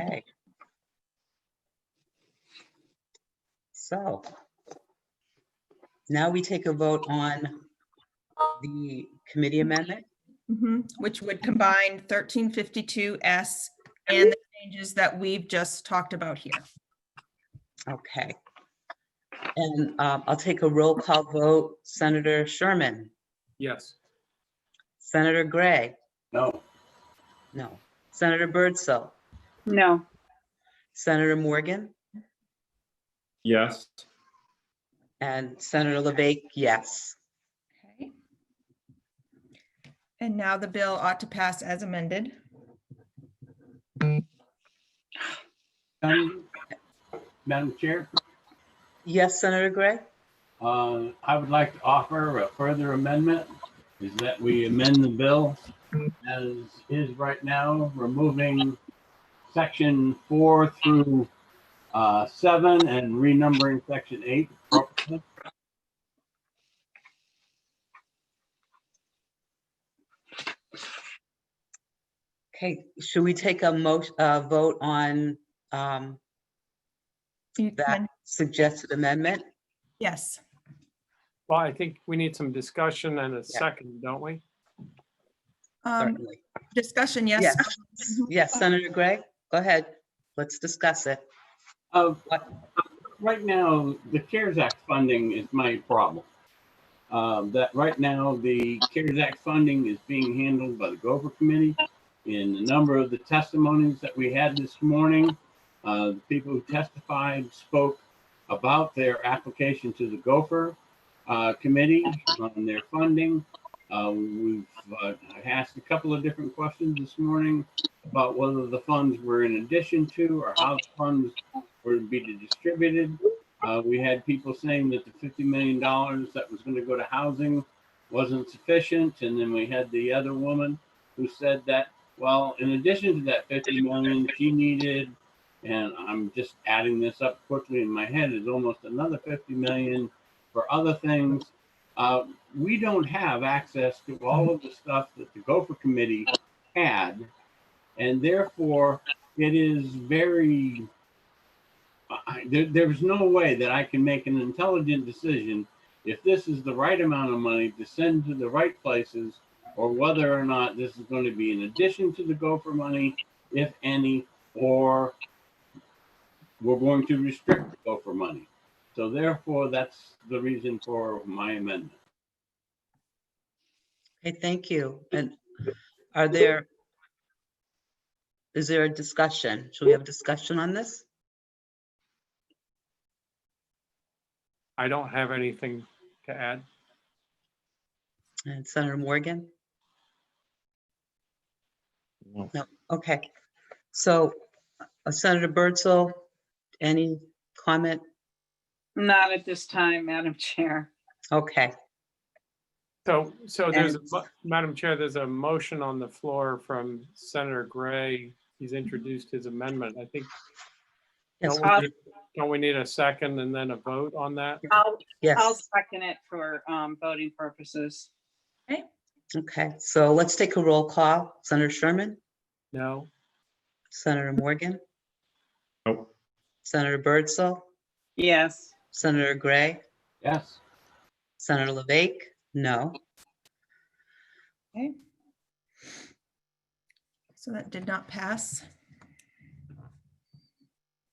Okay. So now we take a vote on the committee amendment. Which would combine 1352S and the changes that we've just talked about here. Okay. And I'll take a roll call vote. Senator Sherman, Yes. Senator Gray, No. no. Senator Birdsell, No. Senator Morgan, Yes. and Senator LeBake, yes. Okay. And now the bill ought to pass as amended. Madam Chair, Yes, Senator Gray? I would like to offer a further amendment, is that we amend the bill as is right now, removing section 4 through 7 and renumbering section 8. Okay, should we take a vote on that suggested amendment? Yes. Well, I think we need some discussion and a second, don't we? Certainly. Discussion, yes. Yes, yes, Senator Gray, go ahead. Let's discuss it. Right now, the CARES Act funding is my problem. That right now, the CARES Act funding is being handled by the Gopher Committee. In a number of the testimonies that we had this morning, the people who testified spoke about their application to the Gopher Committee on their funding. We've asked a couple of different questions this morning about whether the funds were in addition to or how the funds were to be distributed. We had people saying that the $50 million that was going to go to housing wasn't sufficient. And then we had the other woman who said that, well, in addition to that 50 million, she needed, and I'm just adding this up quickly in my head, is almost another 50 million for other things. We don't have access to all of the stuff that the Gopher Committee had, and therefore it is very, there's no way that I can make an intelligent decision if this is the right amount of money to send to the right places, or whether or not this is going to be in addition to the Gopher money, if any, or we're going to restrict the Gopher money. So therefore, that's the reason for my amendment. Okay, thank you. And is there a discussion? Should we have a discussion on this? I don't have anything to add. And Senator Morgan? No, okay. So Senator Birdsall, any comment? Not at this time, Madam Chair. Okay, So there's, Madam Chair, there's a motion on the floor from Senator Gray. He's introduced his amendment. I think, yes, don't we need a second and then a vote on that? I'll yes. second it for voting purposes. Okay, so let's take a roll call. Senator Sherman, No. Senator Morgan, Nope. Senator Birdsall, Yes. Senator Gray, Yes. Senator LeVake, no. Okay. So that did not pass.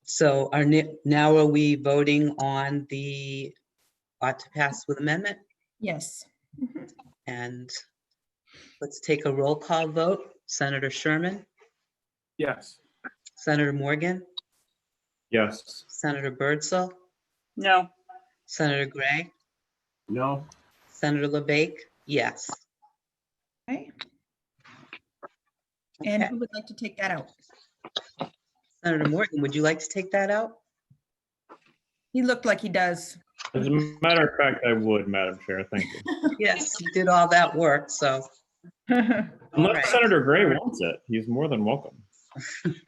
So now are we voting on the ought to pass with amendment? Yes. Mhm. And let's take a roll call vote. Senator Sherman, Yes. Senator Morgan, Yes. Senator Birdsall, No. Senator Gray, No. Senator LeVake, yes. Okay. And Okay. who would like to take that out? Senator Morgan, would you like to take that out? He looked like he does. As a matter of fact, I would, Madam Chair. Thank you. Yes, you did all that work, so. Unless right. Senator Gray wants it, he's more than welcome.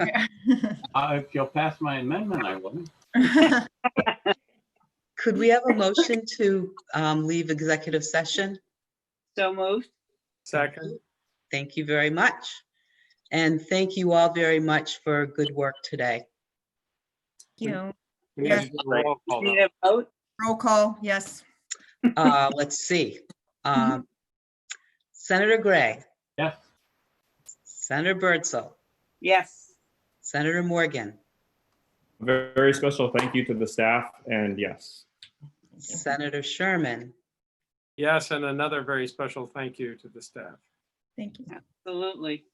If you'll pass my amendment, I will. Could we have a motion to leave executive session? So moved. Second. Thank you very much. And thank you all very much for good work today. Thank you. We need Yes. to do a roll call, Need though. a vote? Roll call, yes. Let's see. Senator Gray, Yes. Senator Birdsall, Yes. Senator Morgan, Very special thank you to the staff, and yes. Senator Sherman, Yes, and another very special thank you to the staff. Thank you. Absolutely.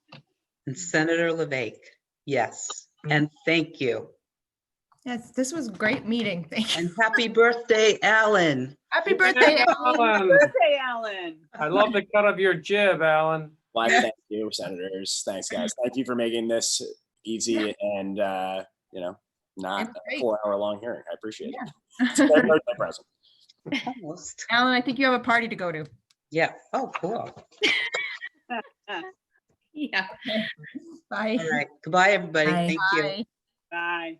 and Senator LeVake. Yes, and thank you. Yes, this was a great meeting. Thank you. And happy birthday, Alan. Happy birthday, Alan. Alan, Birthday, Alan. I love the cut of your jib, Alan. Why, thank you, senators. Thanks, guys. Thank you for making this easy and, not And a great. 4-hour-long hearing. I appreciate it. It's a great birthday present. Almost. Alan, I think you have a party to go to. Yeah. Oh, cool. Yeah. Bye. All right. Goodbye, everybody. Bye. Thank you. Bye. Bye.